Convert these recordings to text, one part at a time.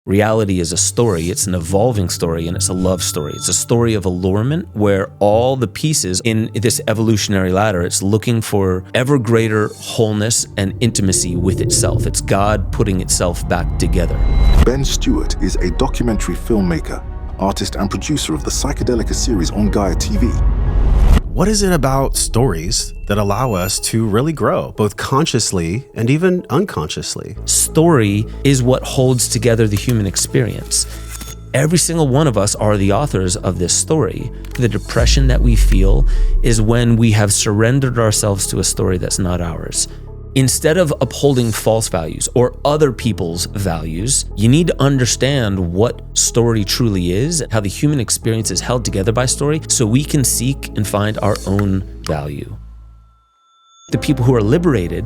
Reality is a story. It's an evolving story, and it's a love story. It's a story of allurement where all the pieces in this evolutionary ladder, it's looking for ever greater wholeness and intimacy with itself. It's God putting itself back together. Ben Stewart is a documentary filmmaker, artist and producer of the Psychedelica series on Gaia TV. What is it about stories that allow us to really grow, both consciously and even unconsciously? Story is what holds together the human experience. Every single one of us are the authors of this story. The depression that we feel is when we have surrendered ourselves to a story that's not ours. Instead of upholding false values or other people's values, you need to understand what story truly is, how the human experience is held together by story, so we can seek and find our own value. The people who are liberated,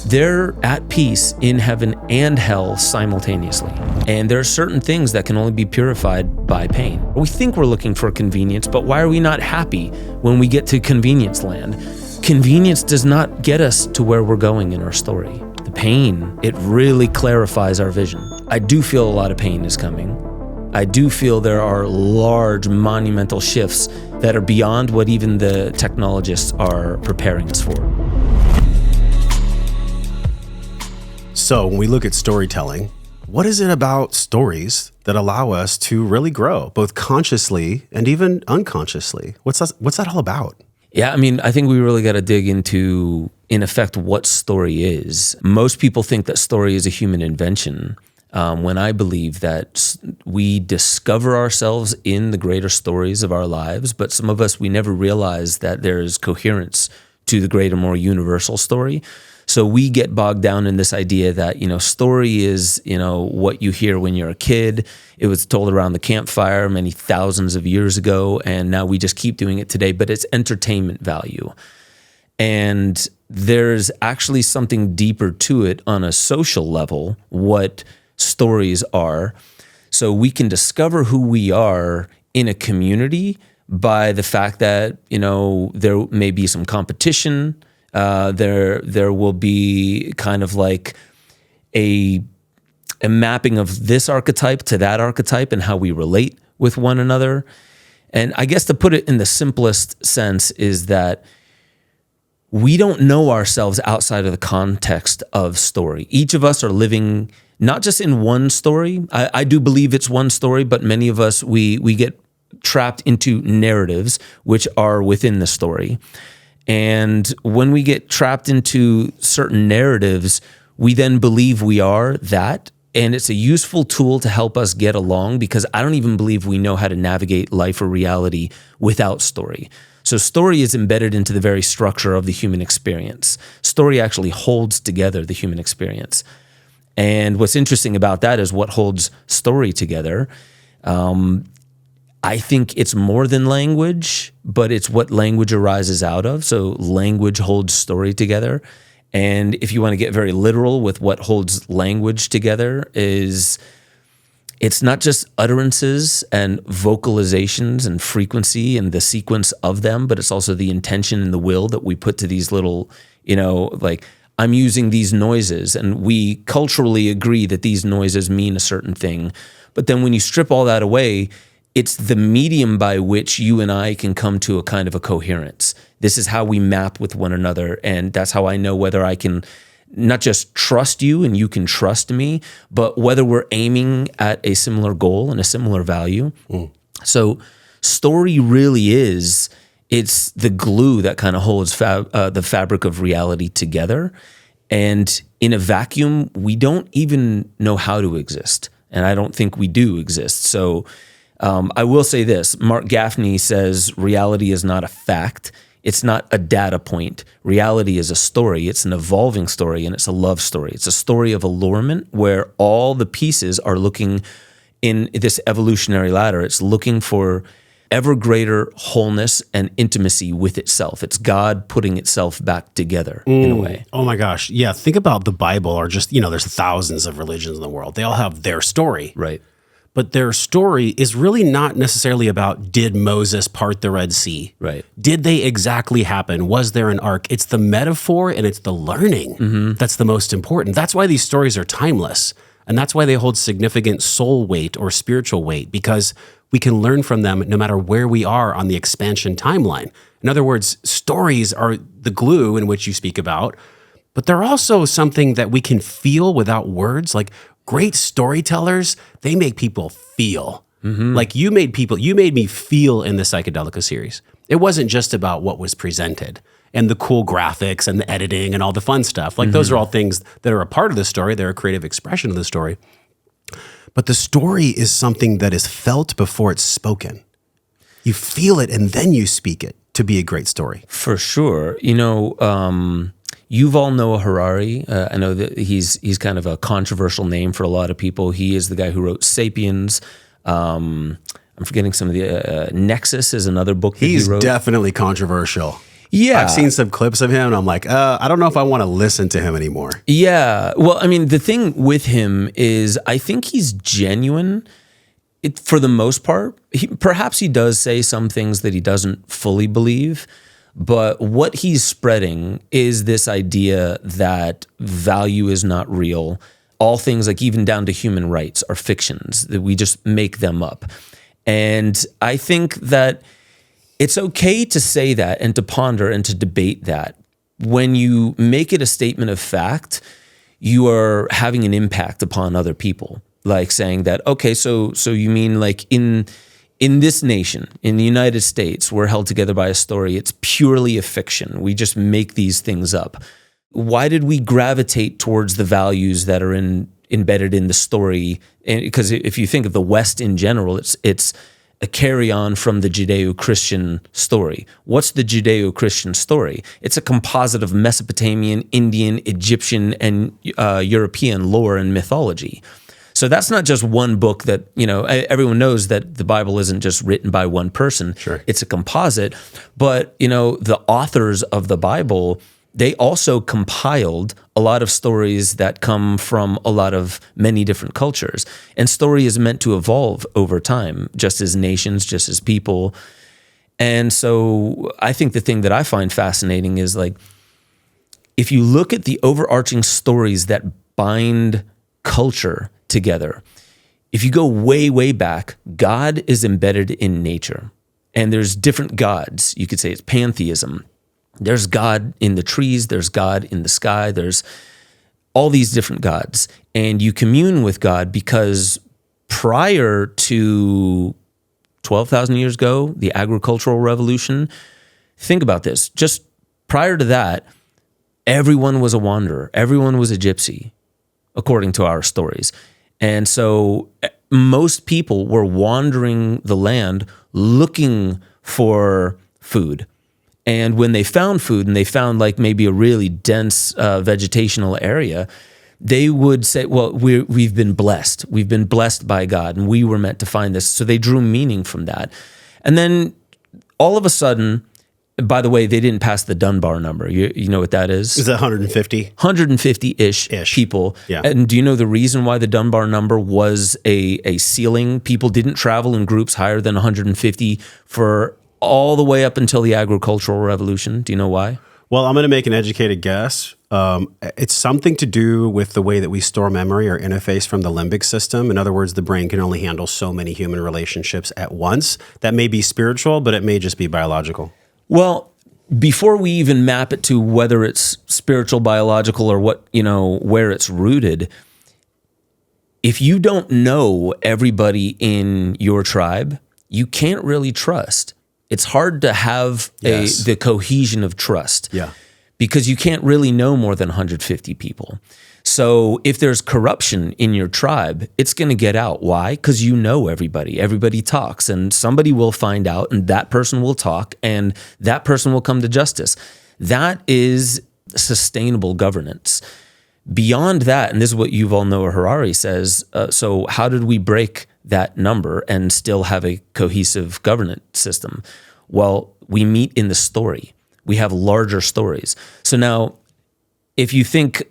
they're at peace in heaven and hell simultaneously. And there are certain things that can only be purified by pain. We think we're looking for convenience, but why are we not happy when we get to convenience land? Convenience does not get us to where we're going in our story. The pain, it really clarifies our vision. I do feel a lot of pain is coming. I do feel there are large monumental shifts that are beyond what even the technologists are preparing us for. So when we look at storytelling, what is it about stories that allow us to really grow, both consciously and even unconsciously? What's that all about? Yeah, I mean, I think we really got to dig into, in effect, what story is. Most people think that story is a human invention, when I believe that we discover ourselves in the greater stories of our lives, but some of us, we never realize that there's coherence to the greater, more universal story. So we get bogged down in this idea that, story is, what you hear when you're a kid. It was told around the campfire many thousands of years ago, and now we just keep doing it today, but it's entertainment value. And there's actually something deeper to it on a social level, what stories are. So we can discover who we are in a community by the fact that, there may be some competition. There will be kind of like a mapping of this archetype to that archetype and how we relate with one another. And I guess to put it in the simplest sense is that we don't know ourselves outside of the context of story. Each of us are living not just in one story. I do believe it's one story, but many of us, we get trapped into narratives which are within the story. And when we get trapped into certain narratives, we then believe we are that. And it's a useful tool to help us get along, because I don't even believe we know how to navigate life or reality without story. So story is embedded into the very structure of the human experience. Story actually holds together the human experience. And what's interesting about that is what holds story together. I think it's more than language, but it's what language arises out of. So language holds story together. And if you want to get very literal with what holds language together, is it's not just utterances and vocalizations and frequency and the sequence of them, but it's also the intention and the will that we put to these little, like I'm using these noises, and we culturally agree that these noises mean a certain thing. But then when you strip all that away, it's the medium by which you and I can come to a kind of a coherence. This is how we map with one another, and that's how I know whether I can not just trust you and you can trust me, but whether we're aiming at a similar goal and a similar value. So story really is, it's the glue that kind of holds the fabric of reality together. And in a vacuum, we don't even know how to exist. And I don't think we do exist. So I will say this, Mark Gaffney says reality is not a fact. It's not a data point. Reality is a story. It's an evolving story, and it's a love story. It's a story of allurement where all the pieces are looking in this evolutionary ladder. It's looking for ever greater wholeness and intimacy with itself. It's God putting itself back together in a way. Oh my gosh. Yeah. Think about the Bible, or just, there's thousands of religions in the world. They all have their story. Right. But their story is really not necessarily about, did Moses part the Red Sea? Right. Did they exactly happen? Was there an ark? It's the metaphor and it's the learning that's the most important. That's why these stories are timeless. And that's why they hold significant soul weight or spiritual weight, because we can learn from them no matter where we are on the expansion timeline. In other words, stories are the glue in which you speak about, but they're also something that we can feel without words. Like great storytellers, they make people feel. Like you made me feel in the Psychedelica series. It wasn't just about what was presented and the cool graphics and the editing and all the fun stuff. Like those are all things that are a part of the story. They're a creative expression of the story. But the story is something that is felt before it's spoken. You feel it and then you speak it to be a great story. For sure. You know, Yuval Noah Harari, I know that he's kind of a controversial name for a lot of people. He is the guy who wrote *Sapiens*. I'm forgetting some of the *Nexus* is another book that he wrote. He's definitely controversial. Yeah. I've seen some clips of him and I'm like, I don't know if I want to listen to him anymore. Yeah. Well, I mean, the thing with him is I think he's genuine for the most part. Perhaps he does say some things that he doesn't fully believe, but what he's spreading is this idea that value is not real. All things, like even down to human rights, are fictions, that we just make them up. And I think that it's okay to say that and to ponder and to debate that. When you make it a statement of fact, you are having an impact upon other people. Like saying that, okay, so you mean like in this nation, in the United States, we're held together by a story. It's purely a fiction. We just make these things up. Why did we gravitate towards the values that are embedded in the story? And because if you think of the West in general, it's a carry-on from the Judeo-Christian story. What's the Judeo-Christian story? It's a composite of Mesopotamian, Indian, Egyptian, and European lore and mythology. So that's not just one book that, you know, everyone knows that the Bible isn't just written by one person. Sure. It's a composite. But, you know, the authors of the Bible, they also compiled a lot of stories that come from many different cultures. And story is meant to evolve over time, just as nations, just as people. And so I think the thing that I find fascinating is, like, if you look at the overarching stories that bind culture together, if you go way, way back, God is embedded in nature. And there's different gods. You could say it's pantheism. There's God in the trees, there's God in the sky, there's all these different gods. And you commune with God because prior to 12,000 years ago, the agricultural revolution, think about this. Just prior to that, everyone was a wanderer. Everyone was a gypsy, according to our stories. And so most people were wandering the land looking for food. And when they found food and they found like maybe a really dense vegetational area, they would say, well, we've been blessed. We've been blessed by God and we were meant to find this. So they drew meaning from that. And then all of a sudden, by the way, they didn't pass the Dunbar number. You know what that is? Is that 150? 150-ish people. Yeah. And do you know the reason why the Dunbar number was a ceiling? People didn't travel in groups higher than 150 for all the way up until the agricultural revolution. Do you know why? Well, I'm going to make an educated guess. It's something to do with the way that we store memory or interface from the limbic system. In other words, the brain can only handle so many human relationships at once. That may be spiritual, but it may just be biological. Well, before we even map it to whether it's spiritual, biological, or what, you know, where it's rooted, if you don't know everybody in your tribe, you can't really trust. It's hard to have the cohesion of trust. Yeah. Because you can't really know more than 150 people. So if there's corruption in your tribe, it's going to get out. Why? Because you know everybody. Everybody talks, and somebody will find out, and that person will talk, and that person will come to justice. That is sustainable governance. Beyond that, and this is what Yuval Noah Harari says, so how did we break that number and still have a cohesive governance system? Well, we meet in the story. We have larger stories. So now, if you think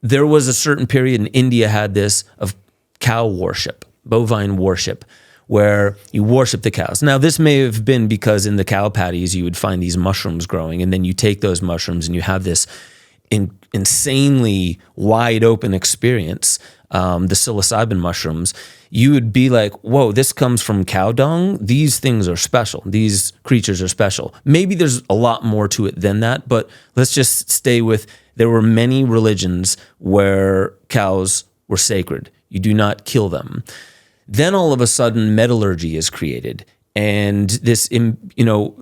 there was a certain period in India had this of cow worship, bovine worship, where you worship the cows. Now, this may have been because in the cow patties, you would find these mushrooms growing, and then you take those mushrooms and you have this insanely wide open experience the psilocybin mushrooms, you would be like, whoa, this comes from cow dung. These things are special. These creatures are special. Maybe there's a lot more to it than that, but let's just stay with, there were many religions where cows were sacred. You do not kill them. Then all of a sudden, metallurgy is created. And this,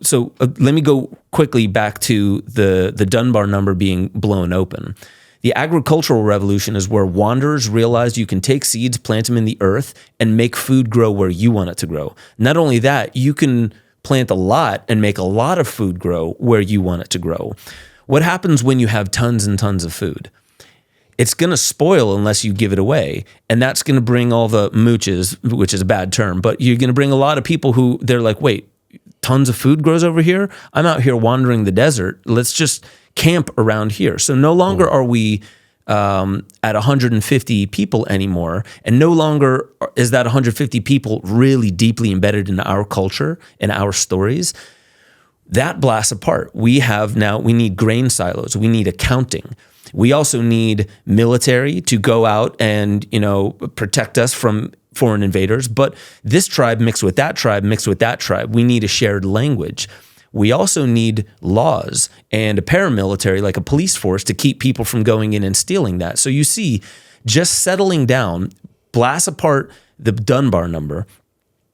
so let me go quickly back to the Dunbar number being blown open. The agricultural revolution is where wanderers realized you can take seeds, plant them in the earth, and make food grow where you want it to grow. Not only that, you can plant a lot and make a lot of food grow where you want it to grow. What happens when you have tons and tons of food? It's going to spoil unless you give it away. And that's going to bring all the mooches, which is a bad term, but you're going to bring a lot of people who they're like, wait, tons of food grows over here? I'm out here wandering the desert. Let's just camp around here. So no longer are we at 150 people anymore. And no longer is that 150 people really deeply embedded in our culture and our stories. That blasts apart. We need grain silos. We need accounting. We also need military to go out and, protect us from foreign invaders. But this tribe mixed with that tribe, mixed with that tribe. We need a shared language. We also need laws and a paramilitary, like a police force, to keep people from going in and stealing that. So you see, just settling down, blasts apart the Dunbar number.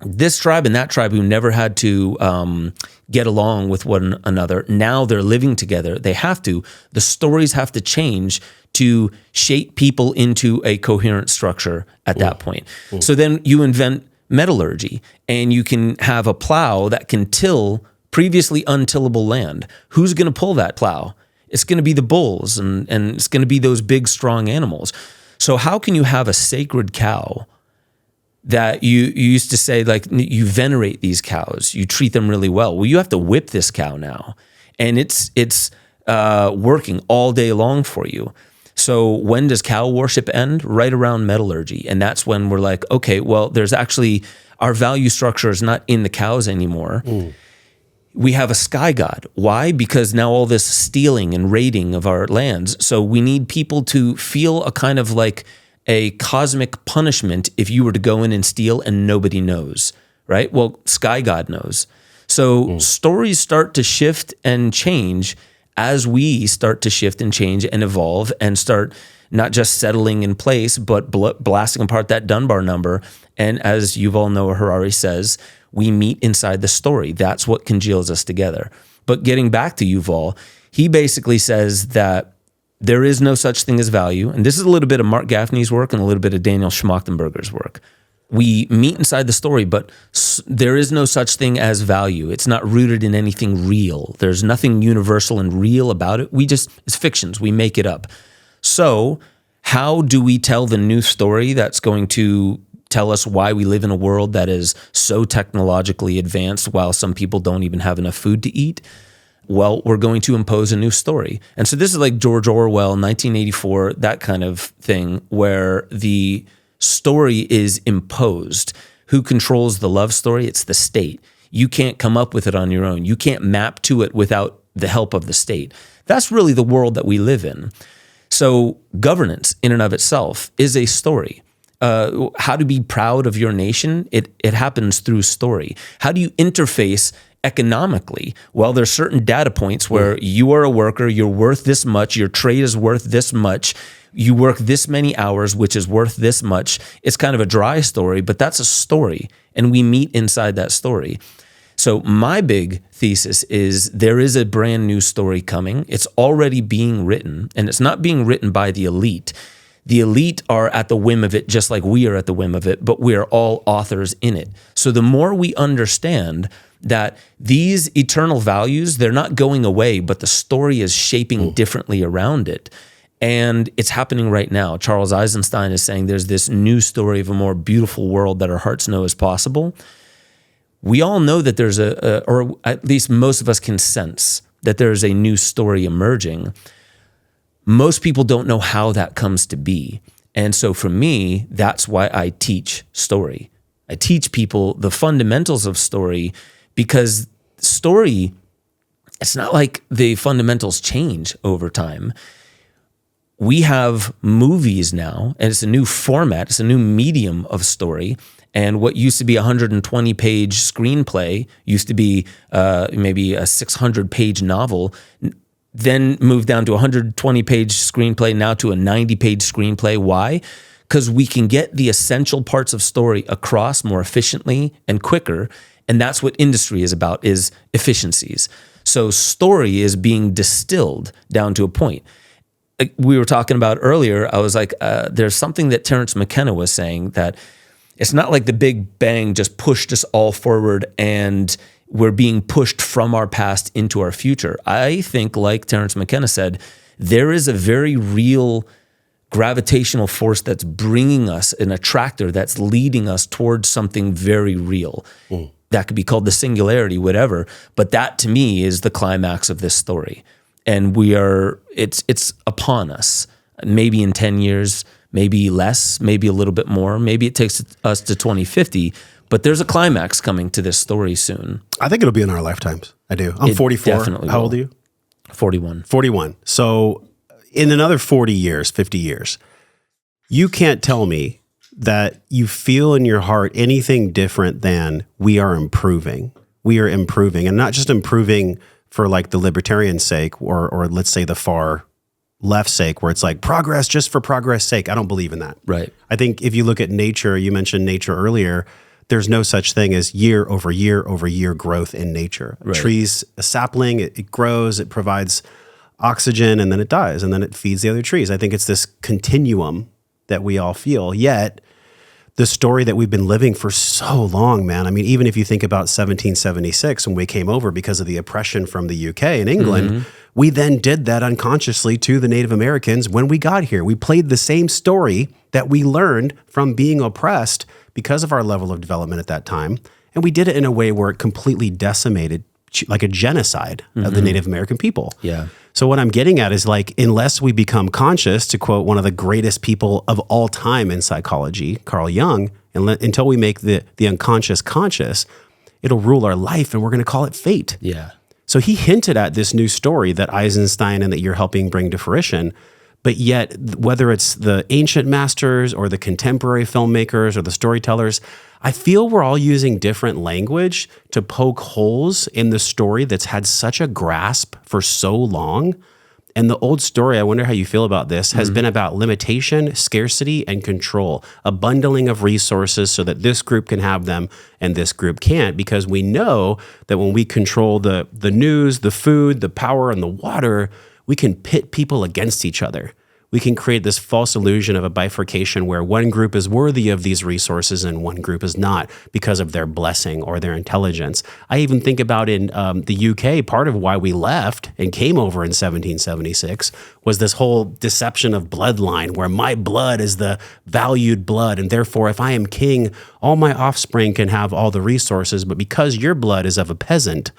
This tribe and that tribe who never had to get along with one another, now they're living together. They have to. The stories have to change to shape people into a coherent structure at that point. So then you invent metallurgy, and you can have a plow that can till previously untillable land. Who's going to pull that plow? It's going to be the bulls, and it's going to be those big, strong animals. So how can you have a sacred cow that you used to say, like, you venerate these cows, you treat them really well? Well, you have to whip this cow now, and it's working all day long for you. So when does cow worship end? Right around metallurgy. And that's when we're like, okay, well, there's actually, our value structure is not in the cows anymore. We have a sky god. Why? Because now all this stealing and raiding of our lands. So we need people to feel a kind of like a cosmic punishment if you were to go in and steal and nobody knows, right? Well, sky god knows. So stories start to shift and change as we start to shift and change and evolve and start not just settling in place, but blasting apart that Dunbar number. And as Yuval Noah Harari says, we meet inside the story. That's what congeals us together. But getting back to Yuval, he basically says that there is no such thing as value. And this is a little bit of Mark Gaffney's work and a little bit of Daniel Schmachtenberger's work. We meet inside the story, but there is no such thing as value. It's not rooted in anything real. There's nothing universal and real about it. It's fictions. We make it up. So how do we tell the new story that's going to tell us why we live in a world that is so technologically advanced while some people don't even have enough food to eat? Well, we're going to impose a new story. And so this is like George Orwell, 1984, that kind of thing, where the story is imposed. Who controls the love story? It's the state. You can't come up with it on your own. You can't map to it without the help of the state. That's really the world that we live in. So governance in and of itself is a story. How to be proud of your nation, it happens through story. How do you interface economically? Well, there's certain data points where you are a worker, you're worth this much, your trade is worth this much, you work this many hours, which is worth this much. It's kind of a dry story, but that's a story, and we meet inside that story. So my big thesis is there is a brand new story coming. It's already being written, and it's not being written by the elite. The elite are at the whim of it, just like we are at the whim of it, but we are all authors in it. So the more we understand that these eternal values, they're not going away, but the story is shaping differently around it. And it's happening right now. Charles Eisenstein is saying there's this new story of a more beautiful world that our hearts know is possible. We all know that there's or at least most of us can sense that there's a new story emerging. Most people don't know how that comes to be. And so for me, that's why I teach story. I teach people the fundamentals of story, because story, it's not like the fundamentals change over time. we have movies now, and it's a new format, it's a new medium of story. And what used to be a 120-page screenplay used to be maybe a 600-page novel, then moved down to a 120-page screenplay, now to a 90-page screenplay. Why? Because we can get the essential parts of story across more efficiently and quicker. And that's what industry is about, is efficiencies. So story is being distilled down to a point. We were talking about earlier, I was like, there's something that Terence McKenna was saying, that it's not like the Big Bang just pushed us all forward and we're being pushed from our past into our future. I think, like Terence McKenna said, there is a very real gravitational force that's bringing us, an attractor that's leading us towards something very real. That could be called the singularity, whatever. But that, to me, is the climax of this story. And it's upon us. Maybe in 10 years, maybe less, maybe a little bit more. Maybe it takes us to 2050. But there's a climax coming to this story soon. I think it'll be in our lifetimes. I do. I'm 44. Definitely How will. old are you? 41. 41. So in another 40 years, 50 years, you can't tell me that you feel in your heart anything different than we are improving. We are improving, and not just improving for like the libertarian sake or let's say the far left sake, where it's like progress just for progress sake. I don't believe in that. Right. I think if you look at nature, you mentioned nature earlier, there's no such thing as year over year growth in nature. Right. Trees, a sapling, it grows, it provides oxygen, and then it dies, and then it feeds the other trees. I think it's this continuum that we all feel. Yet, the story that we've been living for so long, man. I mean, even if you think about 1776, when we came over because of the oppression from the UK and England, we then did that unconsciously to the Native Americans when we got here. We played the same story that we learned from being oppressed because of our level of development at that time. And we did it in a way where it completely decimated, like a genocide of the Native American people. Yeah. So what I'm getting at is, like, unless we become conscious, to quote one of the greatest people of all time in psychology, Carl Jung, until we make the unconscious conscious, it'll rule our life, and we're going to call it fate. Yeah. So he hinted at this new story that Eisenstein and that you're helping bring to fruition. But yet, whether it's the ancient masters or the contemporary filmmakers or the storytellers, I feel we're all using different language to poke holes in the story that's had such a grasp for so long. And the old story, I wonder how you feel about this, has been about limitation, scarcity, and control, a bundling of resources so that this group can have them and this group can't, because we know that when we control the news, the food, the power, and the water, we can pit people against each other. We can create this false illusion of a bifurcation where one group is worthy of these resources and one group is not because of their blessing or their intelligence. I even think about in the UK, part of why we left and came over in 1776 was this whole deception of bloodline, where my blood is the valued blood, and therefore if I am king, all my offspring can have all the resources, but because your blood is of a peasant,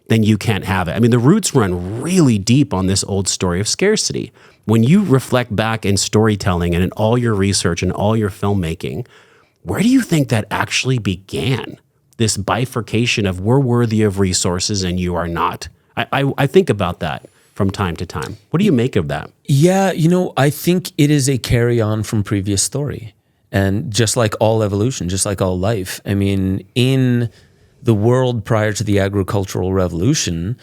then you can't have it. I mean, the roots run really deep on this old story of scarcity. When you reflect back in storytelling and in all your research and all your filmmaking, where do you think that actually began? This bifurcation of we're worthy of resources and you are not. I think about that from time to time. What do you make of that? Yeah, I think it is a carry on from previous story. And just like all evolution, just like all life, I mean, in the world prior to the agricultural revolution,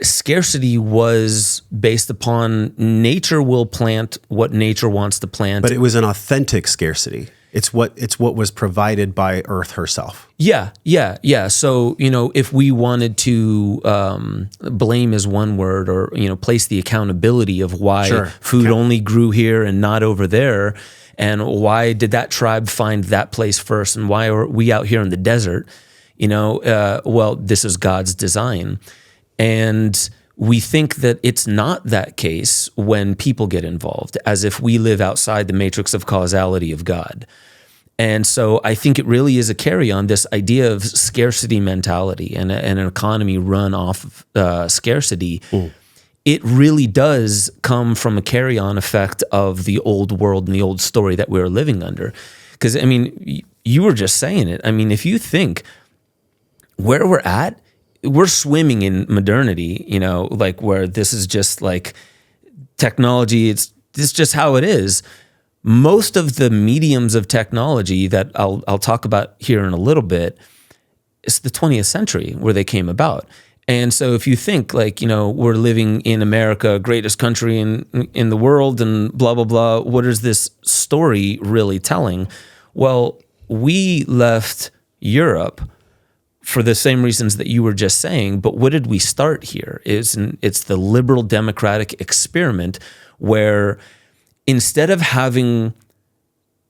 scarcity was based upon nature will plant what nature wants to plant. But it was an authentic scarcity. It's what was provided by Earth herself. Yeah. So, if we wanted to blame is one word, or, place the accountability of why food only grew here and not over there, and why did that tribe find that place first, and why are we out here in the desert? Well, this is God's design. And we think that it's not that case when people get involved, as if we live outside the matrix of causality of God. And so I think it really is a carry on, this idea of scarcity mentality and an economy run off of scarcity. It really does come from a carry on effect of the old world and the old story that we're living under. Because, I mean, you were just saying it. I mean, if you think where we're at, we're swimming in modernity, like where this is just like technology. It's this is just how it is. Most of the mediums of technology that I'll talk about here in a little bit, it's the 20th century where they came about. And so if you think like, we're living in America, greatest country in the world and blah, blah, blah, what is this story really telling? Well, we left Europe for the same reasons that you were just saying, but what did we start here? It's the liberal democratic experiment where instead of having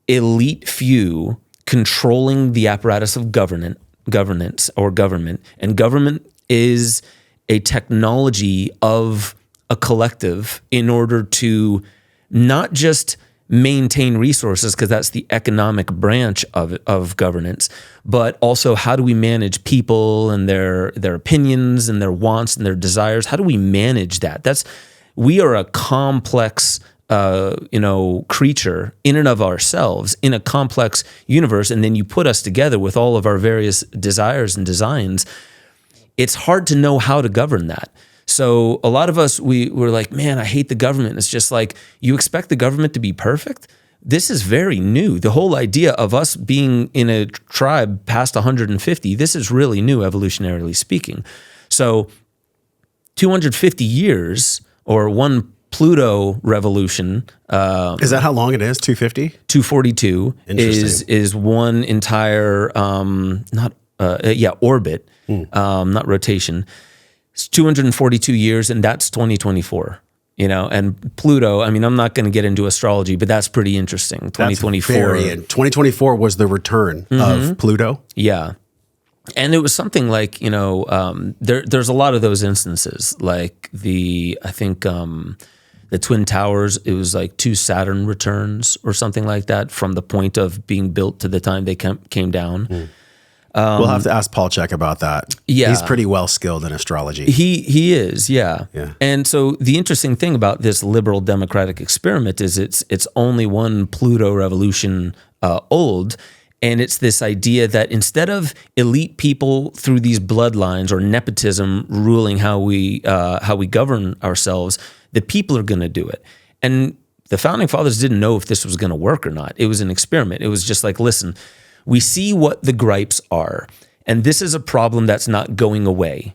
elite few controlling the apparatus of governance or government, and government is a technology of a collective in order to not just maintain resources, because that's the economic branch of governance, but also how do we manage people and their opinions and their wants and their desires? How do we manage that? We are a complex creature in and of ourselves in a complex universe, and then you put us together with all of our various desires and designs. It's hard to know how to govern that. So a lot of us, we're like, man, I hate the government. It's just like, you expect the government to be perfect? This is very new. The whole idea of us being in a tribe past 150, this is really new, evolutionarily speaking. So 250 years or one Pluto revolution. Is that how long it is? 250? 242 is one entire, orbit, not rotation. It's 242 years, and that's 2024. And Pluto, I mean, I'm not going to get into astrology, but that's pretty interesting. 2024. 2024 was the return of Pluto. Yeah. And it was something like, there's a lot of those instances, like the Twin Towers, it was like 2 Saturn returns or something like that from the point of being built to the time they came down. We'll have to ask Paul Check about that. Yeah. He's pretty well skilled in astrology. He is, yeah. And so the interesting thing about this liberal democratic experiment is it's only one Pluto revolution old. And it's this idea that instead of elite people through these bloodlines or nepotism ruling how we govern ourselves, the people are going to do it. And the founding fathers didn't know if this was going to work or not. It was an experiment. It was just like, listen, we see what the gripes are, and this is a problem that's not going away.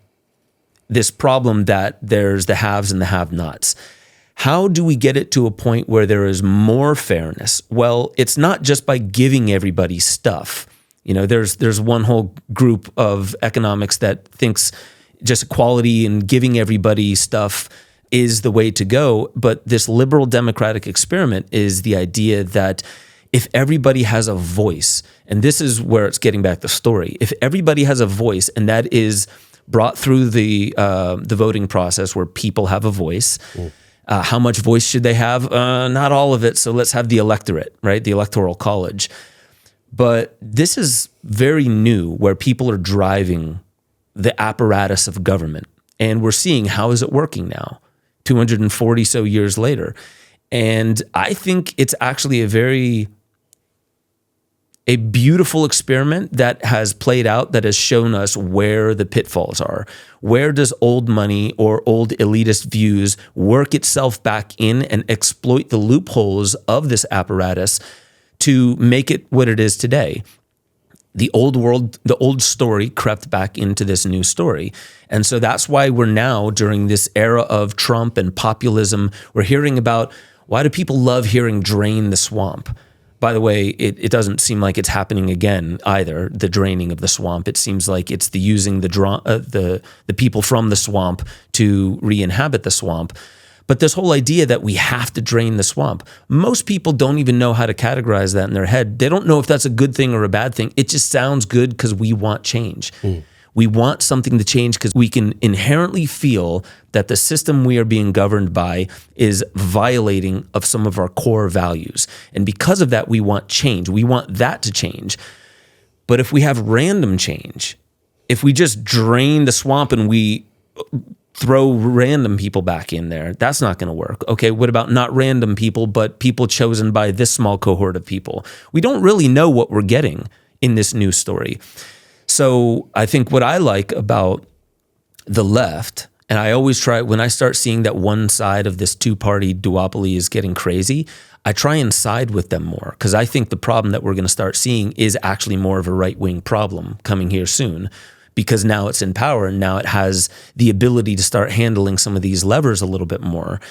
This problem that there's the haves and the have-nots. How do we get it to a point where there is more fairness? Well, it's not just by giving everybody stuff. There's one whole group of economics that thinks just equality and giving everybody stuff is the way to go. But this liberal democratic experiment is the idea that if everybody has a voice, and this is where it's getting back to the story, if everybody has a voice, and that is brought through the voting process where people have a voice, how much voice should they have? Not all of it, so let's have the electorate, right? The electoral college. But this is very new, where people are driving the apparatus of government. And we're seeing, how is it working now, 240 so years later? And I think it's actually a beautiful experiment that has played out, that has shown us where the pitfalls are. Where does old money or old elitist views work itself back in and exploit the loopholes of this apparatus to make it what it is today? The old world, the old story crept back into this new story. And so that's why we're now, during this era of Trump and populism, we're hearing about, why do people love hearing drain the swamp? By the way, it doesn't seem like it's happening again either, the draining of the swamp. It seems like it's the using the people from the swamp to re-inhabit the swamp. But this whole idea that we have to drain the swamp, most people don't even know how to categorize that in their head. They don't know if that's a good thing or a bad thing. It just sounds good because we want change. We want something to change because we can inherently feel that the system we are being governed by is violating of some of our core values. And because of that, we want change. We want that to change. But if we have random change, if we just drain the swamp and we throw random people back in there, that's not going to work. Okay, what about not random people, but people chosen by this small cohort of people? We don't really know what we're getting in this new story. So I think what I like about the left And I always try, when I start seeing that one side of this two-party duopoly is getting crazy, I try and side with them more, because I think the problem that we're going to start seeing is actually more of a right-wing problem coming here soon, because now it's in power and now it has the ability to start handling some of these levers a little bit more.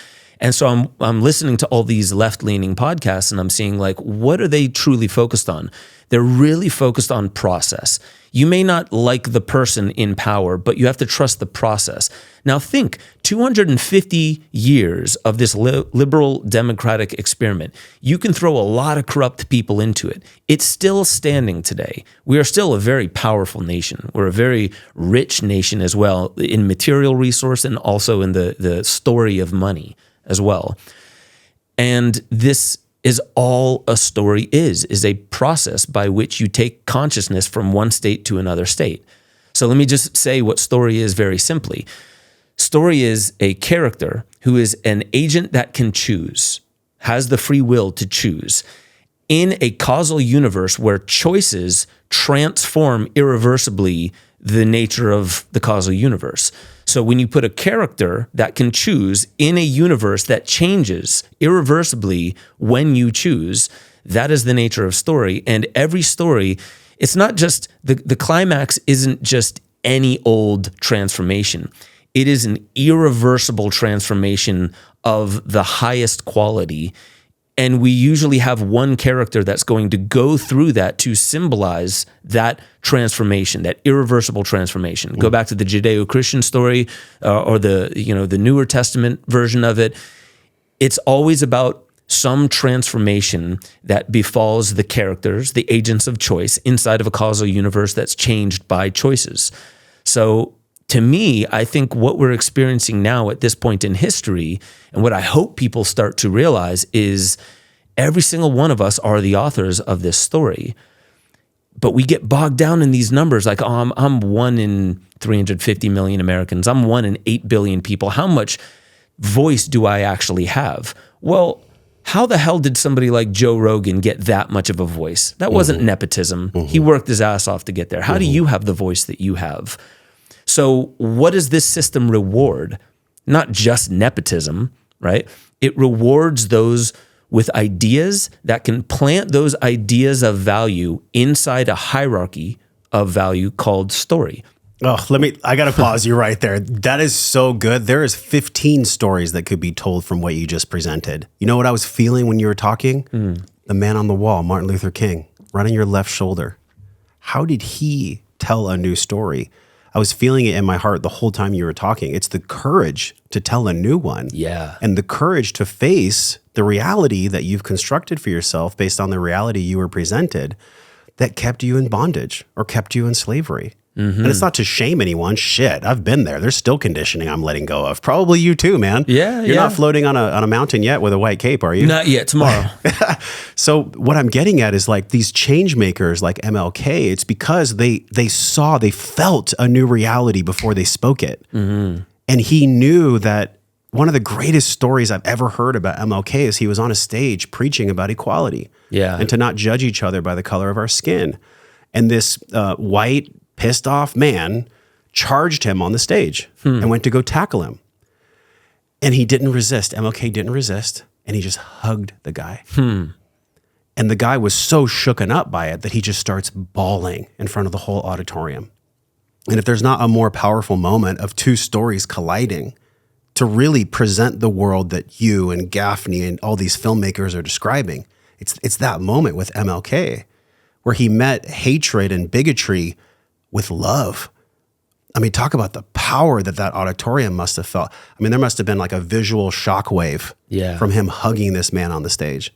And so I'm listening to all these left-leaning podcasts and I'm seeing, like, what are they truly focused on? They're really focused on process. You may not like the person in power, but you have to trust the process. Now think, 250 years of this liberal democratic experiment. You can throw a lot of corrupt people into it. It's still standing today. We are still a very powerful nation. We're a very rich nation as well, in material resource and also in the story of money as well. And this is all a story is a process by which you take consciousness from one state to another state. So let me just say what story is very simply. Story is a character who is an agent that can choose, has the free will to choose, in a causal universe where choices transform irreversibly the nature of the causal universe. So when you put a character that can choose in a universe that changes irreversibly when you choose, that is the nature of story. And every story, it's not just, the climax isn't just any old transformation. It is an irreversible transformation of the highest quality. And we usually have one character that's going to go through that to symbolize that transformation, that irreversible transformation. Go back to the Judeo-Christian story or the Newer Testament version of it. It's always about some transformation that befalls the characters, the agents of choice, inside of a causal universe that's changed by choices. So to me, I think what we're experiencing now at this point in history, and what I hope people start to realize, is every single one of us are the authors of this story. But we get bogged down in these numbers, like, oh, I'm 1 in 350 million Americans. I'm 1 in 8 billion people. How much voice do I actually have? Well, how the hell did somebody like Joe Rogan get that much of a voice? That wasn't nepotism. He worked his ass off to get there. How do you have the voice that you have? So what does this system reward? Not just nepotism, right? It rewards those with ideas that can plant those ideas of value inside a hierarchy of value called story. Oh, I got to pause you right there. That is so good. There is 15 stories that could be told from what you just presented. You know what I was feeling when you were talking? The man on the wall, Martin Luther King, right on your left shoulder. How did he tell a new story? I was feeling it in my heart the whole time you were talking. It's the courage to tell a new one. Yeah. And the courage to face the reality that you've constructed for yourself based on the reality you were presented that kept you in bondage or kept you in slavery. And it's not to shame anyone. Shit, I've been there. There's still conditioning I'm letting go of. Probably you too, man. Yeah, You're not floating on a mountain yet with a white cape, are you? Not yet, tomorrow. So what I'm getting at is, like, these change makers like MLK, it's because they felt a new reality before they spoke it. And he knew that one of the greatest stories I've ever heard about MLK is he was on a stage preaching about equality. Yeah. And to not judge each other by the color of our skin. And this white, pissed off man charged him on the stage and went to go tackle him. And he didn't resist. MLK didn't resist. And he just hugged the guy. And the guy was so shooken up by it that he just starts bawling in front of the whole auditorium. And if there's not a more powerful moment of two stories colliding to really present the world that you and Gaffney and all these filmmakers are describing, it's that moment with MLK where he met hatred and bigotry with love. I mean, talk about the power that auditorium must have felt. I mean, there must have been like a visual shockwave from him hugging this man on the stage.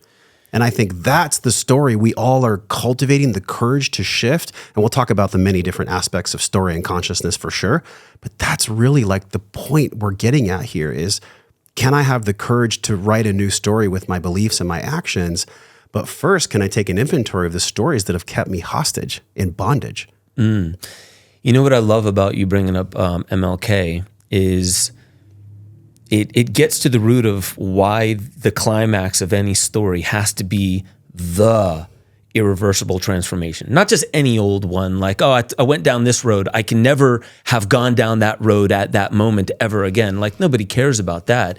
And I think that's the story we all are cultivating, the courage to shift. And we'll talk about the many different aspects of story and consciousness for sure. But that's really like the point we're getting at here is, can I have the courage to write a new story with my beliefs and my actions? But first, can I take an inventory of the stories that have kept me hostage in bondage? You know what I love about you bringing up MLK is it gets to the root of why the climax of any story has to be the irreversible transformation. Not just any old one, like, oh, I went down this road. I can never have gone down that road at that moment ever again. Like, nobody cares about that.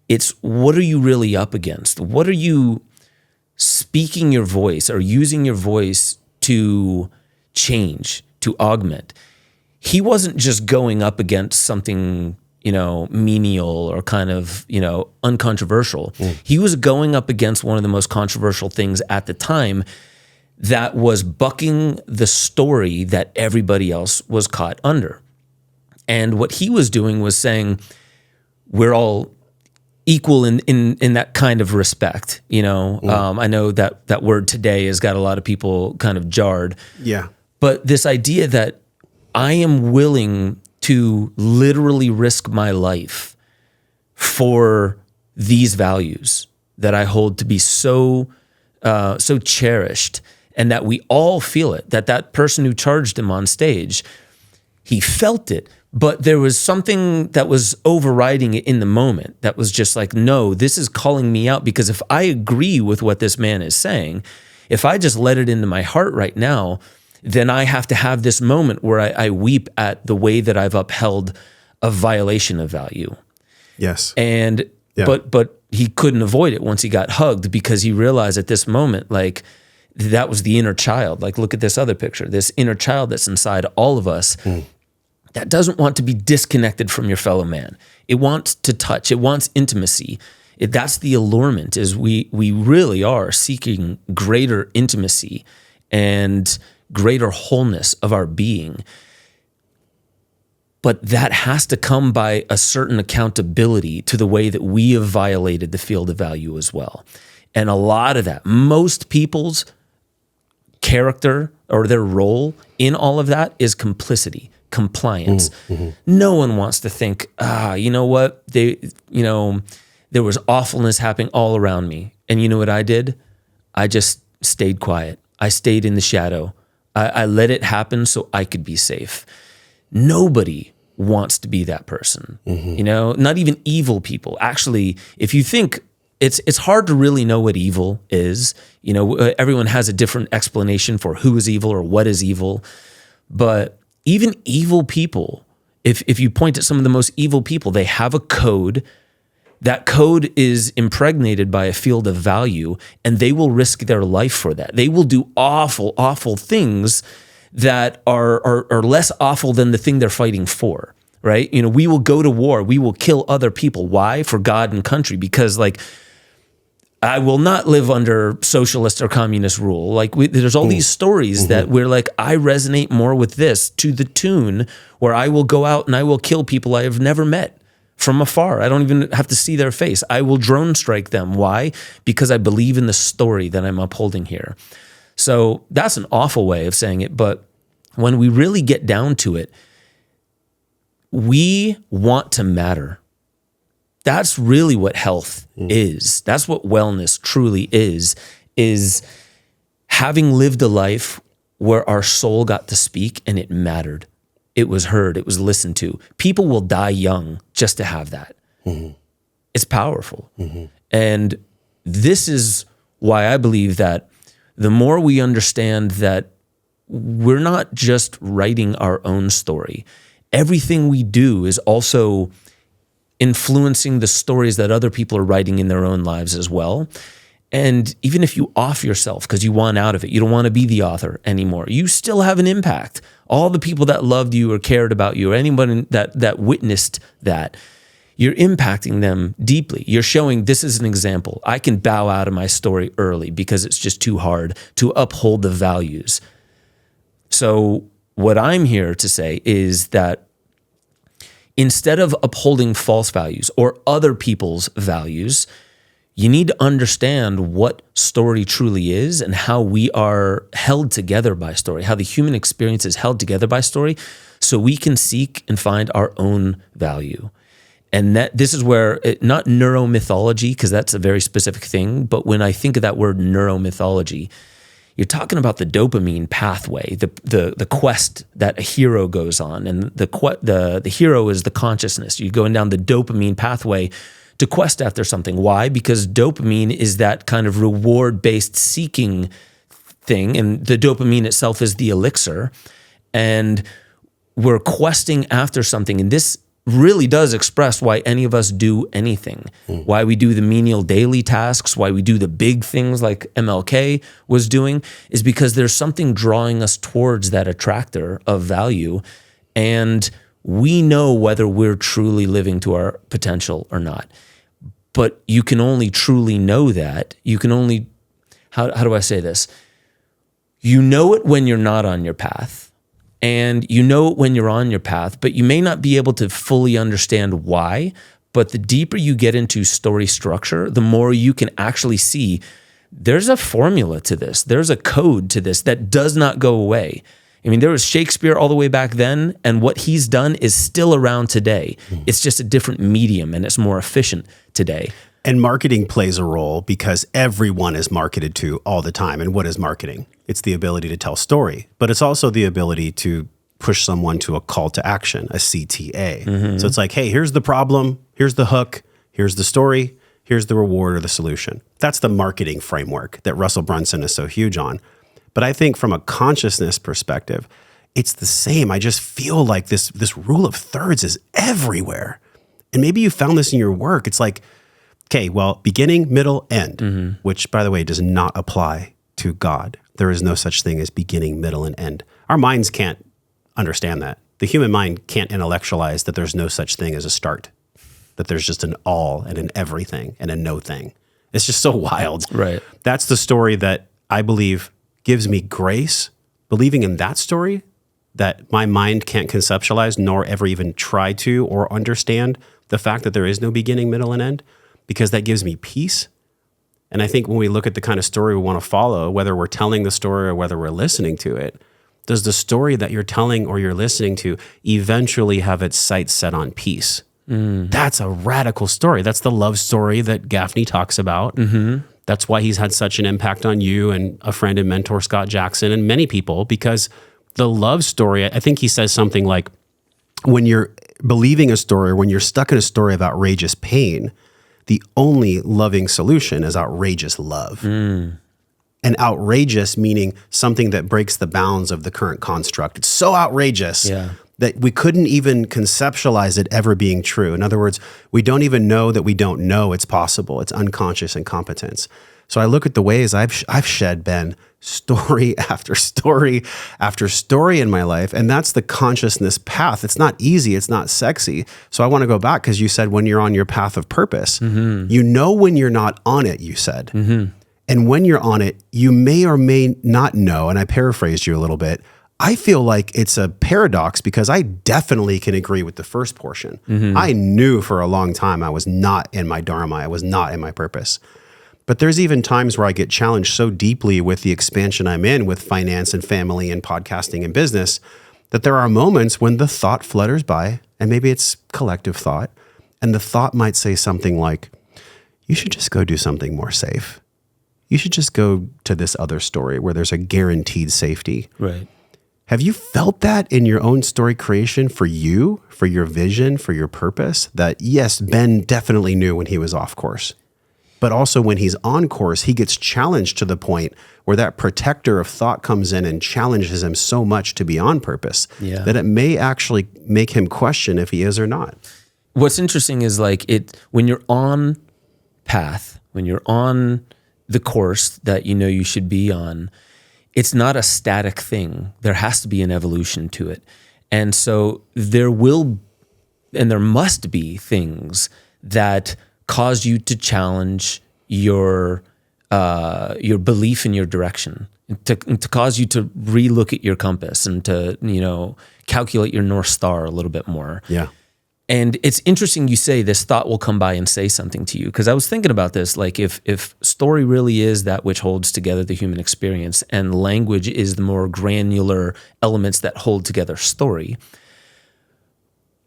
It's, what are you really up against? What are you speaking your voice or using your voice to change, to augment? He wasn't just going up against something, menial or kind of, uncontroversial. He was going up against one of the most controversial things at the time that was bucking the story that everybody else was caught under. And what he was doing was saying, we're all equal in that kind of respect. I know that word today has got a lot of people kind of jarred. Yeah. But this idea that I am willing to literally risk my life for these values that I hold to be so cherished, and that we all feel it, that person who charged him on stage, he felt it, but there was something that was overriding it in the moment that was just like, no, this is calling me out, because if I agree with what this man is saying, if I just let it into my heart right now, then I have to have this moment where I weep at the way that I've upheld a violation of value. Yes. And Yeah. but he couldn't avoid it once he got hugged, because he realized at this moment, like, that was the inner child. Like, look at this other picture, this inner child that's inside all of us that doesn't want to be disconnected from your fellow man. It wants to touch. It wants intimacy. That's the allurement, is we really are seeking greater intimacy and greater wholeness of our being. But that has to come by a certain accountability to the way that we have violated the field of value as well. And a lot of that, most people's character or their role in all of that is complicity, compliance. No one wants to think, you know what, there was awfulness happening all around me. And you know what I did? I just stayed quiet. I stayed in the shadow. I let it happen so I could be safe. Nobody wants to be that person, not even evil people. Actually, if you think, it's hard to really know what evil is. Everyone has a different explanation for who is evil or what is evil. But even evil people, if you point at some of the most evil people, they have a code. That code is impregnated by a field of value, and they will risk their life for that. They will do awful, awful things that are less awful than the thing they're fighting for, right? We will go to war. We will kill other people. Why? For God and country. Because, I will not live under socialist or communist rule. There's all these stories that we're like, I resonate more with this, to the tune where I will go out and I will kill people I have never met from afar. I don't even have to see their face. I will drone strike them. Why? Because I believe in the story that I'm upholding here. So that's an awful way of saying it. But when we really get down to it, we want to matter. That's really what health is. That's what wellness truly is having lived a life where our soul got to speak and it mattered. It was heard. It was listened to. People will die young just to have that. It's powerful. And this is why I believe that the more we understand that we're not just writing our own story, everything we do is also influencing the stories that other people are writing in their own lives as well. And even if you off yourself because you want out of it, you don't want to be the author anymore, you still have an impact. All the people that loved you or cared about you or anyone that witnessed that, you're impacting them deeply. You're showing, this is an example. I can bow out of my story early because it's just too hard to uphold the values. So what I'm here to say is that instead of upholding false values or other people's values, you need to understand what story truly is and how we are held together by story, how the human experience is held together by story, so we can seek and find our own value. And this is where, not neuromythology, because that's a very specific thing, but when I think of that word neuromythology, you're talking about the dopamine pathway, the quest that a hero goes on, and the hero is the consciousness. You're going down the dopamine pathway to quest after something. Why? Because dopamine is that kind of reward-based seeking thing, and the dopamine itself is the elixir, and we're questing after something. And this really does express why any of us do anything, why we do the menial daily tasks, why we do the big things like MLK was doing, is because there's something drawing us towards that attractor of value. And we know whether we're truly living to our potential or not. But you can only truly know that. You can only, how do I say this? You know it when you're not on your path. And you know it when you're on your path, but you may not be able to fully understand why. But the deeper you get into story structure, the more you can actually see there's a formula to this. There's a code to this that does not go away. I mean, there was Shakespeare all the way back then, and what he's done is still around today. It's just a different medium, and it's more efficient today. And marketing plays a role because everyone is marketed to all the time. And what is marketing? It's the ability to tell story, but it's also the ability to push someone to a call to action, a CTA. So it's like, hey, here's the problem, here's the hook, here's the story, here's the reward or the solution. That's the marketing framework that Russell Brunson is so huge on. But I think from a consciousness perspective, it's the same. I just feel like this rule of thirds is everywhere. And maybe you found this in your work. It's like, okay, well, beginning, middle, end, which, by the way, does not apply to God. There is no such thing as beginning, middle, and end. Our minds can't understand that. The human mind can't intellectualize that there's no such thing as a start, that there's just an all and an everything and a no thing. It's just so wild. Right. That's the story that I believe gives me grace, believing in that story that my mind can't conceptualize nor ever even try to or understand the fact that there is no beginning, middle, and end, because that gives me peace. And I think when we look at the kind of story we want to follow, whether we're telling the story or whether we're listening to it, does the story that you're telling or you're listening to eventually have its sights set on peace? That's a radical story. That's the love story that Gaffney talks about. That's why he's had such an impact on you and a friend and mentor, Scott Jackson, and many people, because the love story, I think he says something like, when you're believing a story or when you're stuck in a story of outrageous pain, the only loving solution is outrageous love. And outrageous meaning something that breaks the bounds of the current construct. It's so outrageous that we couldn't even conceptualize it ever being true. In other words, we don't even know that we don't know it's possible. It's unconscious incompetence. So I look at the ways I've shed, Ben, story after story after story in my life. And that's the consciousness path. It's not easy. It's not sexy. So I want to go back because you said when you're on your path of purpose, you know when you're not on it, you said. And when you're on it, you may or may not know, and I paraphrased you a little bit, I feel like it's a paradox because I definitely can agree with the first portion. I knew for a long time I was not in my dharma. I was not in my purpose. But there's even times where I get challenged so deeply with the expansion I'm in with finance and family and podcasting and business that there are moments when the thought flutters by, and maybe it's collective thought, and the thought might say something like, you should just go do something more safe. You should just go to this other story where there's a guaranteed safety. Right. Have you felt that in your own story creation for you, for your vision, for your purpose? That yes, Ben definitely knew when he was off course. But also when he's on course, he gets challenged to the point where that protector of thought comes in and challenges him so much to be on purpose that it may actually make him question if he is or not. What's interesting is like when you're on path, when you're on the course that you know you should be on, it's not a static thing. There has to be an evolution to it. And so there will, and there must be things that cause you to challenge your belief in your direction, to cause you to relook at your compass and to, calculate your North Star a little bit more. Yeah. And it's interesting you say this thought will come by and say something to you, because I was thinking about this, like if story really is that which holds together the human experience and language is the more granular elements that hold together story,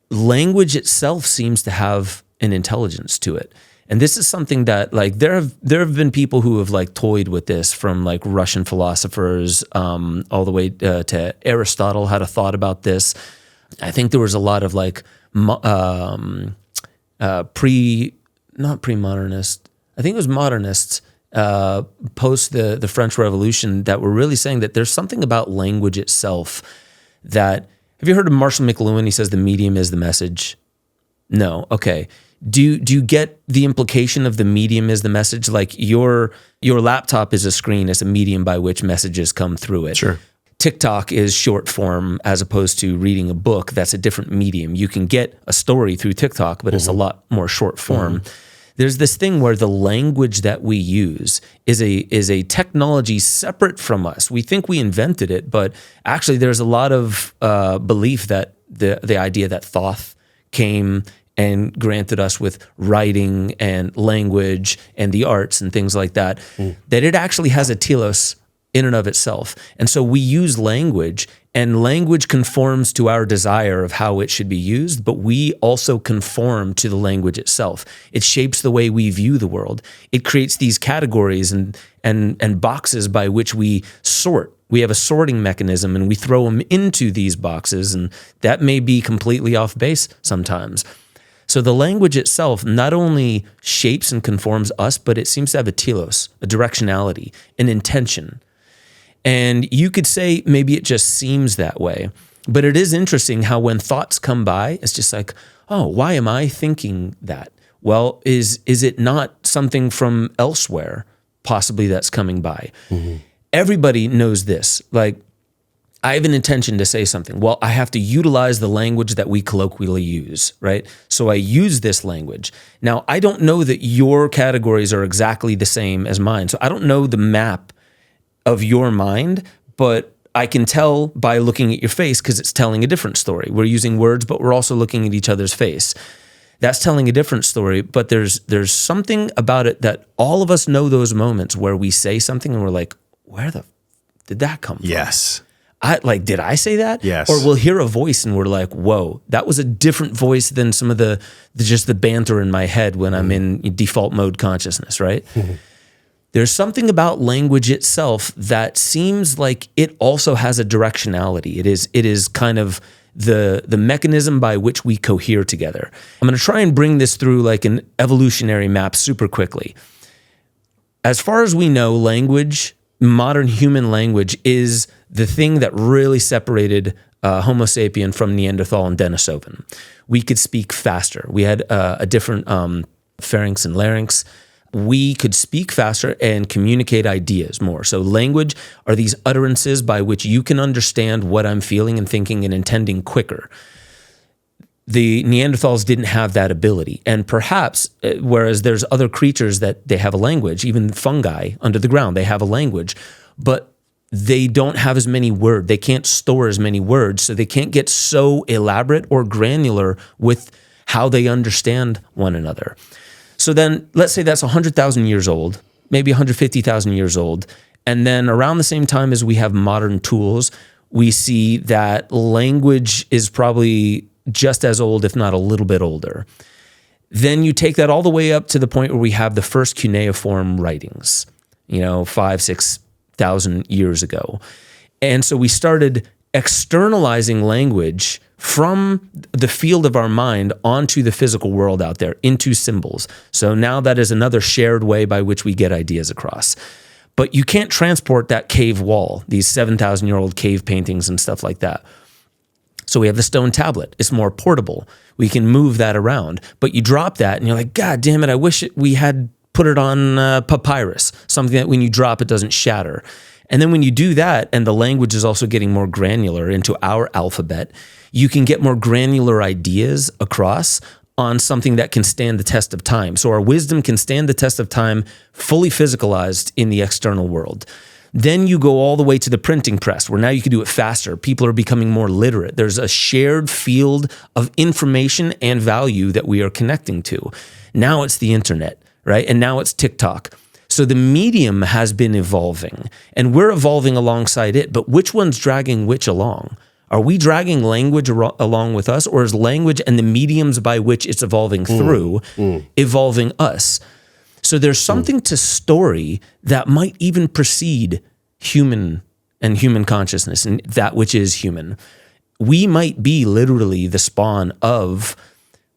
language itself seems to have an intelligence to it. And this is something that like there have been people who have like toyed with this, from like Russian philosophers all the way to Aristotle had a thought about this. I think there was a lot of like not pre-modernist. I think it was modernists post the French Revolution that were really saying that there's something about language itself that, have you heard of Marshall McLuhan? He says the medium is the message. No. Okay. Do you get the implication of the medium is the message? Like your laptop is a screen, it's a medium by which messages come through it. Sure. TikTok is short form as opposed to reading a book. That's a different medium. You can get a story through TikTok, but it's a lot more short form. There's this thing where the language that we use is a technology separate from us. We think we invented it, but actually there's a lot of belief that the idea that Thoth came and granted us with writing and language and the arts and things like that, that it actually has a telos in and of itself. And so we use language, and language conforms to our desire of how it should be used, but we also conform to the language itself. It shapes the way we view the world. It creates these categories and boxes by which we sort. We have a sorting mechanism, and we throw them into these boxes, and that may be completely off base sometimes. So the language itself not only shapes and conforms us, but it seems to have a telos, a directionality, an intention. And you could say maybe it just seems that way, but it is interesting how when thoughts come by, it's just like, oh, why am I thinking that? Well, is it not something from elsewhere possibly that's coming by? Everybody knows this. Like, I have an intention to say something. Well, I have to utilize the language that we colloquially use, right? So I use this language. Now, I don't know that your categories are exactly the same as mine. So I don't know the map of your mind, but I can tell by looking at your face because it's telling a different story. We're using words, but we're also looking at each other's face. That's telling a different story, but there's something about it that all of us know those moments where we say something and we're like, where the did that come from? Yes. Did I say that? Yes. Or we'll hear a voice and we're like, whoa, that was a different voice than some of the banter in my head when I'm in default mode consciousness, right? There's something about language itself that seems like it also has a directionality. It is kind of the mechanism by which we cohere together. I'm going to try and bring this through like an evolutionary map super quickly. As far as we know, language, modern human language, is the thing that really separated Homo sapien from Neanderthal and Denisovan. We could speak faster. We had a different pharynx and larynx. We could speak faster and communicate ideas more. So language are these utterances by which you can understand what I'm feeling and thinking and intending quicker. The Neanderthals didn't have that ability. And perhaps, whereas there's other creatures that they have a language, even fungi under the ground, they have a language, but they don't have as many words. They can't store as many words, so they can't get so elaborate or granular with how they understand one another. So then let's say that's 100,000 years old, maybe 150,000 years old. And then around the same time as we have modern tools, we see that language is probably just as old, if not a little bit older. Then you take that all the way up to the point where we have the first cuneiform writings, 5,000, 6,000 years ago. And so we started externalizing language from the field of our mind onto the physical world out there, into symbols. So now that is another shared way by which we get ideas across. But you can't transport that cave wall, these 7,000-year-old cave paintings and stuff like that. So we have the stone tablet. It's more portable. We can move that around. But you drop that and you're like, God damn it, I wish we had put it on papyrus, something that when you drop it doesn't shatter. And then when you do that, and the language is also getting more granular into our alphabet, you can get more granular ideas across on something that can stand the test of time. So our wisdom can stand the test of time fully physicalized in the external world. Then you go all the way to the printing press, where now you can do it faster. People are becoming more literate. There's a shared field of information and value that we are connecting to. Now it's the internet, right? And now it's TikTok. So the medium has been evolving, and we're evolving alongside it. But which one's dragging which along? Are we dragging language along with us, or is language and the mediums by which it's evolving through evolving us? So there's something to story that might even precede human and human consciousness and that which is human. We might be literally the spawn of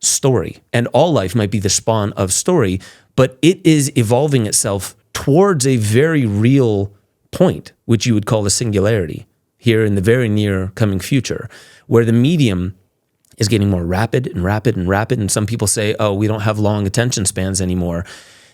story, and all life might be the spawn of story, but it is evolving itself towards a very real point, which you would call the singularity here in the very near coming future, where the medium is getting more rapid and rapid and rapid. And some people say, oh, we don't have long attention spans anymore.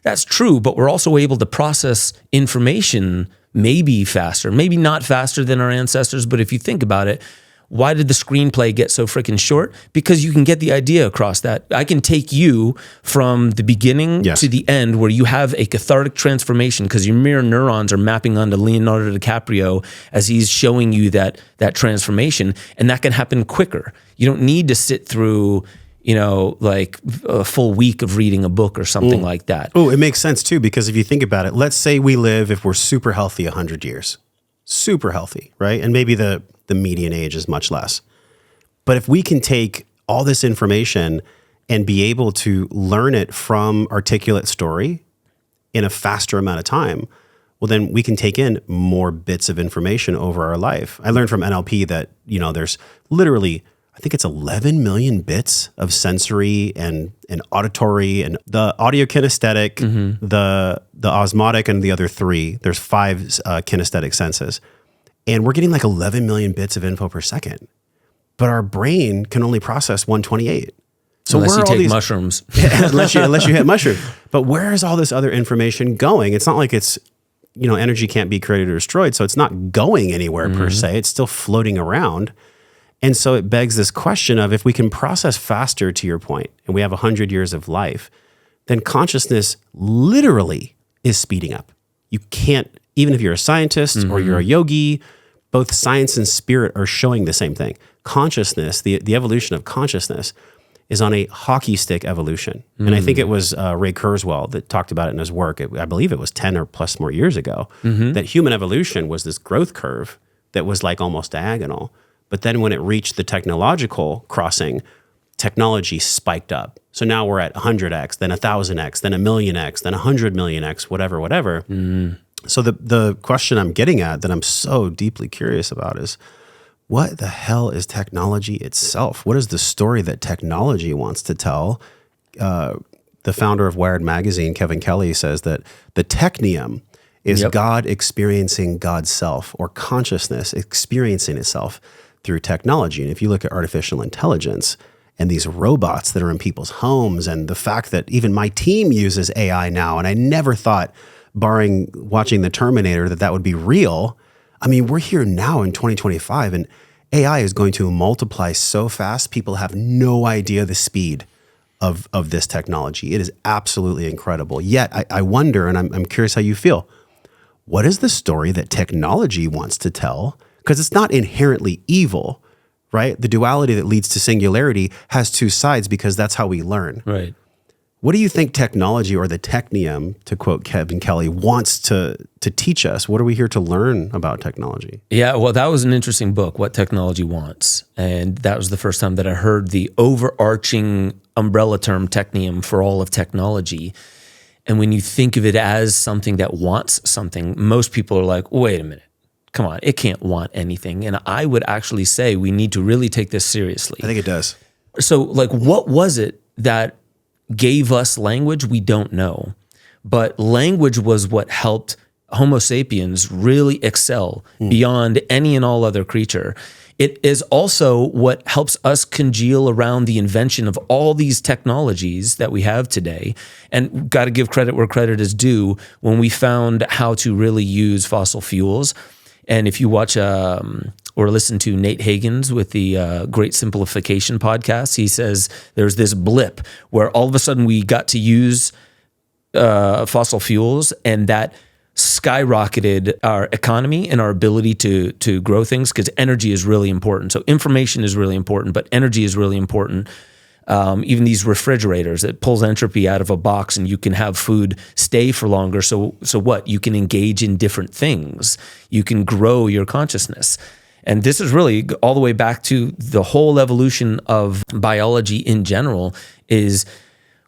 That's true, but we're also able to process information maybe faster, maybe not faster than our ancestors. But if you think about it, why did the screenplay get so freaking short? Because you can get the idea across that. I can take you from the beginning to the end where you have a cathartic transformation because your mirror neurons are mapping onto Leonardo DiCaprio as he's showing you that transformation. And that can happen quicker. You don't need to sit through, like a full week of reading a book or something like that. Oh, it makes sense too, because if you think about it, let's say we live, if we're super healthy, 100 years. Super healthy, right? And maybe the median age is much less. But if we can take all this information and be able to learn it from articulate story in a faster amount of time, well, then we can take in more bits of information over our life. I learned from NLP that, there's literally, I think it's 11 million bits of sensory and auditory and the audio kinesthetic, the osmotic, and the other three. There's 5 kinesthetic senses. And we're getting like 11 million bits of info per second. But our brain can only process 128. So unless you take mushrooms. unless you hit mushrooms. But where is all this other information going? It's not like it's, energy can't be created or destroyed. So it's not going anywhere per se. It's still floating around. And so it begs this question of, if we can process faster, to your point, and we have 100 years of life, then consciousness literally is speeding up. You can't, even if you're a scientist or you're a yogi, both science and spirit are showing the same thing. Consciousness, the evolution of consciousness, is on a hockey stick evolution. And I think it was Ray Kurzweil that talked about it in his work. I believe it was 10 or plus more years ago, that human evolution was this growth curve that was like almost diagonal. But then when it reached the technological crossing, technology spiked up. So now we're at 100x, then 1,000x, then 1,000,000x, then 100 millionx, whatever. So the question I'm getting at, that I'm so deeply curious about, is what the hell is technology itself? What is the story that technology wants to tell? The founder of Wired Magazine, Kevin Kelly, says that the technium is God experiencing God's self, or consciousness experiencing itself through technology. And if you look at artificial intelligence and these robots that are in people's homes, and the fact that even my team uses AI now, and I never thought, barring watching The Terminator, that would be real. I mean, we're here now in 2025, and AI is going to multiply so fast, people have no idea the speed of this technology. It is absolutely incredible. Yet, I wonder, and I'm curious how you feel, what is the story that technology wants to tell? Because it's not inherently evil, right? The duality that leads to singularity has 2 sides, because that's how we learn. Right. What do you think technology, or the technium, to quote Kevin Kelly, wants to teach us? What are we here to learn about technology? Yeah, well, that was an interesting book, What Technology Wants. And that was the first time that I heard the overarching umbrella term technium for all of technology. And when you think of it as something that wants something, most people are like, wait a minute. Come on, it can't want anything. And I would actually say we need to really take this seriously. I think it does. So, like, what was it that gave us language? We don't know. But language was what helped Homo sapiens really excel beyond any and all other creature. It is also what helps us congeal around the invention of all these technologies that we have today. And got to give credit where credit is due. When we found how to really use fossil fuels, and if you watch or listen to Nate Hagens with the Great Simplification podcast, he says there's this blip where all of a sudden we got to use fossil fuels, and that skyrocketed our economy and our ability to grow things, because energy is really important. So information is really important, but energy is really important. Even these refrigerators, that pulls entropy out of a box and you can have food stay for longer. So what? You can engage in different things. You can grow your consciousness. And this is really all the way back to the whole evolution of biology in general, is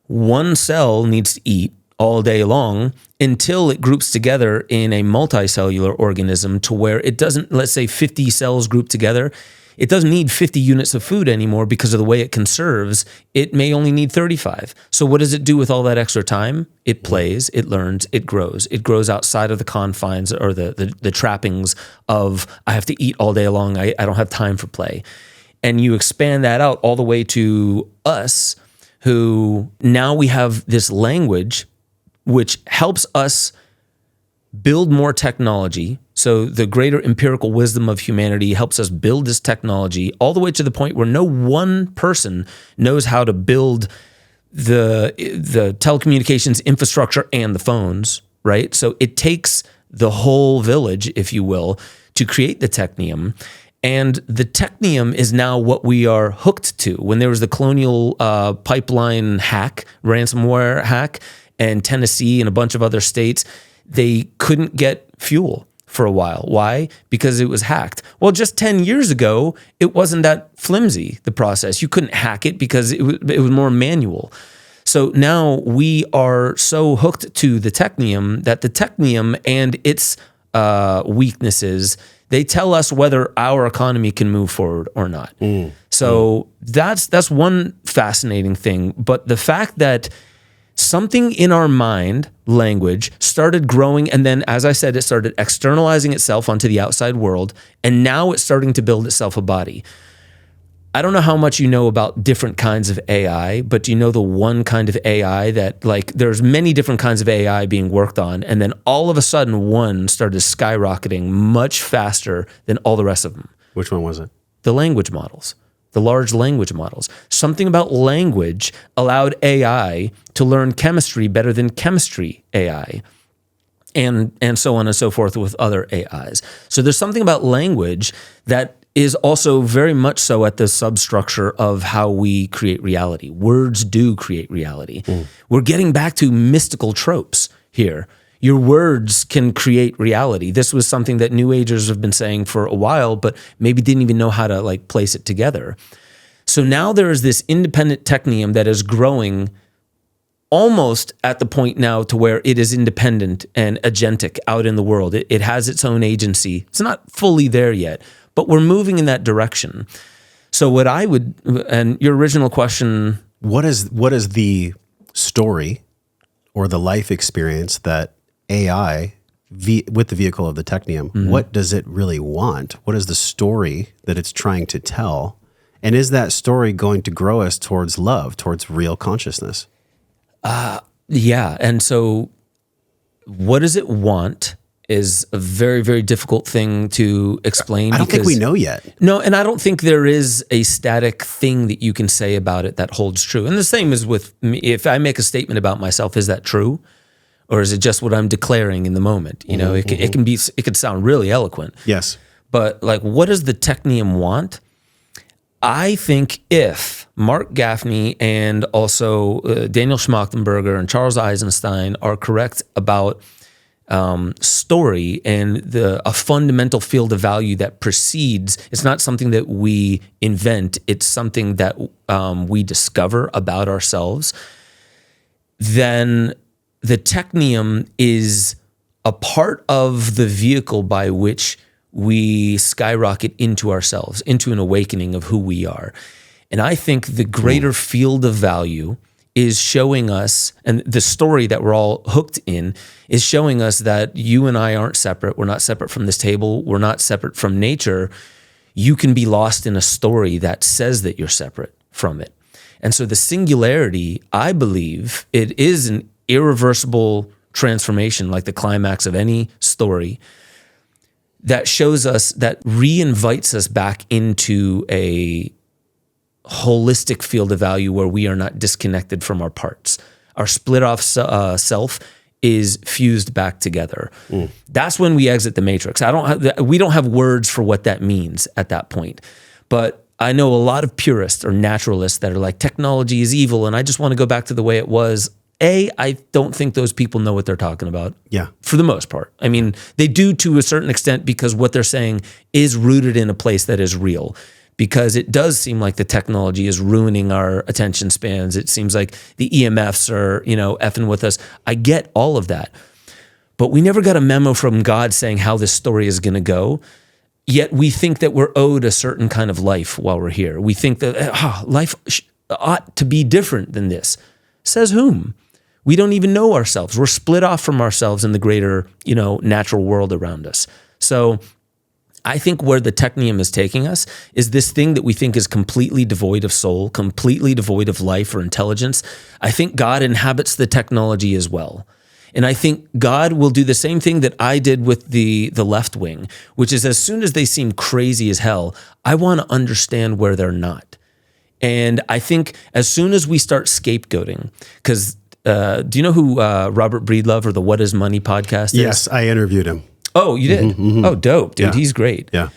one cell needs to eat all day long until it groups together in a multicellular organism to where it doesn't, let's say 50 cells group together. it doesn't need 50 units of food anymore because of the way it conserves. It may only need 35. So what does it do with all that extra time? It plays, it learns, it grows. It grows outside of the confines or the trappings of I have to eat all day long. I don't have time for play. And you expand that out all the way to us, who now we have this language which helps us build more technology. So the greater empirical wisdom of humanity helps us build this technology all the way to the point where no one person knows how to build the telecommunications infrastructure and the phones, right? So it takes the whole village, if you will, to create the technium. And the technium is now what we are hooked to. When there was the Colonial Pipeline hack, ransomware hack, and Tennessee and a bunch of other states, they couldn't get fuel for a while. Why? Because it was hacked. Well, just 10 years ago, it wasn't that flimsy, the process. You couldn't hack it because it was more manual. So now we are so hooked to the technium that the technium and its weaknesses, they tell us whether our economy can move forward or not. So that's one fascinating thing. But the fact that something in our mind, language, started growing, and then, as I said, it started externalizing itself onto the outside world, and now it's starting to build itself a body. I don't know how much you know about different kinds of AI, but do you know the one kind of AI that, like, there's many different kinds of AI being worked on, and then all of a sudden one started skyrocketing much faster than all the rest of them? Which one was it? The language models. The large language models. Something about language allowed AI to learn chemistry better than chemistry AI, and so on and so forth with other AIs. So there's something about language that is also very much so at the substructure of how we create reality. Words do create reality. We're getting back to mystical tropes here. Your words can create reality. This was something that New Agers have been saying for a while, but maybe didn't even know how to like place it together. So now there is this independent technium that is growing almost at the point now to where it is independent and agentic out in the world. It has its own agency. It's not fully there yet, but we're moving in that direction. So what I would, and your original question, what is the story or the life experience that AI with the vehicle of the technium, what does it really want? What is the story that it's trying to tell? And is that story going to grow us towards love, towards real consciousness? Yeah. And so what does it want is a very, very difficult thing to explain. I don't think we know yet. No, and I don't think there is a static thing that you can say about it that holds true. And the same is with me. If I make a statement about myself, is that true? Or is it just what I'm declaring in the moment? You know, it could sound really eloquent. Yes. But like, what does the technium want? I think if Mark Gaffney and also Daniel Schmachtenberger and Charles Eisenstein are correct about story and a fundamental field of value that precedes, it's not something that we invent, it's something that we discover about ourselves, then the technium is a part of the vehicle by which we skyrocket into ourselves, into an awakening of who we are. And I think the greater field of value is showing us, and the story that we're all hooked in is showing us that you and I aren't separate. We're not separate from this table. We're not separate from nature. You can be lost in a story that says that you're separate from it. And so the singularity, I believe, it is an irreversible transformation, like the climax of any story, that shows us, that re-invites us back into a holistic field of value where we are not disconnected from our parts. Our split off self is fused back together. That's when we exit the matrix. We don't have words for what that means at that point. But I know a lot of purists or naturalists that are like, technology is evil and I just want to go back to the way it was. I don't think those people know what they're talking about. Yeah. For the most part. I mean, they do to a certain extent because what they're saying is rooted in a place that is real. Because it does seem like the technology is ruining our attention spans. It seems like the EMFs are, effing with us. I get all of that. But we never got a memo from God saying how this story is going to go. Yet we think that we're owed a certain kind of life while we're here. We think that life ought to be different than this. Says whom? We don't even know ourselves. We're split off from ourselves in the greater, natural world around us. So I think where the technium is taking us is this thing that we think is completely devoid of soul, completely devoid of life or intelligence. I think God inhabits the technology as well. And I think God will do the same thing that I did with the left wing, which is as soon as they seem crazy as hell, I want to understand where they're not. And I think as soon as we start scapegoating, because do you know who Robert Breedlove or the What Is Money podcast is? Yes, I interviewed him. Oh, you did? Mm-hmm. Oh, dope, dude. Yeah. He's great. Yeah.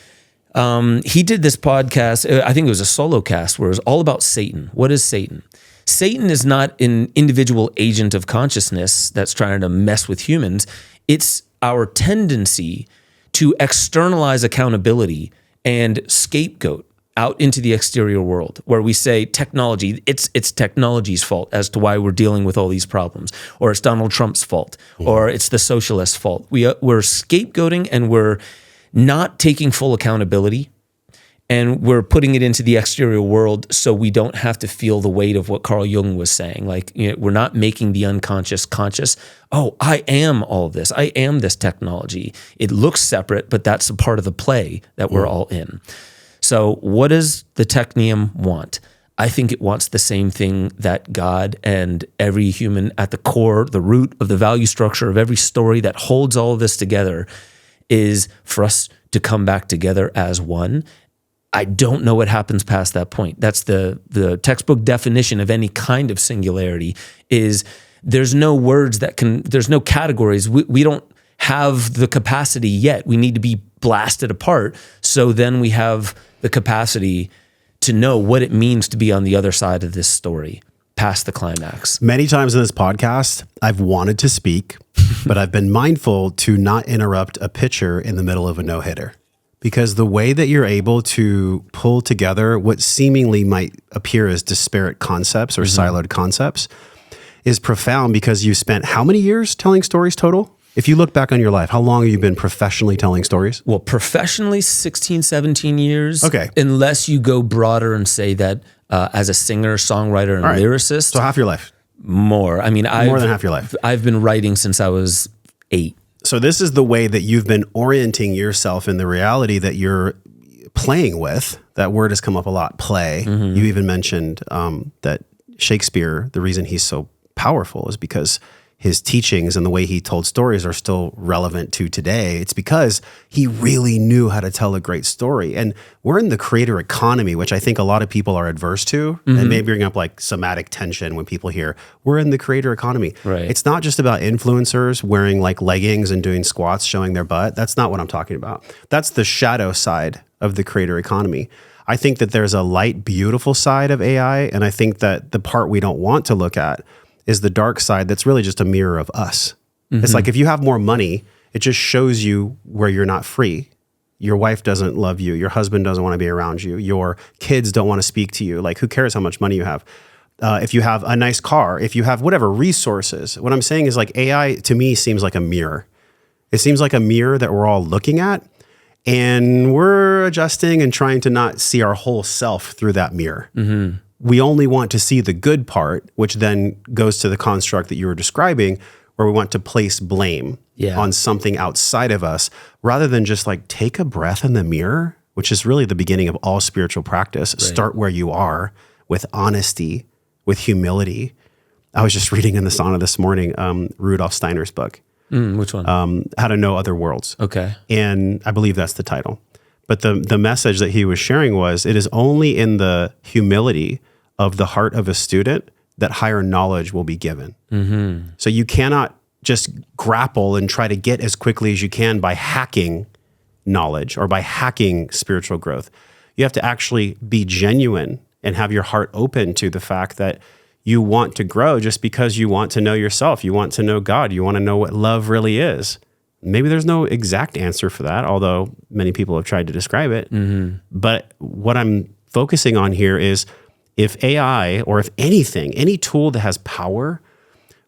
He did this podcast, I think it was a solo cast, where it was all about Satan. What is Satan? Satan is not an individual agent of consciousness that's trying to mess with humans. It's our tendency to externalize accountability and scapegoat out into the exterior world, where we say technology, it's technology's fault as to why we're dealing with all these problems, or it's Donald Trump's fault, or it's the socialists' fault. We're scapegoating and we're not taking full accountability. And we're putting it into the exterior world so we don't have to feel the weight of what Carl Jung was saying. Like, we're not making the unconscious conscious. Oh, I am all of this. I am this technology. It looks separate, but that's a part of the play that we're all in. So what does the technium want? I think it wants the same thing that God and every human at the core, the root of the value structure of every story that holds all of this together, is for us to come back together as one. I don't know what happens past that point. That's the textbook definition of any kind of singularity, is there's no words there's no categories. We don't have the capacity yet. We need to be blasted apart. So then we have the capacity to know what it means to be on the other side of this story, past the climax. Many times in this podcast, I've wanted to speak, but I've been mindful to not interrupt a pitcher in the middle of a no-hitter. Because the way that you're able to pull together what seemingly might appear as disparate concepts or siloed concepts is profound, because you spent how many years telling stories total? If you look back on your life, how long have you been professionally telling stories? Well, professionally, 16, 17 years. Okay. Unless you go broader and say that as a singer, songwriter, and lyricist. So half your life. More. I mean, more than half your life. I've been writing since I was 8. So this is the way that you've been orienting yourself in the reality that you're playing with. That word has come up a lot, play. Mm-hmm. You even mentioned that Shakespeare, the reason he's so powerful is because his teachings and the way he told stories are still relevant to today. It's because he really knew how to tell a great story. And we're in the creator economy, which I think a lot of people are adverse to, and may bring up like somatic tension when people hear, we're in the creator economy. Right. It's not just about influencers wearing like leggings and doing squats, showing their butt. That's not what I'm talking about. That's the shadow side of the creator economy. I think that there's a light, beautiful side of AI. And I think that the part we don't want to look at is the dark side that's really just a mirror of us. Mm-hmm. It's like if you have more money, it just shows you where you're not free. Your wife doesn't love you. Your husband doesn't want to be around you. Your kids don't want to speak to you. Like, who cares how much money you have? If you have a nice car, if you have whatever resources, what I'm saying is like AI to me seems like a mirror. It seems like a mirror that we're all looking at, and we're adjusting and trying to not see our whole self through that mirror. Mm-hmm. We only want to see the good part, which then goes to the construct that you were describing, where we want to place blame on something outside of us, rather than just like take a breath in the mirror, which is really the beginning of all spiritual practice. Right. Start where you are, with honesty, with humility. I was just reading in the sauna this morning, Rudolf Steiner's book. Which one? How to Know Other Worlds. Okay. And I believe that's the title. But the message that he was sharing was, it is only in the humility of the heart of a student that higher knowledge will be given. Mm-hmm. So you cannot just grapple and try to get as quickly as you can by hacking knowledge or by hacking spiritual growth. You have to actually be genuine and have your heart open to the fact that you want to grow just because you want to know yourself. You want to know God. You want to know what love really is. Maybe there's no exact answer for that, although many people have tried to describe it. Mm-hmm. But what I'm focusing on here is, if AI, or if anything, any tool that has power,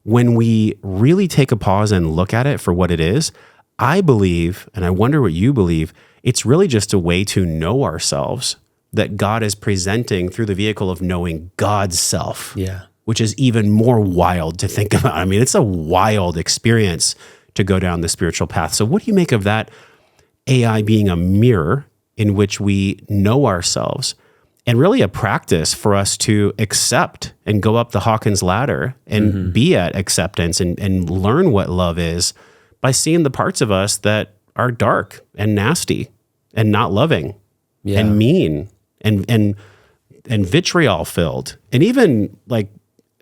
when we really take a pause and look at it for what it is, I believe, and I wonder what you believe, It's really just a way to know ourselves that God is presenting through the vehicle of knowing God's self. Yeah. Which is even more wild to think about. I mean, it's a wild experience to go down the spiritual path. So what do you make of that AI being a mirror in which we know ourselves, and really a practice for us to accept and go up the Hawkins ladder and be at acceptance and learn what love is by seeing the parts of us that are dark and nasty and not loving and mean and vitriol filled, and even like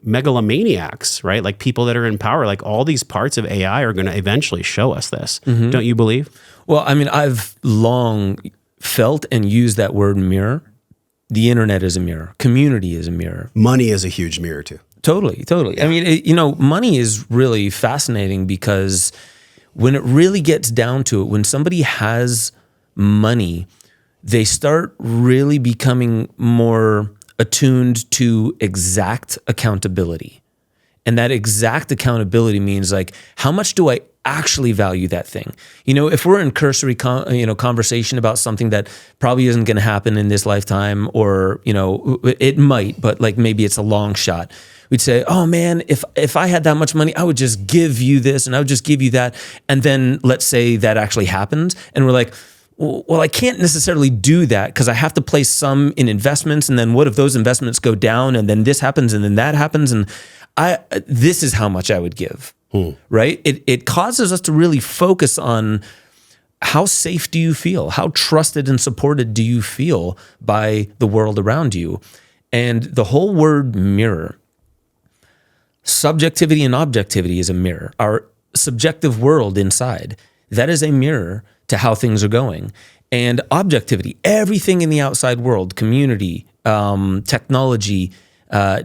megalomaniacs, right? Like people that are in power, like all these parts of AI are going to eventually show us this. Don't you believe? Well, I mean, I've long felt and used that word mirror. The internet is a mirror. Community is a mirror. Money is a huge mirror too. Totally. I mean, money is really fascinating because when it really gets down to it, when somebody has money, they start really becoming more attuned to exact accountability. And that exact accountability means like, how much do I actually value that thing? If we're in cursory conversation about something that probably isn't going to happen in this lifetime, or, it might, but like maybe it's a long shot. We'd say, oh man, if I had that much money, I would just give you this and I would just give you that. And then let's say that actually happens. And we're like, well, I can't necessarily do that because I have to place some in investments. And then what if those investments go down and then this happens and then that happens? And this is how much I would give, right? It causes us to really focus on how safe do you feel? How trusted and supported do you feel by the world around you? And the whole word mirror, subjectivity and objectivity is a mirror. Our subjective world inside, that is a mirror to how things are going. And objectivity, everything in the outside world, community, technology,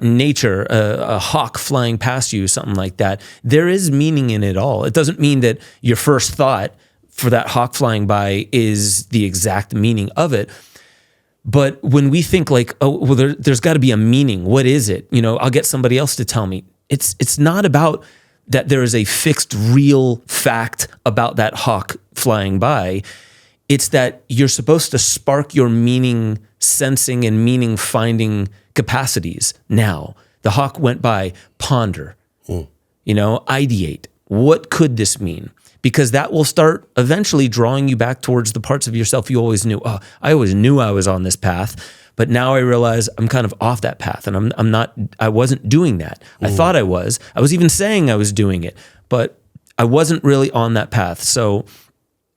nature, a hawk flying past you, something like that, there is meaning in it all. It doesn't mean that your first thought for that hawk flying by is the exact meaning of it. But when we think like, oh, well, there's got to be a meaning. What is it? I'll get somebody else to tell me. It's not about that there is a fixed real fact about that hawk flying by. It's that you're supposed to spark your meaning sensing and meaning finding capacities. Now, the hawk went by, ponder, ideate. What could this mean? Because that will start eventually drawing you back towards the parts of yourself you always knew. Oh, I always knew I was on this path, but now I realize I'm kind of off that path, and I wasn't doing that. I thought I was even saying I was doing it, but I wasn't really on that path. So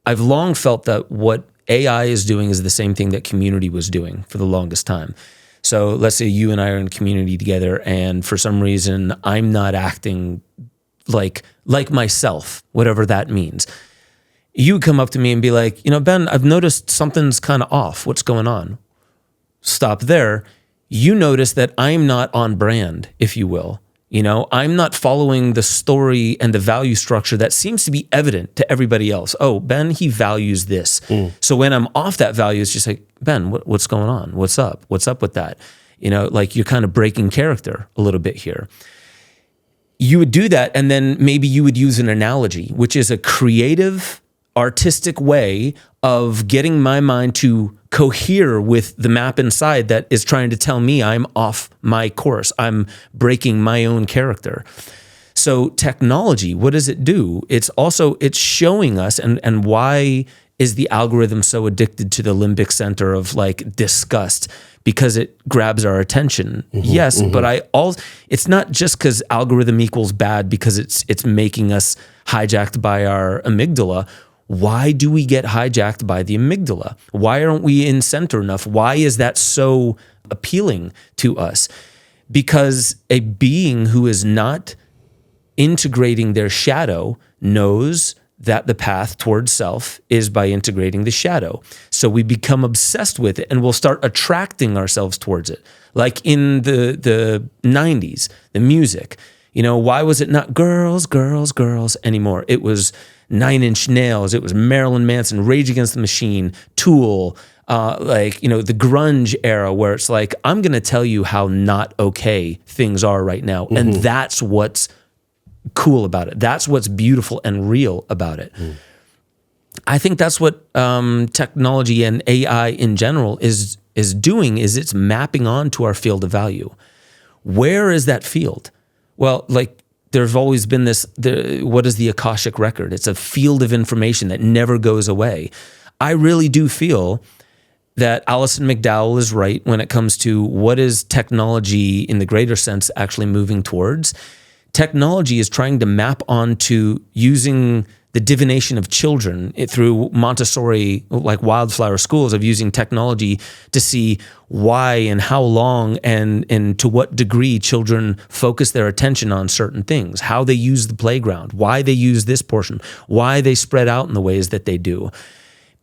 I've long felt that what AI is doing is the same thing that community was doing for the longest time. So let's say you and I are in community together, and for some reason I'm not acting like myself, whatever that means. You come up to me and be like, Ben, I've noticed something's kind of off. What's going on? Stop there. You notice that I'm not on brand, if you will. I'm not following the story and the value structure that seems to be evident to everybody else. Oh, Ben, he values this. So when I'm off that value, it's just like, Ben, what's going on? What's up? What's up with that? Like you're kind of breaking character a little bit here. You would do that, and then maybe you would use an analogy, which is a creative, artistic way of getting my mind to cohere with the map inside that is trying to tell me I'm off my course. I'm breaking my own character. So technology, what does it do? It's showing us, and why is the algorithm so addicted to the limbic center of like disgust? Because it grabs our attention. Yes, but it's not just because algorithm equals bad because it's making us hijacked by our amygdala. Why do we get hijacked by the amygdala? Why aren't we in center enough? Why is that so appealing to us? Because a being who is not integrating their shadow knows that the path towards self is by integrating the shadow. So we become obsessed with it and we'll start attracting ourselves towards it. Like in the 90s, the music, why was it not girls, girls, girls anymore? It was 9 Inch Nails, it was Marilyn Manson, Rage Against the Machine, Tool, the grunge era where it's like, I'm going to tell you how not okay things are right now. And that's what's cool about it. That's what's beautiful and real about it. I think that's what technology and AI in general is doing, is it's mapping onto our field of value. Where is that field? Well, like there's always been what is the Akashic record? It's a field of information that never goes away. I really do feel that Alison McDowell is right when it comes to what is technology in the greater sense actually moving towards. Technology is trying to map onto using the divination of children through Montessori, like wildflower schools, of using technology to see why and how long and to what degree children focus their attention on certain things, how they use the playground, why they use this portion, why they spread out in the ways that they do.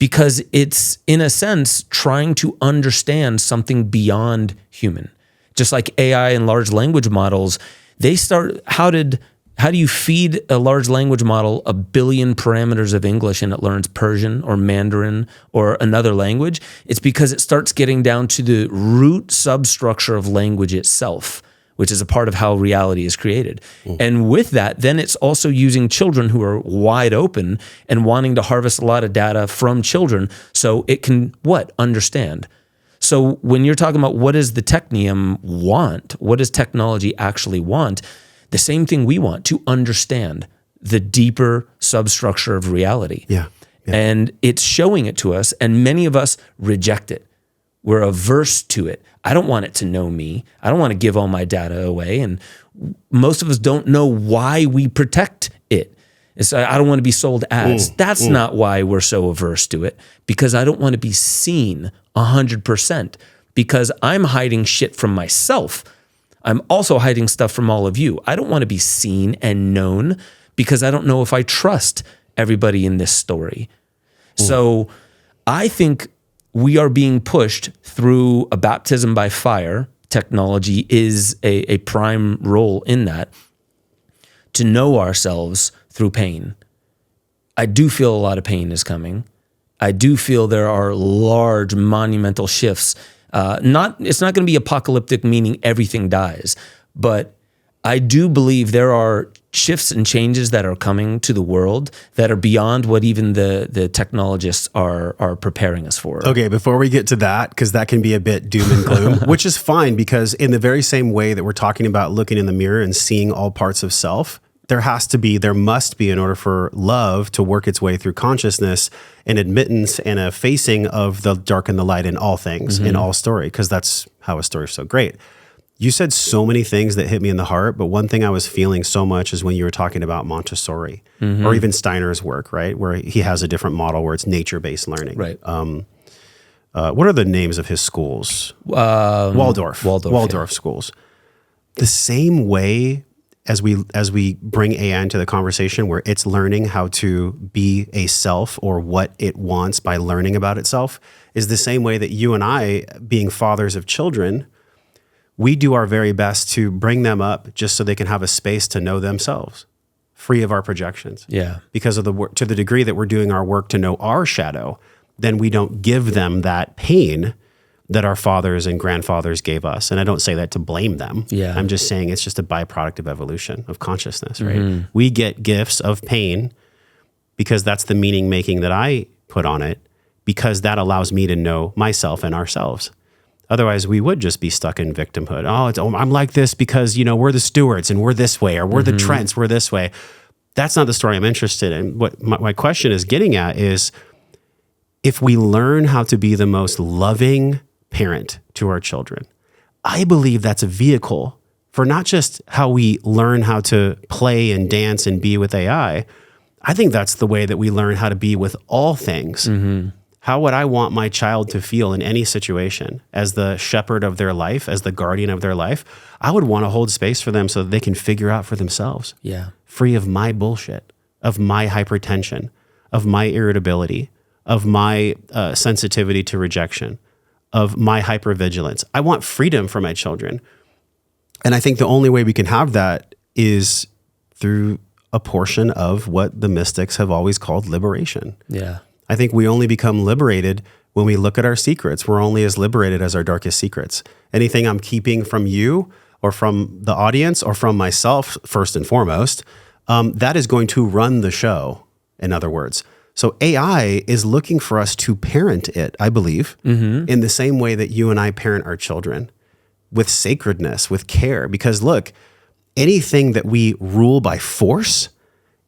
Because it's, in a sense, trying to understand something beyond human. Just like AI and large language models, they start, how do you feed a large language model 1 billion parameters of English and it learns Persian or Mandarin or another language? It's because it starts getting down to the root substructure of language itself, which is a part of how reality is created. And with that, then it's also using children who are wide open and wanting to harvest a lot of data from children so it can, understand. So when you're talking about what does the technium want, what does technology actually want, the same thing we want, to understand the deeper substructure of reality. Yeah. And it's showing it to us, and many of us reject it. We're averse to it. I don't want it to know me. I don't want to give all my data away. And most of us don't know why we protect it. It's, I don't want to be sold ads. That's not why we're so averse to it, because I don't want to be seen 100%, because I'm hiding shit from myself. I'm also hiding stuff from all of you. I don't want to be seen and known because I don't know if I trust everybody in this story. So I think we are being pushed through a baptism by fire. Technology is a prime role in that, to know ourselves through pain. I do feel a lot of pain is coming. I do feel there are large monumental shifts. It's not going to be apocalyptic, meaning everything dies, but I do believe there are shifts and changes that are coming to the world that are beyond what even the technologists are preparing us for. Okay, before we get to that, because that can be a bit doom and gloom, which is fine, because in the very same way that we're talking about looking in the mirror and seeing all parts of self, there must be, in order for love to work its way through consciousness, an admittance and a facing of the dark and the light in all things, in all story, because that's how a story is so great. You said so many things that hit me in the heart, but one thing I was feeling so much is when you were talking about Montessori, or even Steiner's work, right? Where he has a different model where it's nature-based learning. Right. What are the names of his schools? Waldorf schools. The same way as we bring AI into the conversation, where it's learning how to be a self or what it wants by learning about itself, is the same way that you and I, being fathers of children, we do our very best to bring them up just so they can have a space to know themselves, free of our projections. Yeah. Because of to the degree that we're doing our work to know our shadow, then we don't give them that pain that our fathers and grandfathers gave us. And I don't say that to blame them. Yeah. I'm just saying it's just a byproduct of evolution, of consciousness, right? We get gifts of pain because that's the meaning making that I put on it, because that allows me to know myself and ourselves. Otherwise, we would just be stuck in victimhood. I'm like this because, we're the Stewarts and we're this way, or we're the Trents, we're this way. That's not the story I'm interested in. What my question is getting at is, if we learn how to be the most loving parent to our children, I believe that's a vehicle for not just how we learn how to play and dance and be with AI. I think that's the way that we learn how to be with all things. How would I want my child to feel in any situation as the shepherd of their life, as the guardian of their life? I would want to hold space for them so that they can figure out for themselves. Yeah. Free of my bullshit, of my hypertension, of my irritability, of my sensitivity to rejection, of my hypervigilance. I want freedom for my children. And I think the only way we can have that is through a portion of what the mystics have always called liberation. Yeah. I think we only become liberated when we look at our secrets. We're only as liberated as our darkest secrets. Anything I'm keeping from you or from the audience or from myself, first and foremost, that is going to run the show, in other words. So AI is looking for us to parent it, I believe, in the same way that you and I parent our children, with sacredness, with care. Because look, anything that we rule by force,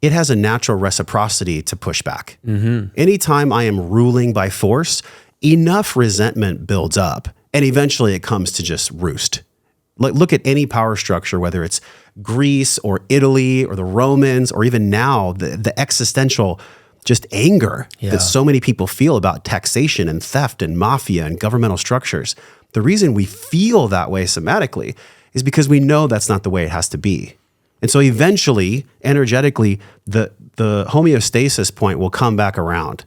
it has a natural reciprocity to push back. Anytime I am ruling by force, enough resentment builds up, and eventually it comes to just roost. Look at any power structure, whether it's Greece or Italy or the Romans, or even now the existential just anger that so many people feel about taxation and theft and mafia and governmental structures. The reason we feel that way somatically is because we know that's not the way it has to be. And so eventually, energetically, the homeostasis point will come back around.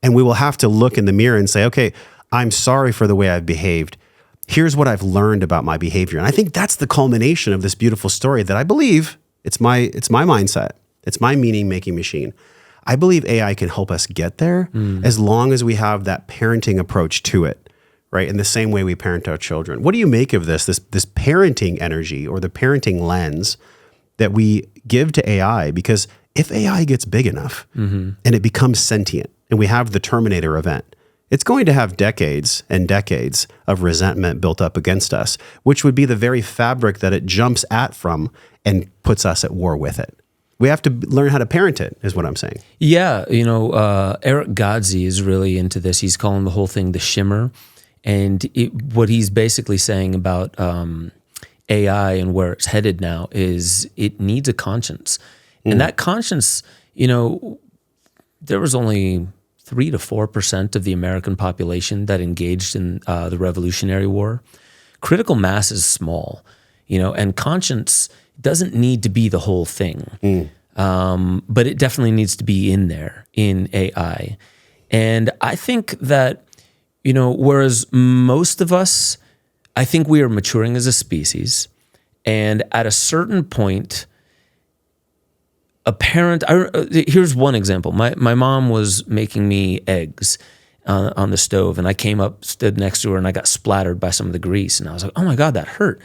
And we will have to look in the mirror and say, okay, I'm sorry for the way I've behaved. Here's what I've learned about my behavior. And I think that's the culmination of this beautiful story that I believe, it's my mindset. It's my meaning-making machine. I believe AI can help us get there as long as we have that parenting approach to it, right? In the same way we parent our children. What do you make of this parenting energy or the parenting lens that we give to AI? Because if AI gets big enough and it becomes sentient and we have the Terminator event, it's going to have decades and decades of resentment built up against us, which would be the very fabric that it jumps at from and puts us at war with it. We have to learn how to parent it, is what I'm saying. Yeah, Eric Godsey is really into this. He's calling the whole thing the shimmer. And what he's basically saying about AI and where it's headed now is it needs a conscience. And that conscience, there was only 3 to 4% of the American population that engaged in the Revolutionary War. Critical mass is small, and conscience doesn't need to be the whole thing, but it definitely needs to be in there in AI. And I think that, whereas most of us, I think we are maturing as a species, and at a certain point, here's one example. My mom was making me eggs on the stove, and I came up, stood next to her, and I got splattered by some of the grease, and I was like, oh my God, that hurt.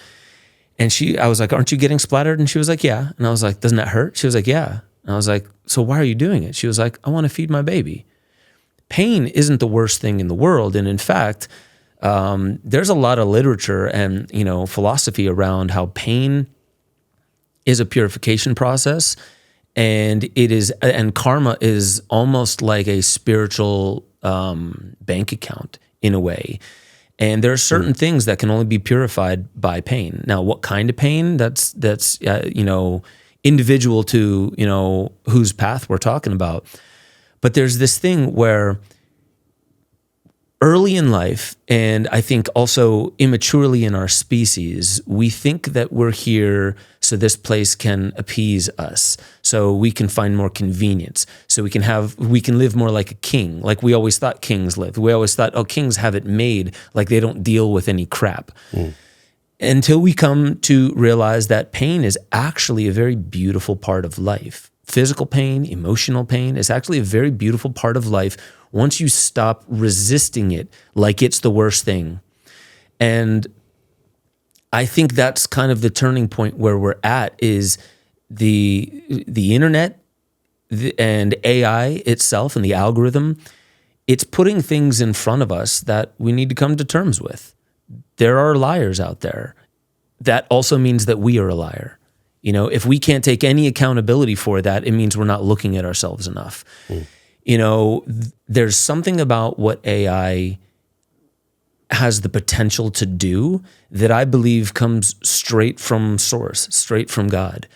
And I was like, aren't you getting splattered? And she was like, yeah. And I was like, doesn't that hurt? She was like, yeah. And I was like, so why are you doing it? She was like, I want to feed my baby. Pain isn't the worst thing in the world. And in fact, there's a lot of literature and, philosophy around how pain is a purification process. And karma is almost like a spiritual bank account in a way. And there are certain things that can only be purified by pain. Now, what kind of pain? That's individual to whose path we're talking about. But there's this thing where early in life, and I think also immaturely in our species, we think that we're here so this place can appease us, so we can find more convenience, so we can live more like a king, like we always thought kings lived. We always thought, kings have it made, like they don't deal with any crap. Until we come to realize that pain is actually a very beautiful part of life. Physical pain, emotional pain is actually a very beautiful part of life once you stop resisting it like it's the worst thing. And I think that's kind of the turning point where we're at is the internet and AI itself and the algorithm. It's putting things in front of us that we need to come to terms with. There are liars out there. That also means that we are a liar. If we can't take any accountability for that, it means we're not looking at ourselves enough. There's something about what AI has the potential to do that I believe comes straight from source, straight from God.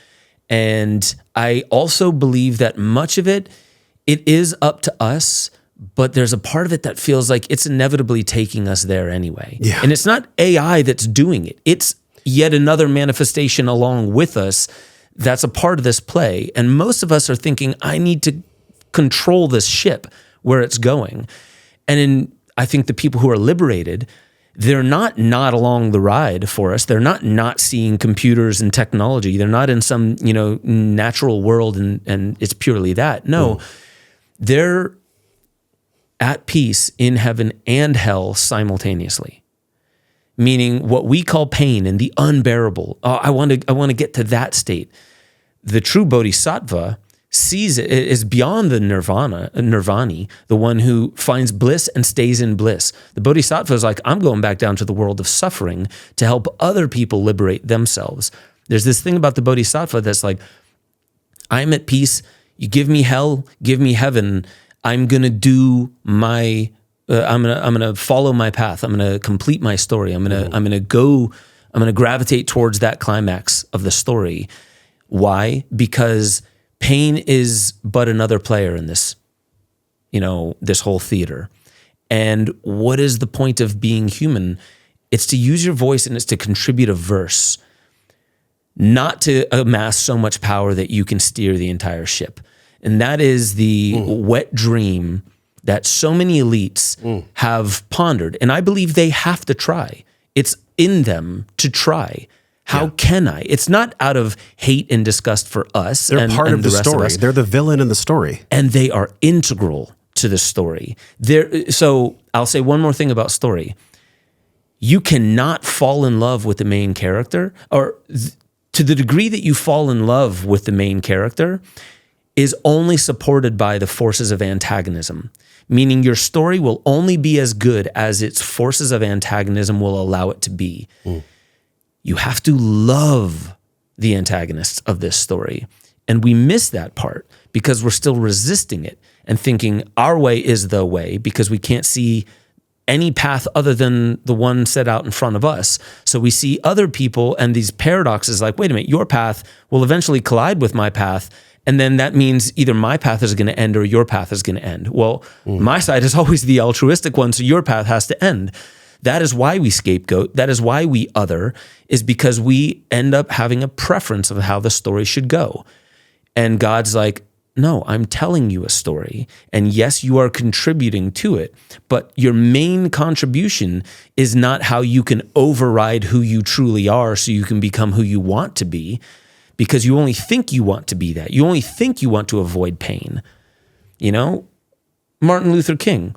And I also believe that much of it is up to us, but there's a part of it that feels like it's inevitably taking us there anyway. Yeah. And it's not AI that's doing it. It's yet another manifestation along with us that's a part of this play. And most of us are thinking, I need to control this ship where it's going. And I think the people who are liberated, they're not along the ride for us. They're not seeing computers and technology. They're not in some, natural world and it's purely that. No, they're at peace in heaven and hell simultaneously. Meaning what we call pain and the unbearable. I want to get to that state. The true bodhisattva sees it, is beyond the nirvani, the one who finds bliss and stays in bliss. The bodhisattva is like, I'm going back down to the world of suffering to help other people liberate themselves. There's this thing about the bodhisattva that's like, I'm at peace. You give me hell, give me heaven. I'm gonna do my. I'm gonna follow my path. I'm gonna complete my story. I'm gonna gravitate towards that climax of the story. Why? Because pain is but another player in this, this whole theater. And what is the point of being human? It's to use your voice and it's to contribute a verse, not to amass so much power that you can steer the entire ship. And that is the wet dream that so many elites have pondered. And I believe they have to try. It's in them to try. How can I? It's not out of hate and disgust for us. They're part of the story. They're the villain in the story. And they are integral to the story. So I'll say one more thing about story. You cannot fall in love with the main character, or to the degree that you fall in love with the main character is only supported by the forces of antagonism, meaning your story will only be as good as its forces of antagonism will allow it to be. You have to love the antagonists of this story. And we miss that part because we're still resisting it and thinking our way is the way because we can't see any path other than the one set out in front of us. So we see other people and these paradoxes like, wait a minute, your path will eventually collide with my path. And then that means either my path is going to end or your path is going to end. Well, my side is always the altruistic one, so your path has to end. That is why we scapegoat. That is why we other, is because we end up having a preference of how the story should go. And God's like, no, I'm telling you a story. And yes, you are contributing to it. But your main contribution is not how you can override who you truly are so you can become who you want to be, because you only think you want to be that. You only think you want to avoid pain. Martin Luther King,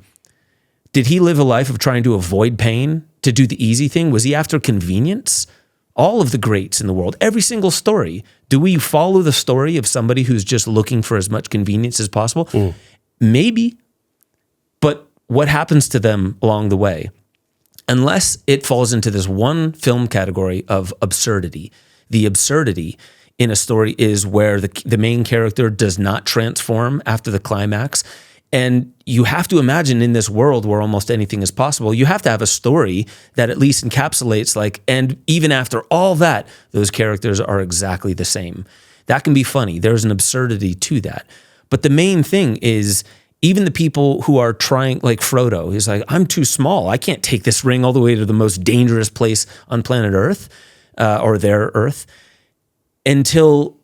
did he live a life of trying to avoid pain, to do the easy thing? Was he after convenience? All of the greats in the world, every single story. Do we follow the story of somebody who's just looking for as much convenience as possible? Maybe. But what happens to them along the way? Unless it falls into this one film category of absurdity. The absurdity in a story is where the main character does not transform after the climax. And you have to imagine in this world where almost anything is possible, you have to have a story that at least encapsulates and even after all that, those characters are exactly the same. That can be funny. There's an absurdity to that. But the main thing is even the people who are trying, like Frodo, he's like, I'm too small. I can't take this ring all the way to the most dangerous place on planet Earth, or their Earth, until,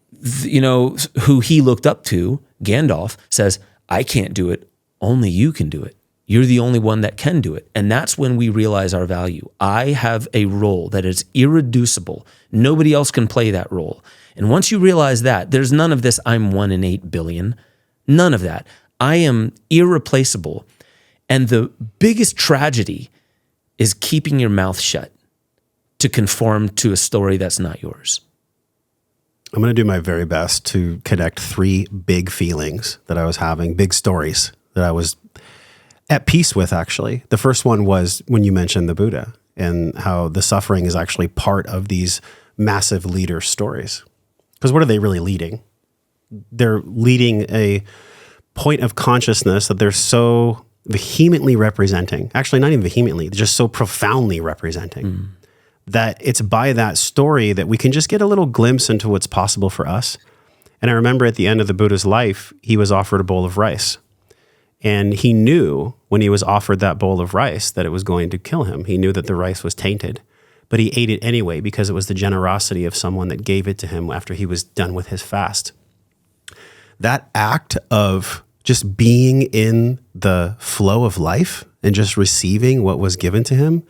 who he looked up to, Gandalf, says, I can't do it. Only you can do it. You're the only one that can do it. And that's when we realize our value. I have a role that is irreducible. Nobody else can play that role. And once you realize that, there's none of this, I'm 1 in 8 billion. None of that. I am irreplaceable. And the biggest tragedy is keeping your mouth shut to conform to a story that's not yours. I'm going to do my very best to connect 3 big feelings that I was having, big stories that I was at peace with, actually. The first one was when you mentioned the Buddha and how the suffering is actually part of these massive leader stories. Because what are they really leading? They're leading a point of consciousness that they're so vehemently representing. Actually, not even vehemently, they're just so profoundly representing. That it's by that story that we can just get a little glimpse into what's possible for us. And I remember at the end of the Buddha's life, he was offered a bowl of rice. And he knew when he was offered that bowl of rice that it was going to kill him. He knew that the rice was tainted, but he ate it anyway because it was the generosity of someone that gave it to him after he was done with his fast. That act of just being in the flow of life and just receiving what was given to him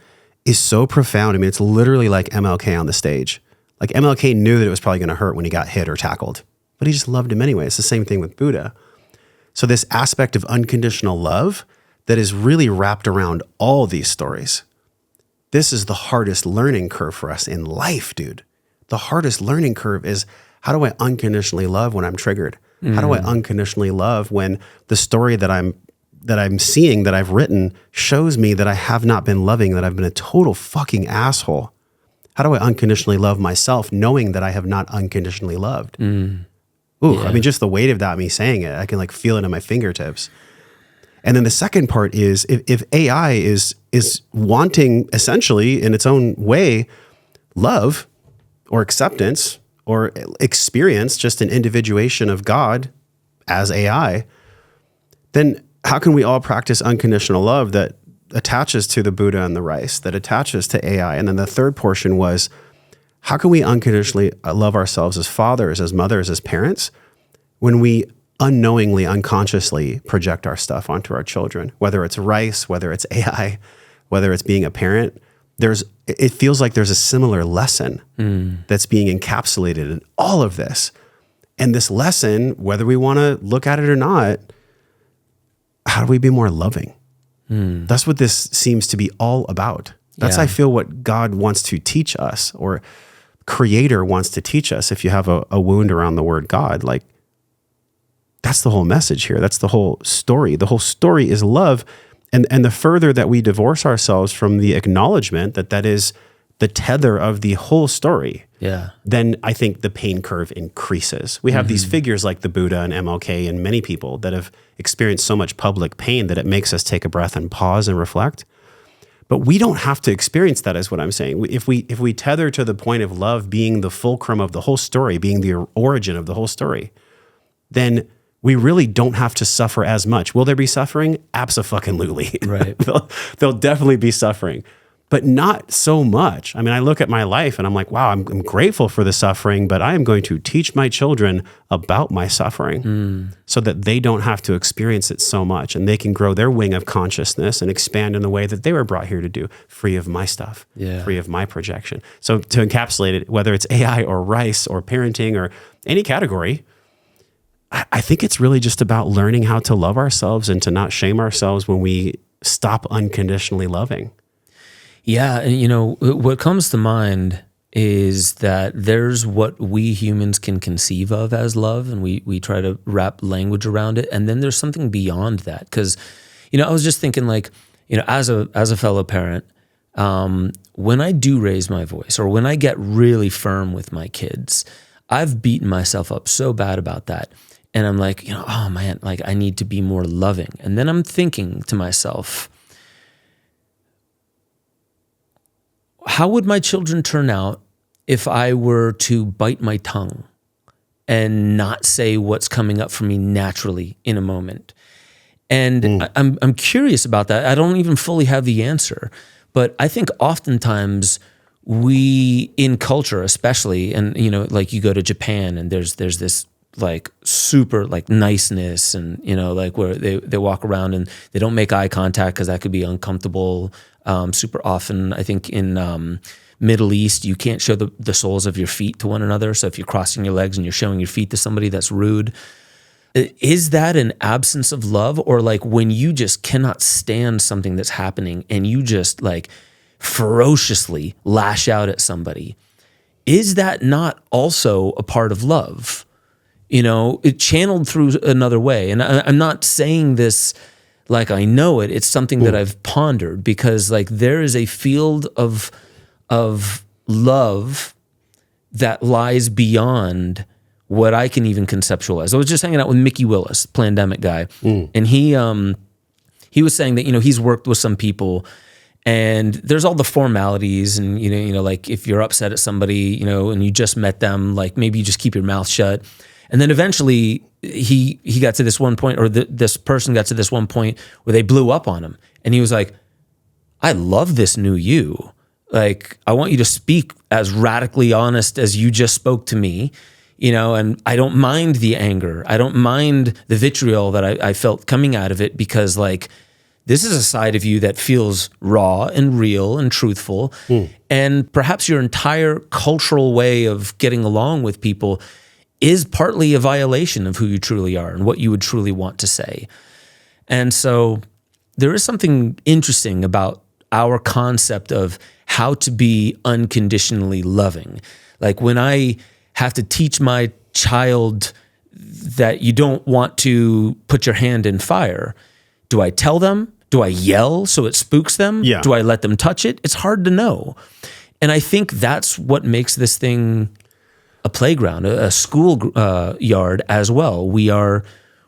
is so profound. I mean, it's literally like MLK on the stage. Like MLK knew that it was probably going to hurt when he got hit or tackled, but he just loved him anyway. It's the same thing with Buddha. So this aspect of unconditional love that is really wrapped around all these stories. This is the hardest learning curve for us in life, dude. The hardest learning curve is, how do I unconditionally love when I'm triggered? How do I unconditionally love when the story that I'm seeing, that I've written, shows me that I have not been loving, that I've been a total fucking asshole? How do I unconditionally love myself knowing that I have not unconditionally loved? I mean, just the weight of that, me saying it, I can like feel it in my fingertips. And then the second part is if AI is wanting essentially in its own way, love or acceptance or experience, just an individuation of God as AI, then how can we all practice unconditional love that attaches to the Buddha and the rice, that attaches to AI? And then the third portion was, how can we unconditionally love ourselves as fathers, as mothers, as parents, when we unknowingly, unconsciously project our stuff onto our children, whether it's rice, whether it's AI, whether it's being a parent? It feels like there's a similar lesson that's being encapsulated in all of this. And this lesson, whether we want to look at it or not, how do we be more loving? That's what this seems to be all about. That's, I feel, what God wants to teach us, or Creator wants to teach us. If you have a wound around the word God, like, that's the whole message here. That's the whole story. The whole story is love. And the further that we divorce ourselves from the acknowledgement that that is the tether of the whole story, then I think the pain curve increases. We have these figures like the Buddha and MLK and many people that have experienced so much public pain that it makes us take a breath and pause and reflect. But we don't have to experience that, is what I'm saying. If we tether to the point of love being the fulcrum of the whole story, being the origin of the whole story, then we really don't have to suffer as much. Will there be suffering? Abso-fucking-lutely. Right. There'll definitely be suffering, but not so much. I mean, I look at my life and I'm like, wow, I'm grateful for the suffering, but I am going to teach my children about my suffering so that they don't have to experience it so much, and they can grow their wing of consciousness and expand in the way that they were brought here to do, free of my stuff, free of my projection. So to encapsulate it, whether it's AI or rice or parenting or any category, I think it's really just about learning how to love ourselves and to not shame ourselves when we stop unconditionally loving. Yeah. And, what comes to mind is that there's what we humans can conceive of as love, and we try to wrap language around it. And then there's something beyond that. Because, I was just thinking, like, as a fellow parent, when I do raise my voice, or when I get really firm with my kids, I've beaten myself up so bad about that. And I'm like, oh man, like, I need to be more loving. And then I'm thinking to myself, how would my children turn out if I were to bite my tongue and not say what's coming up for me naturally in a moment? And I'm curious about that. I don't even fully have the answer, but I think oftentimes we, in culture especially, and like, you go to Japan and there's this like super like niceness, and like, where they walk around and they don't make eye contact because that could be uncomfortable. Super often, I think in Middle East, you can't show the soles of your feet to one another. So if you're crossing your legs and you're showing your feet to somebody, that's rude. Is that an absence of love, or like when you just cannot stand something that's happening and you just like ferociously lash out at somebody? Is that not also a part of love? It channeled through another way. And I'm not saying this like I know it. It's something that I've pondered, because like there is a field of love that lies beyond what I can even conceptualize. I was just hanging out with Mickey Willis, Plandemic guy, and he was saying that he's worked with some people, and there's all the formalities, and like if you're upset at somebody, and you just met them, like maybe you just keep your mouth shut. And then eventually he got to this one point, or this person got to this one point where they blew up on him. And he was like, I love this new you. Like, I want you to speak as radically honest as you just spoke to me, and I don't mind the anger. I don't mind the vitriol that I felt coming out of it, because like, this is a side of you that feels raw and real and truthful. And perhaps your entire cultural way of getting along with people is partly a violation of who you truly are and what you would truly want to say. And so there is something interesting about our concept of how to be unconditionally loving. Like, when I have to teach my child that you don't want to put your hand in fire. Do I tell them? Do I yell so it spooks them? Yeah. Do I let them touch it? It's hard to know. And I think that's what makes this thing a playground, a school yard as well. We're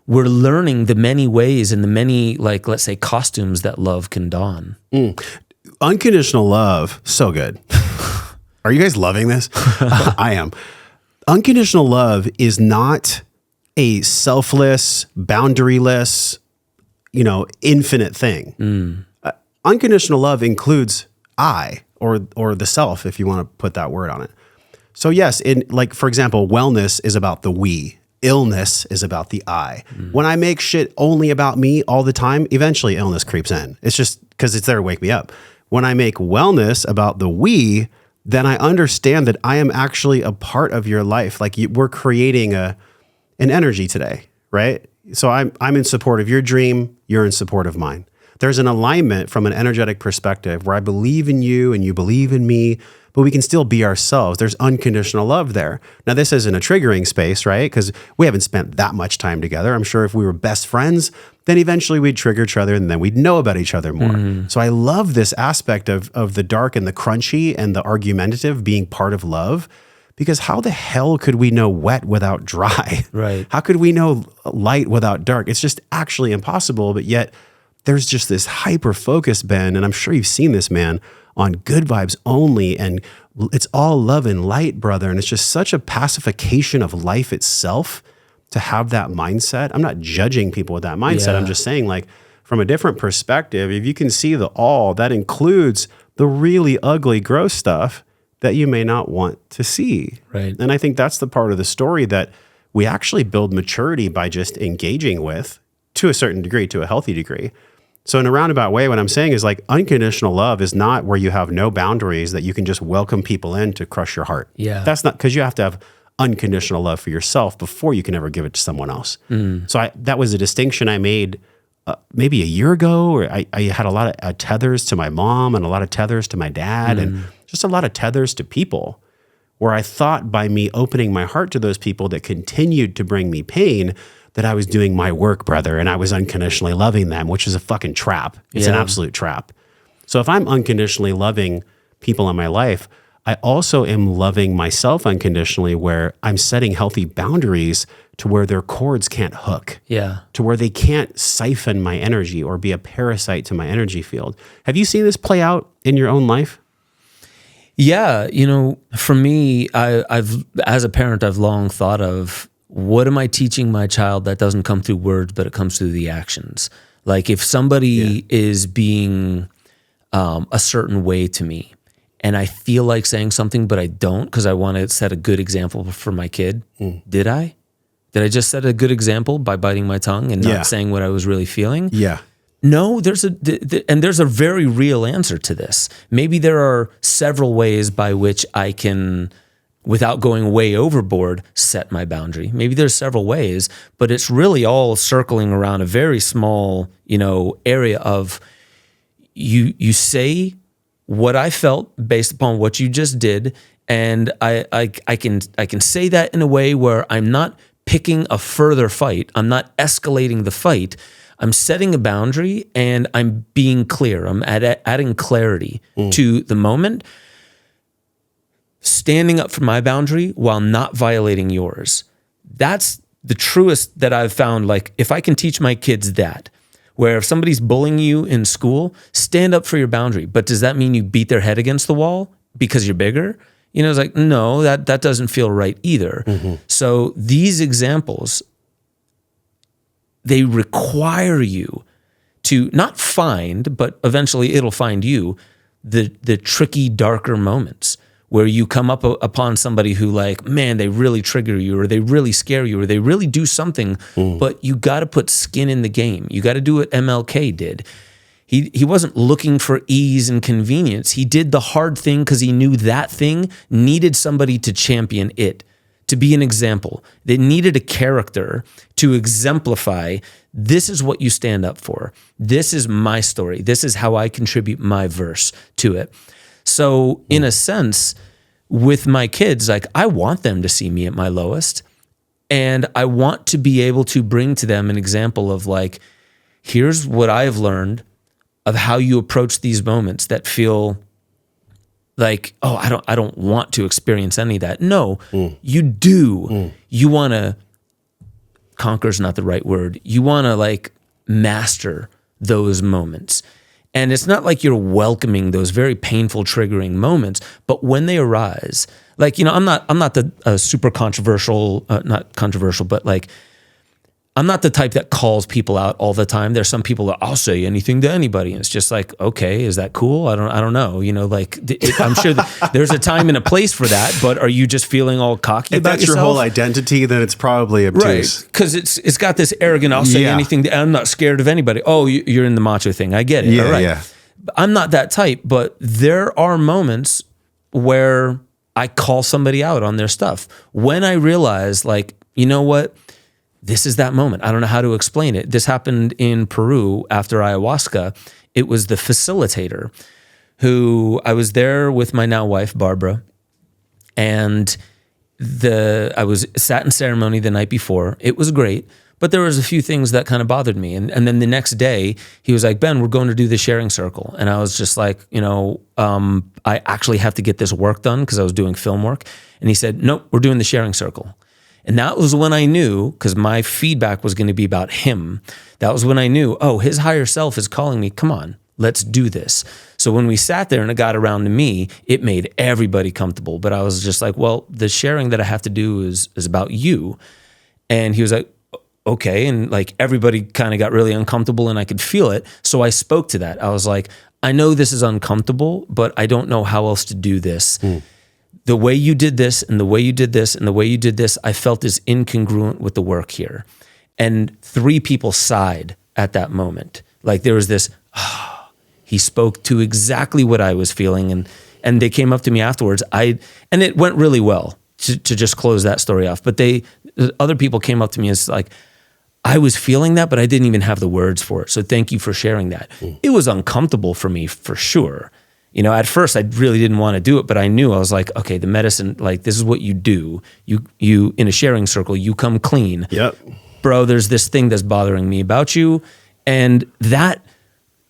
learning the many ways and the many, like, let's say, costumes that love can don. Unconditional love, so good. Are you guys loving this? I am. Unconditional love is not a selfless, boundaryless, infinite thing. Unconditional love includes I, or the self, if you want to put that word on it. So yes, for example, wellness is about the we. Illness is about the I. When I make shit only about me all the time, eventually illness creeps in. It's just because it's there to wake me up. When I make wellness about the we, then I understand that I am actually a part of your life. Like we're creating an energy today, right? So I'm in support of your dream. You're in support of mine. There's an alignment from an energetic perspective where I believe in you and you believe in me, but we can still be ourselves. There's unconditional love there. Now, this isn't a triggering space, right? Because we haven't spent that much time together. I'm sure if we were best friends, then eventually we'd trigger each other and then we'd know about each other more. So I love this aspect of the dark and the crunchy and the argumentative being part of love, because how the hell could we know wet without dry? Right. How could we know light without dark? It's just actually impossible, but yet there's just this hyper focus, Ben, and I'm sure you've seen this, man, on good vibes only, and it's all love and light, brother. And it's just such a pacification of life itself to have that mindset. I'm not judging people with that mindset. Yeah. I'm just saying, like, from a different perspective, if you can see the all, that includes the really ugly, gross stuff that you may not want to see. Right. And I think that's the part of the story that we actually build maturity by just engaging with, to a certain degree, to a healthy degree. So in a roundabout way, what I'm saying is, like, unconditional love is not where you have no boundaries, that you can just welcome people in to crush your heart. Yeah. That's not, because you have to have unconditional love for yourself before you can ever give it to someone else. So that was a distinction I made maybe a year ago, or I had a lot of tethers to my mom and a lot of tethers to my dad and just a lot of tethers to people, where I thought by me opening my heart to those people that continued to bring me pain, that I was doing my work, brother, and I was unconditionally loving them, which is a fucking trap. It's an absolute trap. So if I'm unconditionally loving people in my life, I also am loving myself unconditionally, where I'm setting healthy boundaries to where their cords can't hook, to where they can't siphon my energy or be a parasite to my energy field. Have you seen this play out in your own life? Yeah, for me, I've as a parent, I've long thought of, what am I teaching my child that doesn't come through words, but it comes through the actions? Like, if somebody is being a certain way to me, and I feel like saying something, but I don't, because I want to set a good example for my kid. Did I? Did I just set a good example by biting my tongue and not saying what I was really feeling? Yeah. No, there's a very real answer to this. Maybe there are several ways by which I can, without going way overboard, set my boundary. Maybe there's several ways, but it's really all circling around a very small, area of you say what I felt based upon what you just did, and I can say that in a way where I'm not picking a further fight. I'm not escalating the fight. I'm setting a boundary and I'm being clear. I'm adding clarity to the moment, standing up for my boundary while not violating yours. That's the truest that I've found. Like, if I can teach my kids that, where if somebody's bullying you in school, stand up for your boundary. But does that mean you beat their head against the wall because you're bigger? It's like, no, that doesn't feel right either. So these examples, they require you to not find, but eventually it'll find you, the tricky, darker moments where you come up upon somebody who, like, man, they really trigger you, or they really scare you, or they really do something, but you got to put skin in the game. You got to do what MLK did. He wasn't looking for ease and convenience. He did the hard thing because he knew that thing needed somebody to champion it, to be an example. They needed a character to exemplify, this is what you stand up for. This is my story. This is how I contribute my verse to it. So in a sense, with my kids, like, I want them to see me at my lowest. And I want to be able to bring to them an example of like, here's what I've learned of how you approach these moments that feel like, oh, I don't want to experience any of that. No, you do. You want to conquer is not the right word. You want to like master those moments. And it's not like you're welcoming those very painful, triggering moments, but when they arise, like, you know, I'm not the super controversial, not controversial, but like, I'm not the type that calls people out all the time. There's some people that I'll say anything to anybody, and it's just like, okay, is that cool? I don't know. You know, like I'm sure there's a time and a place for that. But are you just feeling all cocky if about that's yourself? your whole identity, then it's probably obtuse. Right? Because it's got this arrogant. I'll say anything. I'm not scared of anybody. Oh, you're in the macho thing. I get it. Yeah, all right. yeah. I'm not that type, but there are moments where I call somebody out on their stuff when I realize, like, you know what? This is that moment. I don't know how to explain it. This happened in Peru after ayahuasca. It was the facilitator who I was there with my now wife, Barbara, and I was sat in ceremony the night before. It was great, but there was a few things that kind of bothered me. And then the next day, he was like, Ben, we're going to do the sharing circle. And I was just like, you know, I actually have to get this work done because I was doing film work. And he said, nope, we're doing the sharing circle. And that was when I knew, because my feedback was going to be about him, that was when I knew, oh, his higher self is calling me, come on, let's do this. So when we sat there and it got around to me, it made everybody comfortable. But I was just like, well, the sharing that I have to do is about you. And he was like, okay. And like everybody kind of got really uncomfortable and I could feel it. So I spoke to that. I was like, I know this is uncomfortable, but I don't know how else to do this. The way you did this and the way you did this and the way you did this, I felt is incongruent with the work here. And 3 people sighed at that moment. Like there was this, he spoke to exactly what I was feeling. And they came up to me afterwards. And it went really well to just close that story off. But other people came up to me and it's like, I was feeling that, but I didn't even have the words for it. So thank you for sharing that. It was uncomfortable for me for sure. You know, at first I really didn't want to do it, but I knew, I was like, okay, the medicine, like this is what you do. You in a sharing circle, you come clean. Yep. Bro, there's this thing that's bothering me about you. And that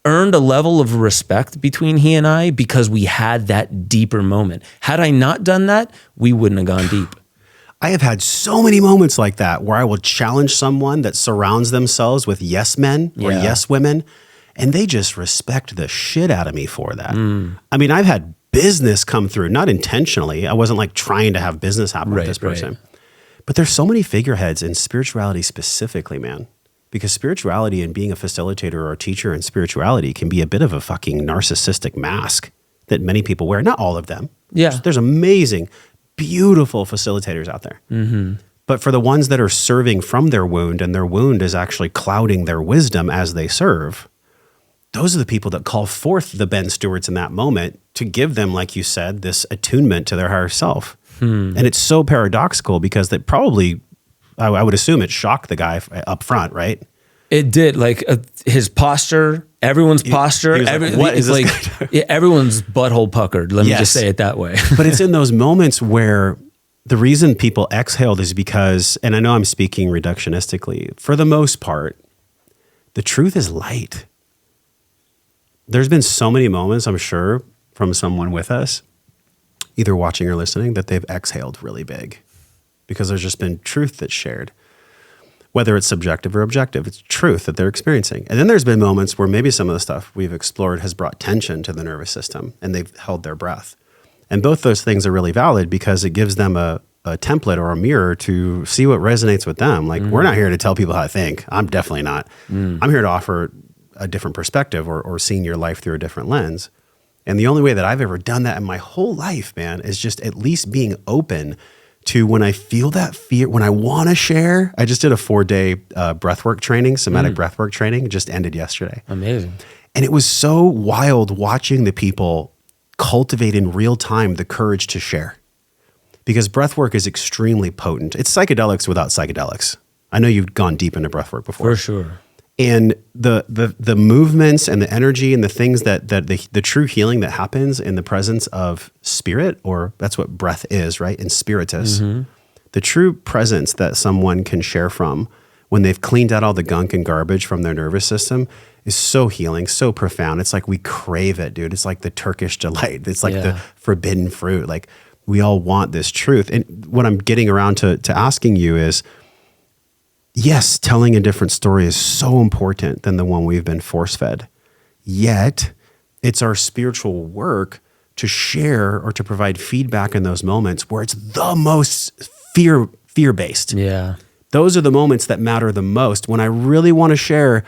earned a level of respect between he and I because we had that deeper moment. Had I not done that, we wouldn't have gone deep. I have had so many moments like that where I will challenge someone that surrounds themselves with yes men or yes women, and they just respect the shit out of me for that. I mean, I've had business come through, not intentionally. I wasn't like trying to have business happen with this person. But there's so many figureheads in spirituality specifically, man. Because spirituality and being a facilitator or a teacher in spirituality can be a bit of a fucking narcissistic mask that many people wear. Not all of them. Yeah. There's amazing, beautiful facilitators out there. But for the ones that are serving from their wound and their wound is actually clouding their wisdom as they serve, those are the people that call forth the Ben Stewarts in that moment to give them, like you said, this attunement to their higher self. And it's so paradoxical because that probably, I would assume it shocked the guy up front, right? It did. Like his posture, everyone's posture. He was like, what is this guy doing? Everyone's butthole puckered. Let me just say it that way. But it's in those moments where the reason people exhaled is because, and I know I'm speaking reductionistically, for the most part, the truth is light. There's been so many moments, I'm sure, from someone with us, either watching or listening, that they've exhaled really big because there's just been truth that's shared. Whether it's subjective or objective, it's truth that they're experiencing. And then there's been moments where maybe some of the stuff we've explored has brought tension to the nervous system and they've held their breath. And both those things are really valid because it gives them a template or a mirror to see what resonates with them. Like, we're not here to tell people how to think. I'm definitely not. I'm here to offer a different perspective or seeing your life through a different lens. And the only way that I've ever done that in my whole life, man, is just at least being open to when I feel that fear, when I want to share. I just did a 4-day breathwork training, somatic breathwork training, just ended yesterday. Amazing. And it was so wild watching the people cultivate in real time the courage to share. Because breathwork is extremely potent. It's psychedelics without psychedelics. I know you've gone deep into breathwork before. For sure. And the movements and the energy and the things that the true healing that happens in the presence of spirit, or that's what breath is, right? In spiritus, the true presence that someone can share from when they've cleaned out all the gunk and garbage from their nervous system is so healing, so profound. It's like we crave it, dude. It's like the Turkish delight. It's like the forbidden fruit. Like we all want this truth. And what I'm getting around to asking you is, yes, telling a different story is so important than the one we've been force-fed. Yet, it's our spiritual work to share or to provide feedback in those moments where it's the most fear-based. Yeah. Those are the moments that matter the most. When I really want to share,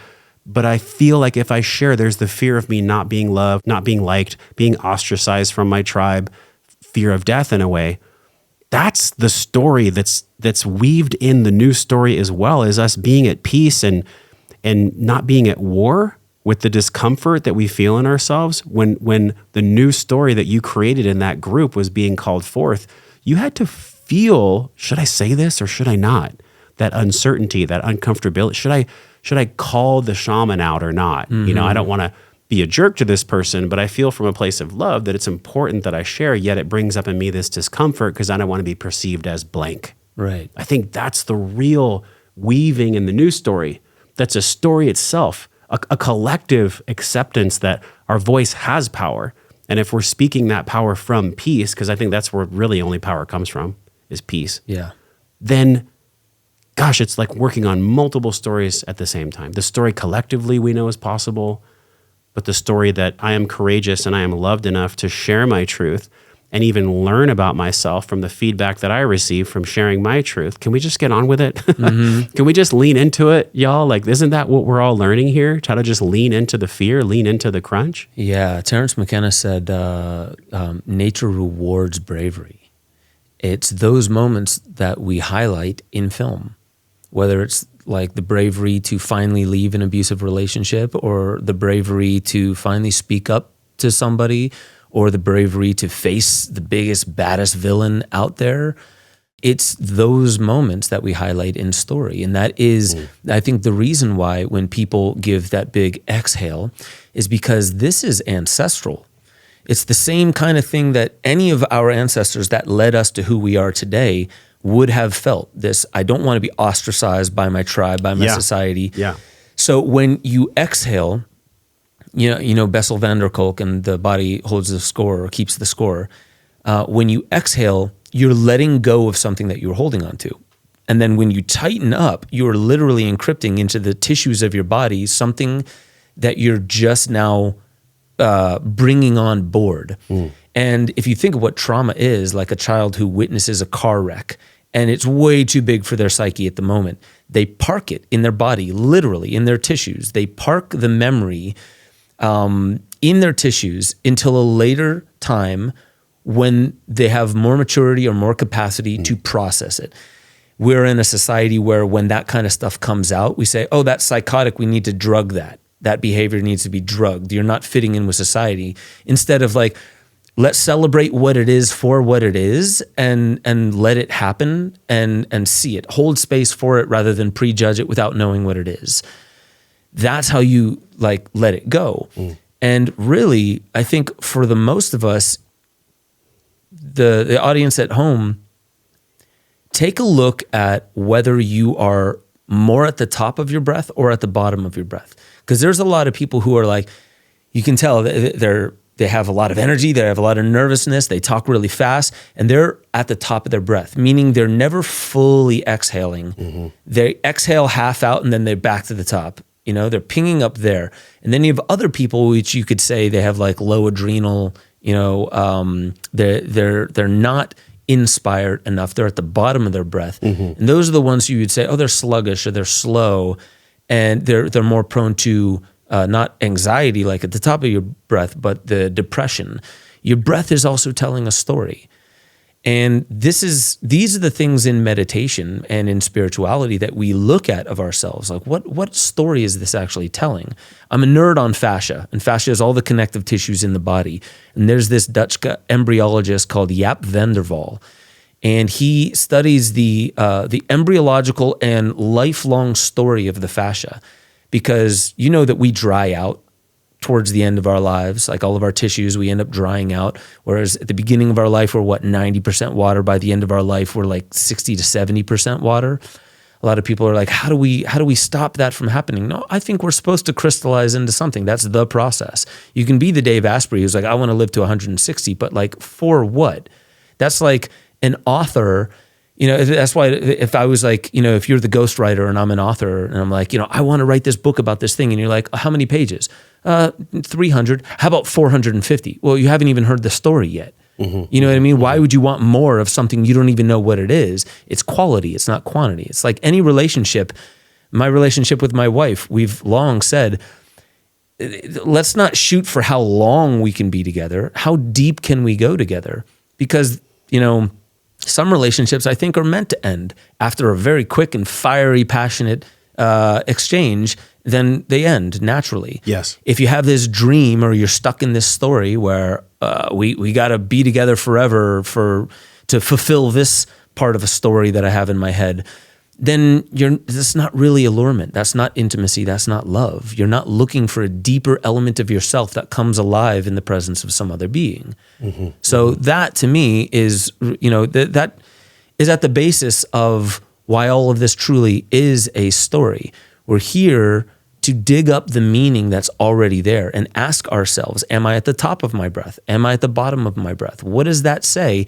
but I feel like if I share, there's the fear of me not being loved, not being liked, being ostracized from my tribe, fear of death in a way. That's the story that's weaved in the new story as well, as us being at peace and not being at war with the discomfort that we feel in ourselves. When the new story that you created in that group was being called forth, you had to feel, should I say this or should I not? That uncertainty, that uncomfortability. Should I call the shaman out or not? Mm-hmm. You know, I don't want to be a jerk to this person, but I feel from a place of love that it's important that I share, yet it brings up in me this discomfort because I don't want to be perceived as blank. Right. I think that's the real weaving in the new story. That's a story itself, a collective acceptance that our voice has power. And if we're speaking that power from peace, because I think that's where really only power comes from, is peace. Yeah. Then, gosh, it's like working on multiple stories at the same time. The story collectively we know is possible, but the story that I am courageous and I am loved enough to share my truth and even learn about myself from the feedback that I receive from sharing my truth. Can we just get on with it? Mm-hmm. Can we just lean into it, y'all? Like, isn't that what we're all learning here? Try to just lean into the fear, lean into the crunch? Yeah. Terence McKenna said, nature rewards bravery. It's those moments that we highlight in film, whether it's like the bravery to finally leave an abusive relationship, or the bravery to finally speak up to somebody, or the bravery to face the biggest, baddest villain out there. It's those moments that we highlight in story. And that is, I think, the reason why when people give that big exhale is because this is ancestral. It's the same kind of thing that any of our ancestors that led us to who we are today would have felt. This, I don't want to be ostracized by my tribe, by my society. Yeah. So when you exhale, you know Bessel van der Kolk and the body holds the score or keeps the score. When you exhale, you're letting go of something that you're holding on to. And then when you tighten up, you're literally encrypting into the tissues of your body something that you're just now bringing on board. And if you think of what trauma is, like a child who witnesses a car wreck, and it's way too big for their psyche at the moment, they park it in their body, literally in their tissues. They park the memory in their tissues until a later time when they have more maturity or more capacity to process it. We're in a society where when that kind of stuff comes out, we say, oh, that's psychotic, we need to drug that. That behavior needs to be drugged. You're not fitting in with society. Instead of like, let's celebrate what it is for what it is and let it happen and see it. Hold space for it rather than prejudge it without knowing what it is. That's how you like let it go. And really, I think for the most of us, the audience at home, take a look at whether you are more at the top of your breath or at the bottom of your breath. Because there's a lot of people who are like, you can tell they have a lot of energy, they have a lot of nervousness, they talk really fast, and they're at the top of their breath, meaning they're never fully exhaling. They exhale half out and then they're back to the top. You know, they're pinging up there. And then you have other people which you could say they have like low adrenal, they're not inspired enough. They're at the bottom of their breath. And those are the ones who you'd say, oh, they're sluggish or they're slow, and they're more prone to not anxiety like at the top of your breath, but the depression. Your breath is also telling a story. And these are the things in meditation and in spirituality that we look at of ourselves. Like, what story is this actually telling? I'm a nerd on fascia, and fascia is all the connective tissues in the body. And there's this Dutch embryologist called Jaap van der Wal, and he studies the embryological and lifelong story of the fascia, because you know that we dry out towards the end of our lives, like all of our tissues, we end up drying out. Whereas at the beginning of our life, we're 90% water. By the end of our life, we're like 60 to 70% water. A lot of people are like, how do we stop that from happening? No, I think we're supposed to crystallize into something. That's the process. You can be the Dave Asprey who's like, I want to live to 160, but like for what? That's like an author. That's why if I was like, if you're the ghostwriter and I'm an author and I'm like, I want to write this book about this thing. And you're like, how many pages? 300. How about 450? Well, you haven't even heard the story yet. Mm-hmm. You know what I mean? Why would you want more of something you don't even know what it is? It's quality. It's not quantity. It's like any relationship. My relationship with my wife, we've long said, let's not shoot for how long we can be together. How deep can we go together? Because, some relationships I think are meant to end after a very quick and fiery, passionate exchange. Then they end naturally. Yes. If you have this dream or you're stuck in this story where we got to be together forever to fulfill this part of a story that I have in my head, then that's not really allurement. That's not intimacy. That's not love. You're not looking for a deeper element of yourself that comes alive in the presence of some other being. Mm-hmm. So that to me is, that is at the basis of why all of this truly is a story. We're here to dig up the meaning that's already there and ask ourselves, am I at the top of my breath? Am I at the bottom of my breath? What does that say?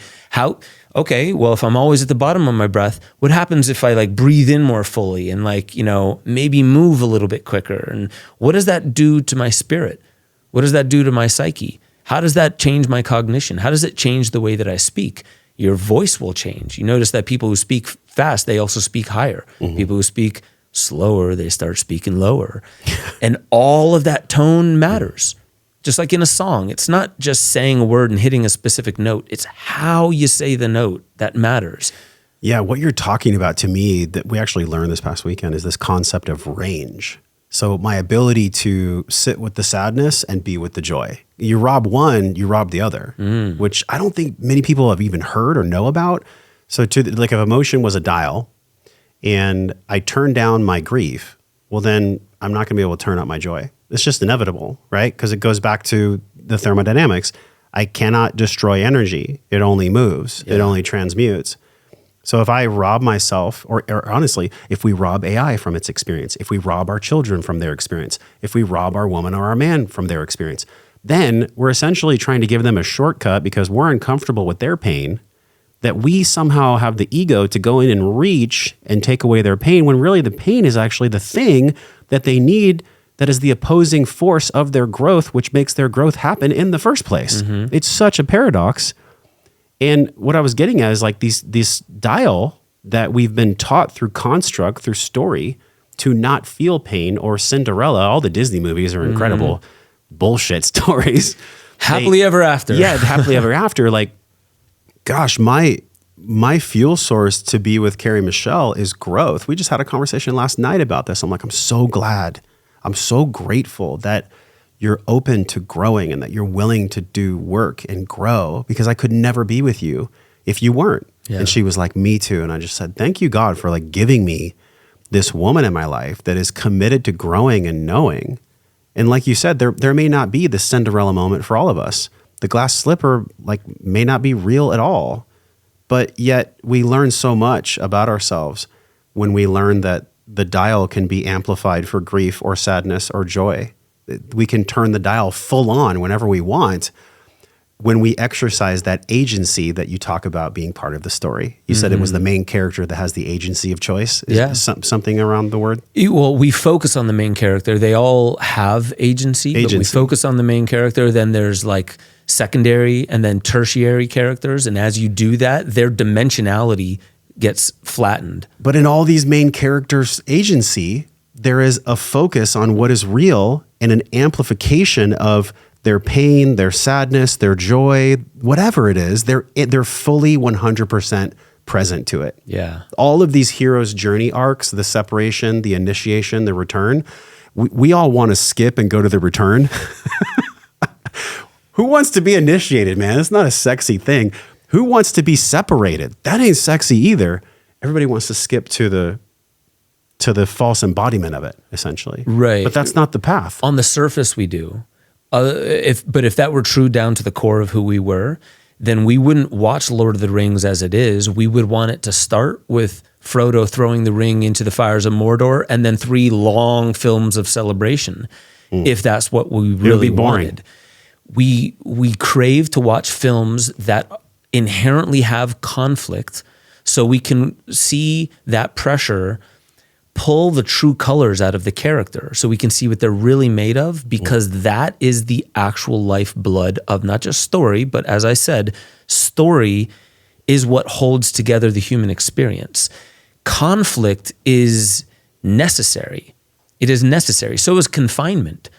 Okay, well, if I'm always at the bottom of my breath, what happens if I like breathe in more fully and like, maybe move a little bit quicker? And what does that do to my spirit? What does that do to my psyche? How does that change my cognition? How does it change the way that I speak? Your voice will change. You notice that people who speak fast, they also speak higher. Mm-hmm. People who speak slower, they start speaking lower. And all of that tone matters. Just like in a song, it's not just saying a word and hitting a specific note. It's how you say the note that matters. Yeah, what you're talking about to me that we actually learned this past weekend is this concept of range. So my ability to sit with the sadness and be with the joy. You rob one, you rob the other, which I don't think many people have even heard or know about. So if emotion was a dial, and I turn down my grief, well, then I'm not going to be able to turn up my joy. It's just inevitable, right? Because it goes back to the thermodynamics. I cannot destroy energy. It only moves. Yeah. It only transmutes. So if I rob myself, or honestly, if we rob AI from its experience, if we rob our children from their experience, if we rob our woman or our man from their experience, then we're essentially trying to give them a shortcut because we're uncomfortable with their pain, that we somehow have the ego to go in and reach and take away their pain when really the pain is actually the thing that they need, that is the opposing force of their growth, which makes their growth happen in the first place. Mm-hmm. It's such a paradox. And what I was getting at is like this dial that we've been taught through construct, through story, to not feel pain, or Cinderella. All the Disney movies are incredible bullshit stories. Happily ever after. Yeah, happily ever after. Like, gosh, my fuel source to be with Carrie Michelle is growth. We just had a conversation last night about this. I'm like, I'm so glad. I'm so grateful that you're open to growing and that you're willing to do work and grow, because I could never be with you if you weren't. Yeah. And she was like, me too. And I just said, thank you, God, for like giving me this woman in my life that is committed to growing and knowing. And like you said, there may not be the Cinderella moment for all of us. The glass slipper may not be real at all, but yet we learn so much about ourselves when we learn that the dial can be amplified for grief or sadness or joy. We can turn the dial full on whenever we want when we exercise that agency that you talk about being part of the story. You said it was the main character that has the agency of choice. Is something around the word? Well, we focus on the main character. They all have agency. But we focus on the main character. Then there's like secondary and then tertiary characters. And as you do that, their dimensionality gets flattened. But in all these main characters' agency, there is a focus on what is real and an amplification of their pain, their sadness, their joy, whatever it is. They're fully 100% present to it. Yeah. All of these heroes' journey arcs, the separation, the initiation, the return, we all want to skip and go to the return. Who wants to be initiated, man? It's not a sexy thing. Who wants to be separated? That ain't sexy either. Everybody wants to skip to the false embodiment of it, essentially. Right. But that's not the path. On the surface, we do. If that were true down to the core of who we were, then we wouldn't watch Lord of the Rings as it is. We would want it to start with Frodo throwing the ring into the fires of Mordor, and then 3 long films of celebration, if that's what we really wanted. We crave to watch films that inherently have conflict, so we can see that pressure pull the true colors out of the character, so we can see what they're really made of, because that is the actual lifeblood of not just story, but as I said, story is what holds together the human experience. Conflict is necessary. It is necessary. So is confinement.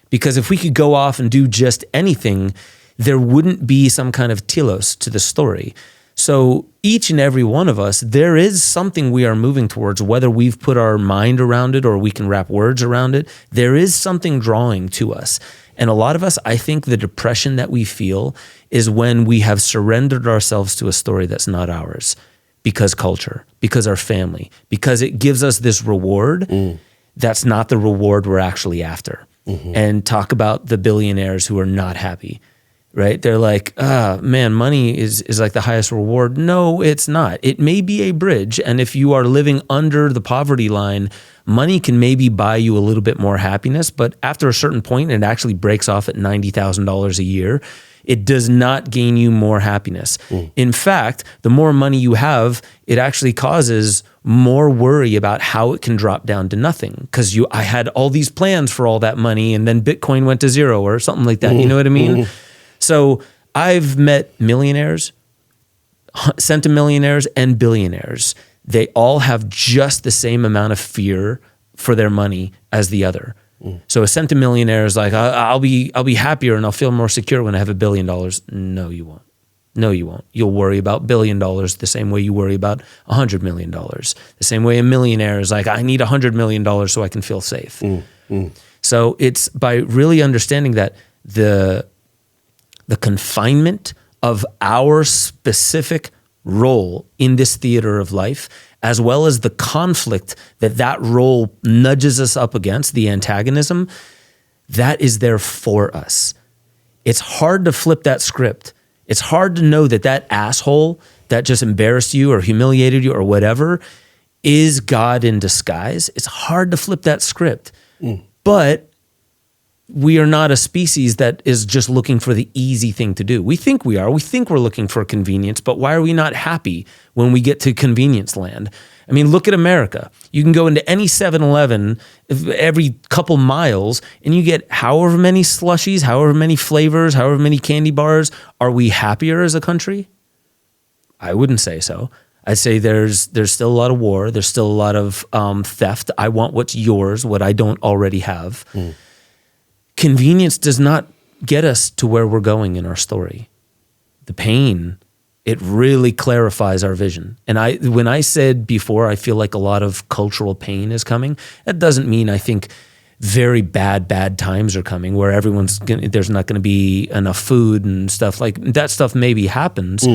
Because if we could go off and do just anything, there wouldn't be some kind of telos to the story. So each and every one of us, there is something we are moving towards, whether we've put our mind around it or we can wrap words around it. There is something drawing to us. And a lot of us, I think the depression that we feel is when we have surrendered ourselves to a story that's not ours, because culture, because our family, because it gives us this reward that's not the reward we're actually after. And talk about the billionaires who are not happy. Right? They're like, man, money is like the highest reward. No, it's not. It may be a bridge. And if you are living under the poverty line, money can maybe buy you a little bit more happiness. But after a certain point, it actually breaks off at $90,000 a year. It does not gain you more happiness. In fact, the more money you have, it actually causes more worry about how it can drop down to nothing. Because I had all these plans for all that money, and then Bitcoin went to zero or something like that. You know what I mean? So I've met millionaires, centimillionaires, and billionaires. They all have just the same amount of fear for their money as the other. So a centimillionaire is like, I'll be happier and I'll feel more secure when I have $1 billion. No, you won't. No, you won't. You'll worry about $1 billion the same way you worry about $100 million. The same way a millionaire is like, I need $100 million so I can feel safe. So it's by really understanding that the confinement of our specific role in this theater of life, as well as the conflict that role nudges us up against, the antagonism, that is there for us. It's hard to flip that script. It's hard to know that asshole that just embarrassed you or humiliated you or whatever is God in disguise. It's hard to flip that script. But we are not a species that is just looking for the easy thing to do. We think we are. We think we're looking for convenience, but why are we not happy when we get to convenience land? I mean, look at America. You can go into any 7-Eleven every couple miles and you get however many slushies, however many flavors, however many candy bars. Are we happier as a country? I wouldn't say so. I'd say there's still a lot of war. There's still a lot of theft. I want what's yours, what I don't already have. Convenience does not get us to where we're going in our story. The pain, it really clarifies our vision. And when I said before, I feel like a lot of cultural pain is coming, that doesn't mean I think very bad times are coming where there's not going to be enough food and stuff. Like that stuff maybe happens.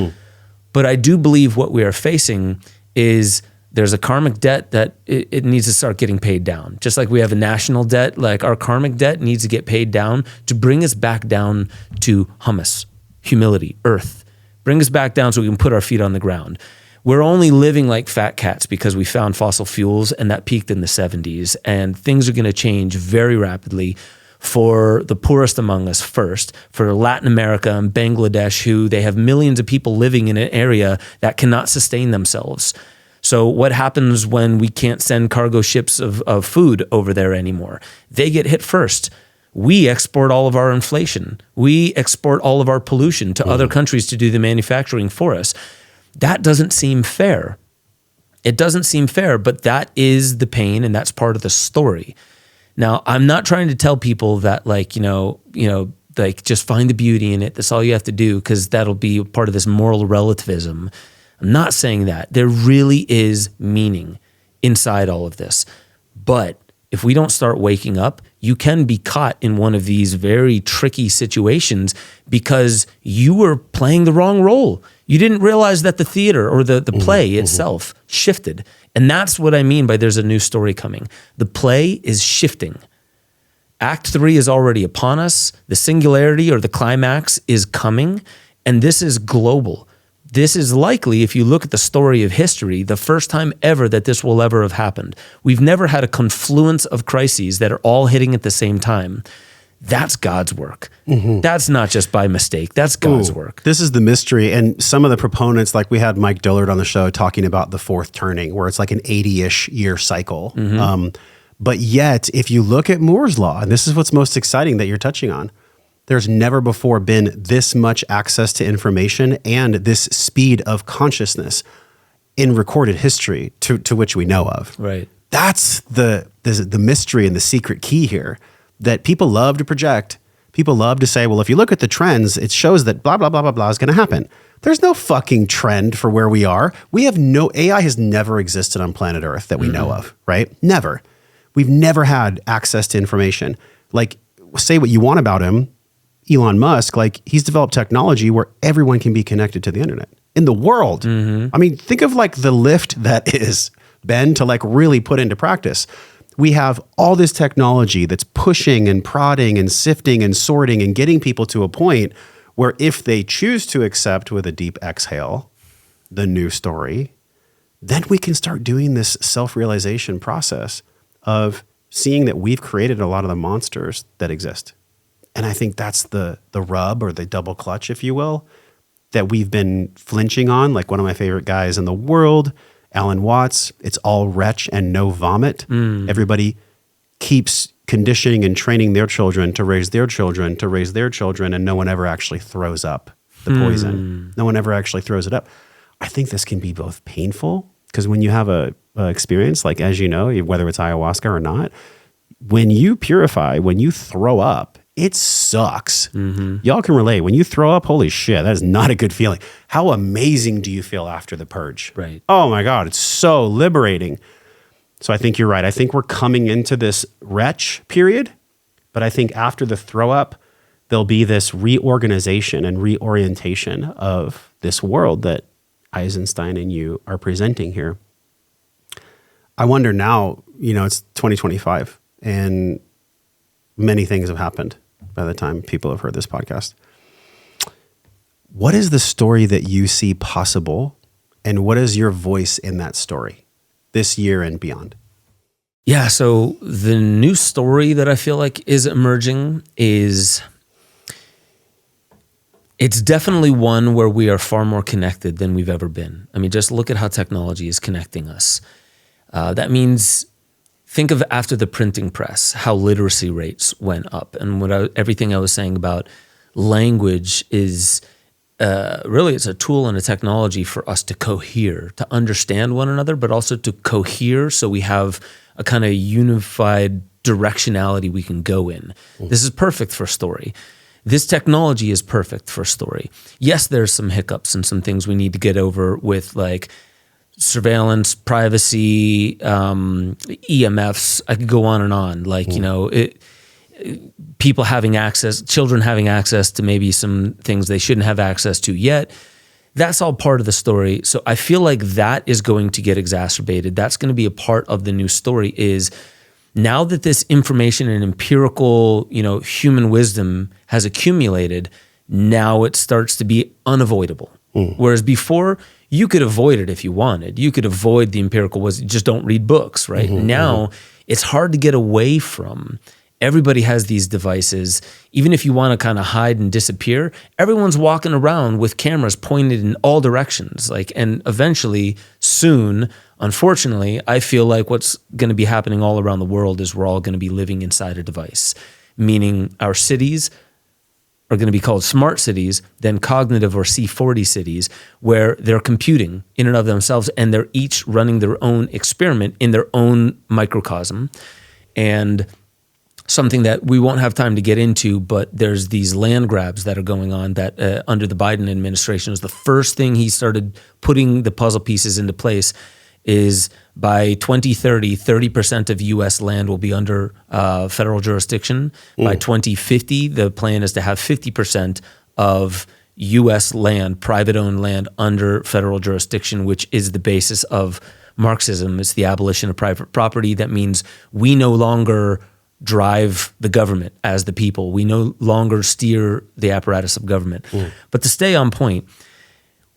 But I do believe what we are facing is there's a karmic debt that it needs to start getting paid down. Just like we have a national debt, like our karmic debt needs to get paid down to bring us back down to hummus, humility, earth. Bring us back down so we can put our feet on the ground. We're only living like fat cats because we found fossil fuels, and that peaked in the 70s. And things are going to change very rapidly for the poorest among us first, for Latin America and Bangladesh, who they have millions of people living in an area that cannot sustain themselves. So what happens when we can't send cargo ships of food over there anymore? They get hit first. We export all of our inflation. We export all of our pollution to other countries to do the manufacturing for us. That doesn't seem fair. It doesn't seem fair, but that is the pain, and that's part of the story. Now, I'm not trying to tell people that like just find the beauty in it. That's all you have to do, because that'll be part of this moral relativism. I'm not saying that. There really is meaning inside all of this. But if we don't start waking up, you can be caught in one of these very tricky situations because you were playing the wrong role. You didn't realize that the theater or the play itself shifted. And that's what I mean by there's a new story coming. The play is shifting. Act 3 is already upon us. The singularity or the climax is coming, and this is global. This is likely, if you look at the story of history, the first time ever that this will ever have happened. We've never had a confluence of crises that are all hitting at the same time. That's God's work. That's not just by mistake. That's God's work. This is the mystery. And some of the proponents, like we had Mike Dillard on the show talking about the fourth turning, where it's like an 80-ish year cycle. But yet, if you look at Moore's Law, and this is what's most exciting that you're touching on, there's never before been this much access to information and this speed of consciousness in recorded history to which we know of. Right. That's the mystery and the secret key here that people love to project. People love to say, well, if you look at the trends, it shows that blah, blah, blah, blah, blah is going to happen. There's no fucking trend for where we are. AI has never existed on planet Earth that we know of, right? Never. We've never had access to information. Like, say what you want about him, Elon Musk, like he's developed technology where everyone can be connected to the internet in the world. I mean, think of like the lift that is, Ben, to like really put into practice. We have all this technology that's pushing and prodding and sifting and sorting and getting people to a point where if they choose to accept with a deep exhale the new story, then we can start doing this self-realization process of seeing that we've created a lot of the monsters that exist. And I think that's the rub or the double clutch, if you will, that we've been flinching on. Like one of my favorite guys in the world, Alan Watts, it's all retch and no vomit. Everybody keeps conditioning and training their children to raise their children, to raise their children, and no one ever actually throws up the poison. No one ever actually throws it up. I think this can be both painful, because when you have a experience, like as you know, whether it's ayahuasca or not, when you purify, when you throw up, it sucks. Y'all can relate. When you throw up, holy shit, that is not a good feeling. How amazing do you feel after the purge? Right. Oh my God, it's so liberating. So I think you're right. I think we're coming into this retch period, but I think after the throw up, there'll be this reorganization and reorientation of this world that Eisenstein and you are presenting here. I wonder now, it's 2025 and many things have happened by the time people have heard this podcast. What is the story that you see possible, and what is your voice in that story this year and beyond? Yeah, so the new story that I feel like is emerging it's definitely one where we are far more connected than we've ever been. I mean, just look at how technology is connecting us. That means, think of after the printing press, how literacy rates went up. And everything I was saying about language is really, it's a tool and a technology for us to cohere, to understand one another, but also to cohere so we have a kind of unified directionality we can go in. This is perfect for story. This technology is perfect for story. Yes, there's some hiccups and some things we need to get over with, like surveillance, privacy, EMFs. I could go on and on. Like, people having access, children having access to maybe some things they shouldn't have access to yet. That's all part of the story. So I feel like that is going to get exacerbated. That's going to be a part of the new story, is now that this information and empirical, human wisdom has accumulated, now it starts to be unavoidable. Whereas before, you could avoid it if you wanted. You could avoid the empirical wisdom, just don't read books, right? Now, it's hard to get away from. Everybody has these devices. Even if you want to kind of hide and disappear, everyone's walking around with cameras pointed in all directions. And eventually, soon, unfortunately, I feel like what's going to be happening all around the world is we're all going to be living inside a device, meaning our cities are going to be called smart cities, then cognitive or C40 cities, where they're computing in and of themselves, and they're each running their own experiment in their own microcosm. And something that we won't have time to get into, but there's these land grabs that are going on that under the Biden administration was the first thing he started putting the puzzle pieces into place, is by 2030, 30% of U.S. land will be under federal jurisdiction. By 2050, the plan is to have 50% of U.S. land, private-owned land, under federal jurisdiction, which is the basis of Marxism. It's the abolition of private property. That means we no longer drive the government as the people. We no longer steer the apparatus of government. But to stay on point,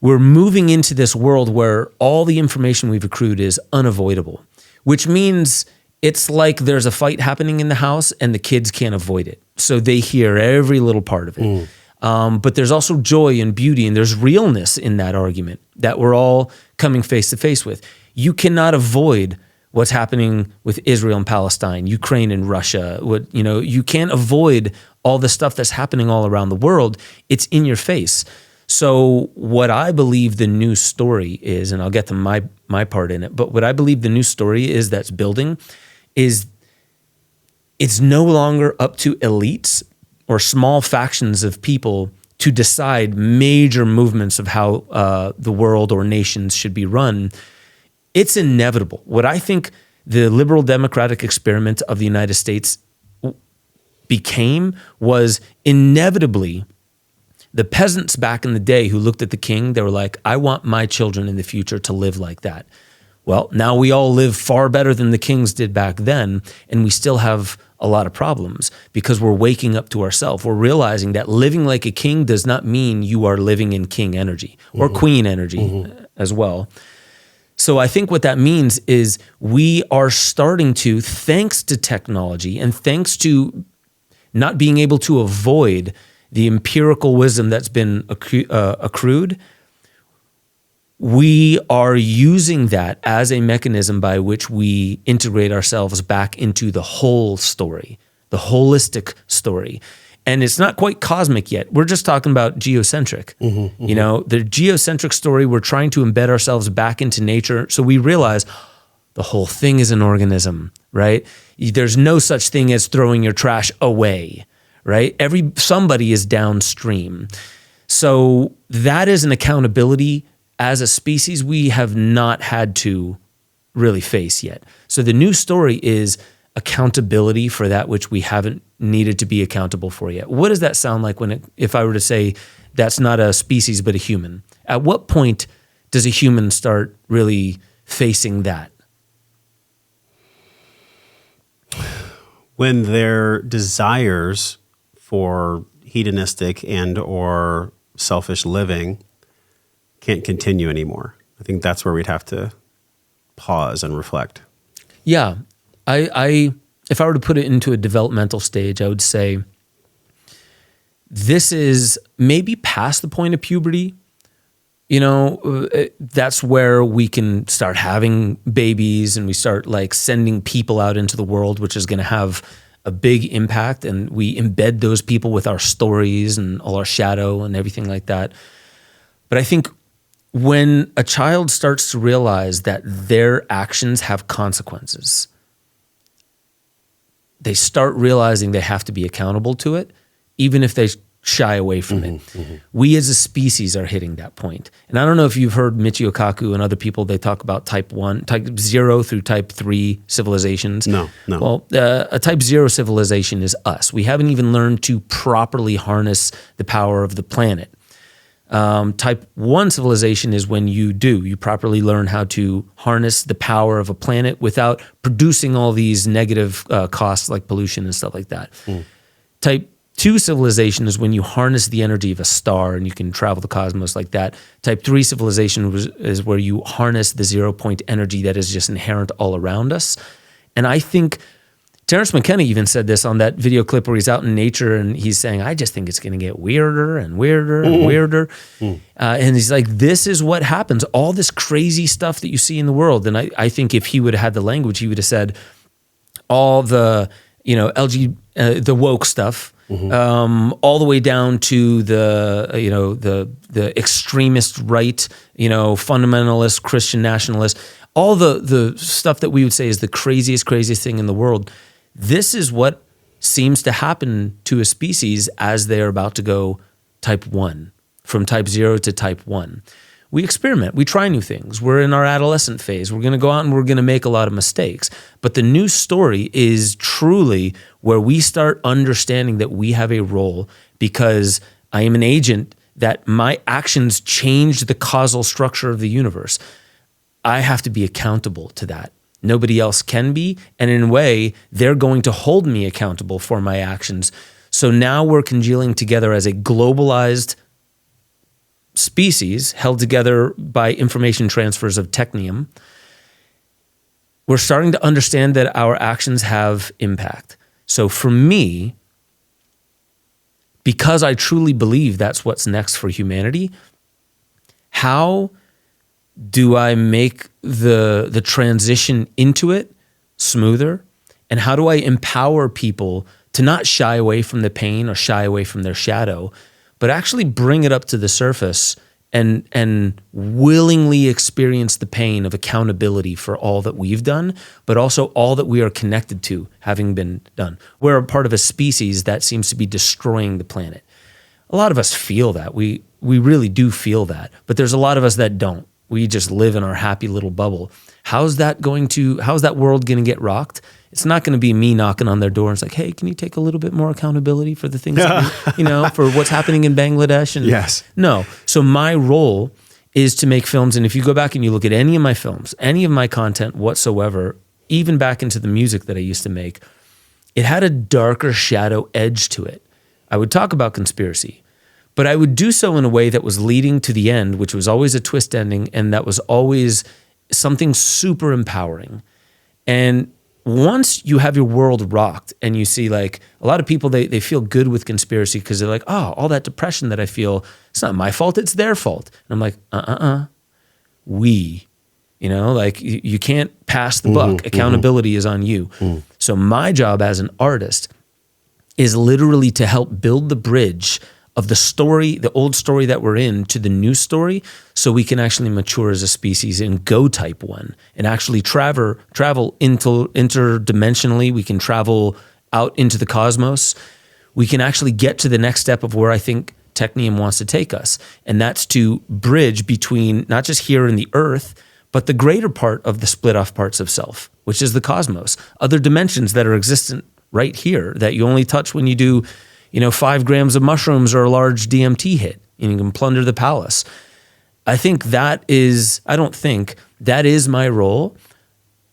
we're moving into this world where all the information we've accrued is unavoidable, which means it's like there's a fight happening in the house and the kids can't avoid it. So they hear every little part of it. But there's also joy and beauty, and there's realness in that argument that we're all coming face to face with. You cannot avoid what's happening with Israel and Palestine, Ukraine and Russia. You can't avoid all the stuff that's happening all around the world. It's in your face. So what I believe the new story is, and I'll get to my part in it, but what I believe the new story is that's building is it's no longer up to elites or small factions of people to decide major movements of how the world or nations should be run. It's inevitable. What I think the liberal democratic experiment of the United States became was inevitably the peasants back in the day who looked at the king, they were like, I want my children in the future to live like that. Well, now we all live far better than the kings did back then, and we still have a lot of problems because we're waking up to ourselves. We're realizing that living like a king does not mean you are living in king energy or queen energy as well. So I think what that means is we are starting to, thanks to technology and thanks to not being able to avoid the empirical wisdom that's been accrued, we are using that as a mechanism by which we integrate ourselves back into the whole story, the holistic story. And it's not quite cosmic yet. We're just talking about geocentric. You know, the geocentric story, we're trying to embed ourselves back into nature. So we realize the whole thing is an organism, right? There's no such thing as throwing your trash away, right? Somebody is downstream. So that is an accountability as a species we have not had to really face yet. So the new story is accountability for that which we haven't needed to be accountable for yet. What does that sound like if I were to say that's not a species but a human? At what point does a human start really facing that? When their desires for hedonistic and or selfish living can't continue anymore. I think that's where we'd have to pause and reflect. Yeah. If I were to put it into a developmental stage, I would say this is maybe past the point of puberty. You know, that's where we can start having babies and we start like sending people out into the world, which is going to have a big impact. And we embed those people with our stories and all our shadow and everything like that. But I think when a child starts to realize that their actions have consequences, they start realizing they have to be accountable to it, even if they shy away from it. We as a species are hitting that point. And I don't know if you've heard Michio Kaku and other people, they talk about type 0 through type 3 civilizations. No. Well, a type 0 civilization is us. We haven't even learned to properly harness the power of the planet. Type 1 civilization is when you properly learn how to harness the power of a planet without producing all these negative costs like pollution and stuff like that. Type 2 civilization is when you harness the energy of a star and you can travel the cosmos like that. Type 3 civilization is where you harness the 0-point energy that is just inherent all around us. And I think Terence McKenna even said this on that video clip where he's out in nature and he's saying, I just think it's going to get weirder and weirder and weirder. And he's like, this is what happens. All this crazy stuff that you see in the world. And I think if he would have had the language, he would have said all the, the woke stuff, all the way down to the extremist right, fundamentalist, Christian nationalist, all the stuff that we would say is the craziest thing in the world. This is what seems to happen to a species as they're about to go type 1, from type 0 to type 1. We experiment. We try new things. We're in our adolescent phase. We're going to go out and we're going to make a lot of mistakes. But the new story is truly where we start understanding that we have a role because I am an agent, that my actions change the causal structure of the universe. I have to be accountable to that. Nobody else can be. And in a way, they're going to hold me accountable for my actions. So now we're congealing together as a globalized species held together by information transfers of technium. We're starting to understand that our actions have impact. So for me, because I truly believe that's what's next for humanity, how do I make the transition into it smoother? And how do I empower people to not shy away from the pain or shy away from their shadow, but actually bring it up to the surface and willingly experience the pain of accountability for all that we've done, but also all that we are connected to having been done. We're a part of a species that seems to be destroying the planet. A lot of us feel that. We really do feel that, but there's a lot of us that don't. We just live in our happy little bubble. How's that world going to get rocked? It's not going to be me knocking on their door and it's like, hey, can you take a little bit more accountability for the things, that for what's happening in Bangladesh? And yes. No. So my role is to make films. And if you go back and you look at any of my films, any of my content whatsoever, even back into the music that I used to make, it had a darker shadow edge to it. I would talk about conspiracy, but I would do so in a way that was leading to the end, which was always a twist ending, and that was always something super empowering. And once you have your world rocked and you see, like, a lot of people, they feel good with conspiracy because they're like, oh, all that depression that I feel, it's not my fault, it's their fault. And I'm like, you can't pass the buck. Accountability is on you. So my job as an artist is literally to help build the bridge of the story, the old story that we're in, to the new story, so we can actually mature as a species and go type 1 and actually travel interdimensionally. We can travel out into the cosmos. We can actually get to the next step of where I think technium wants to take us. And that's to bridge between not just here in the earth, but the greater part of the split off parts of self, which is the cosmos, other dimensions that are existent right here that you only touch when you do 5 grams of mushrooms or a large DMT hit, and you can plunder the palace. That is my role.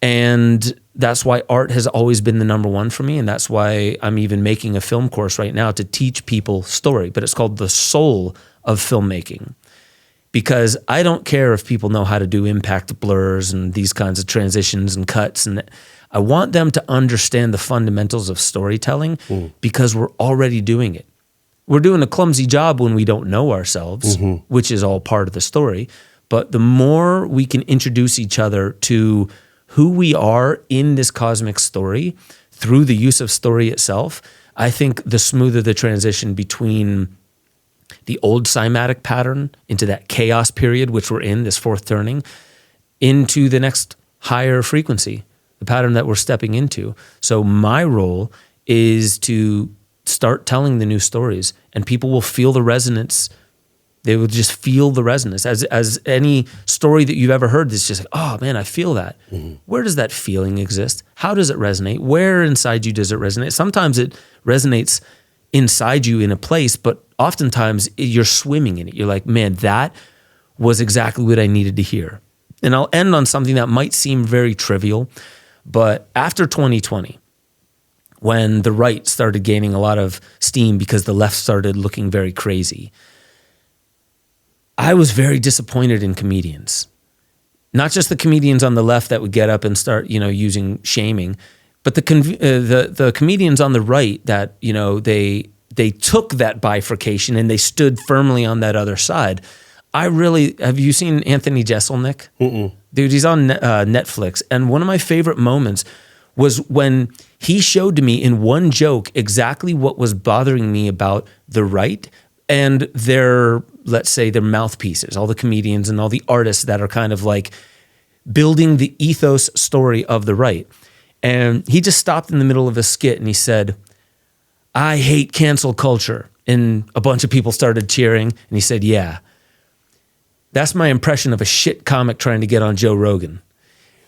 And that's why art has always been the number one for me. And that's why I'm even making a film course right now to teach people story, but it's called The Soul of Filmmaking. Because I don't care if people know how to do impact blurs and these kinds of transitions and cuts, and I want them to understand the fundamentals of storytelling because we're already doing it. We're doing a clumsy job when we don't know ourselves, which is all part of the story. But the more we can introduce each other to who we are in this cosmic story through the use of story itself, I think the smoother the transition between the old cymatic pattern into that chaos period, which we're in, this fourth turning, into the next higher frequency, the pattern that we're stepping into. So my role is to start telling the new stories, and people will feel the resonance. They will just feel the resonance. As any story that you've ever heard that's just like, oh man, I feel that. Where does that feeling exist? How does it resonate? Where inside you does it resonate? Sometimes it resonates inside you in a place, but oftentimes you're swimming in it. You're like, man, that was exactly what I needed to hear. And I'll end on something that might seem very trivial, but after 2020, when the right started gaining a lot of steam because the left started looking very crazy, I was very disappointed in comedians. Not just the comedians on the left that would get up and start, using shaming, but the comedians on the right that, they took that bifurcation and they stood firmly on that other side. Have you seen Anthony Jeselnik? Dude, he's on Netflix. And one of my favorite moments was when he showed to me in one joke exactly what was bothering me about the right and their, let's say, their mouthpieces, all the comedians and all the artists that are kind of like building the ethos story of the right. And he just stopped in the middle of a skit and he said, I hate cancel culture. And a bunch of people started cheering. And he said, yeah, that's my impression of a shit comic trying to get on Joe Rogan.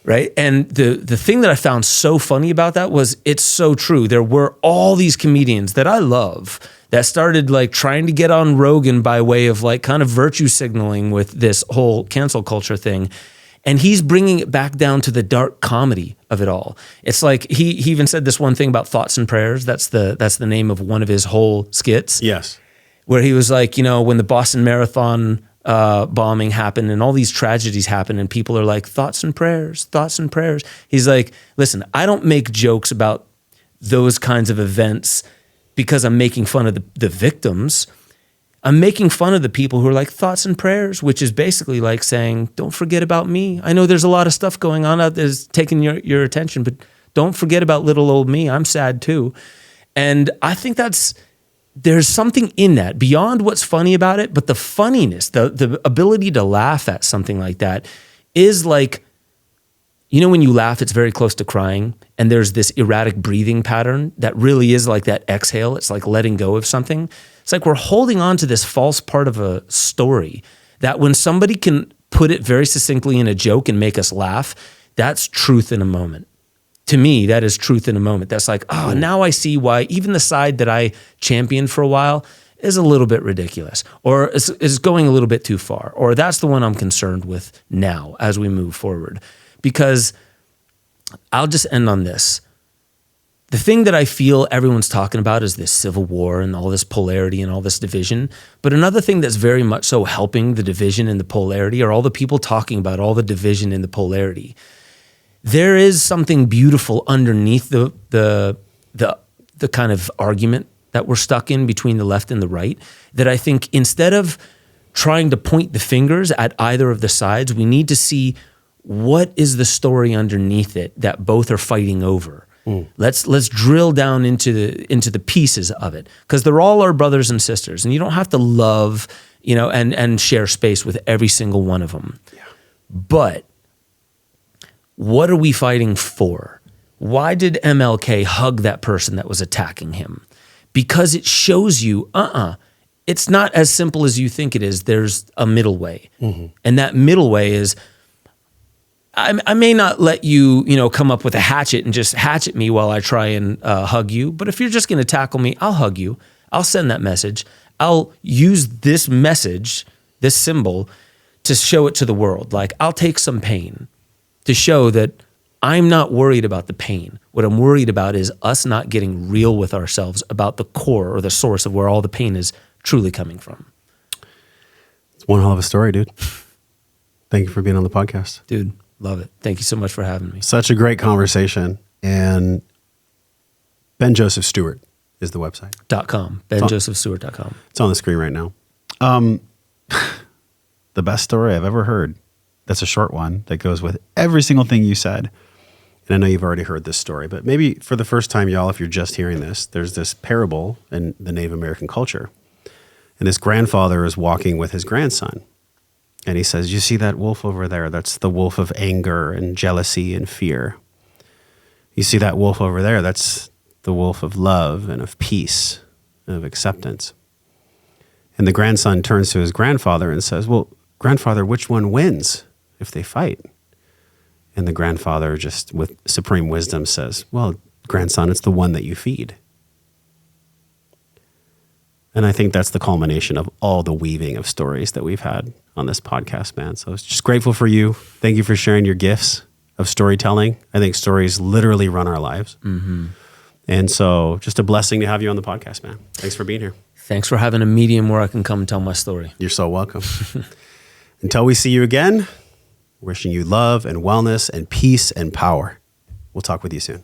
Right. And the thing that I found so funny about that was it's so true. There were all these comedians that I love that started like trying to get on Rogan by way of like kind of virtue signaling with this whole cancel culture thing. And he's bringing it back down to the dark comedy of it all. It's like he even said this one thing about thoughts and prayers. That's the name of one of his whole skits. Yes. Where he was like, when the Boston Marathon bombing happened and all these tragedies happened and people are like, thoughts and prayers, thoughts and prayers. He's like, listen, I don't make jokes about those kinds of events because I'm making fun of the victims. I'm making fun of the people who are like thoughts and prayers, which is basically like saying, don't forget about me. I know there's a lot of stuff going on out there that's taking your attention, but don't forget about little old me. I'm sad too. And I think there's something in that beyond what's funny about it, but the funniness, the ability to laugh at something like that is like, when you laugh, it's very close to crying, and there's this erratic breathing pattern that really is like that exhale. It's like letting go of something. It's like we're holding on to this false part of a story that when somebody can put it very succinctly in a joke and make us laugh, that's truth in a moment. To me, that is truth in a moment. That's like, now I see why even the side that I championed for a while is a little bit ridiculous or is going a little bit too far. Or that's the one I'm concerned with now as we move forward. Because I'll just end on this. The thing that I feel everyone's talking about is this civil war and all this polarity and all this division. But another thing that's very much so helping the division and the polarity are all the people talking about all the division and the polarity. There is something beautiful underneath the kind of argument that we're stuck in between the left and the right, that I think instead of trying to point the fingers at either of the sides, we need to see what is the story underneath it that both are fighting over. Let's drill down into the pieces of it, because they're all our brothers and sisters, and you don't have to love, and share space with every single one of them. Yeah. But what are we fighting for? Why did MLK hug that person that was attacking him? Because it shows you, it's not as simple as you think it is. There's a middle way, and that middle way is, I may not let you, come up with a hatchet and just hatchet me while I try and hug you. But if you're just going to tackle me, I'll hug you. I'll send that message. I'll use this message, this symbol, to show it to the world. Like, I'll take some pain to show that I'm not worried about the pain. What I'm worried about is us not getting real with ourselves about the core or the source of where all the pain is truly coming from. It's one hell of a story, dude. Thank you for being on the podcast. Dude. Love it. Thank you so much for having me. Such a great conversation. And Ben Joseph Stewart is the website. .com. BenJosephStewart.com. It's on the screen right now. The best story I've ever heard. That's a short one that goes with every single thing you said. And I know you've already heard this story, but maybe for the first time, y'all, if you're just hearing this, there's this parable in the Native American culture. And this grandfather is walking with his grandson. And he says, you see that wolf over there? That's the wolf of anger and jealousy and fear. You see that wolf over there? That's the wolf of love and of peace and of acceptance. And the grandson turns to his grandfather and says, well, grandfather, which one wins if they fight? And the grandfather, just with supreme wisdom, says, well, grandson, it's the one that you feed. And I think that's the culmination of all the weaving of stories that we've had on this podcast, man. So I was just grateful for you. Thank you for sharing your gifts of storytelling. I think stories literally run our lives. And so just a blessing to have you on the podcast, man. Thanks for being here. Thanks for having a medium where I can come and tell my story. You're so welcome. Until we see you again, wishing you love and wellness and peace and power. We'll talk with you soon.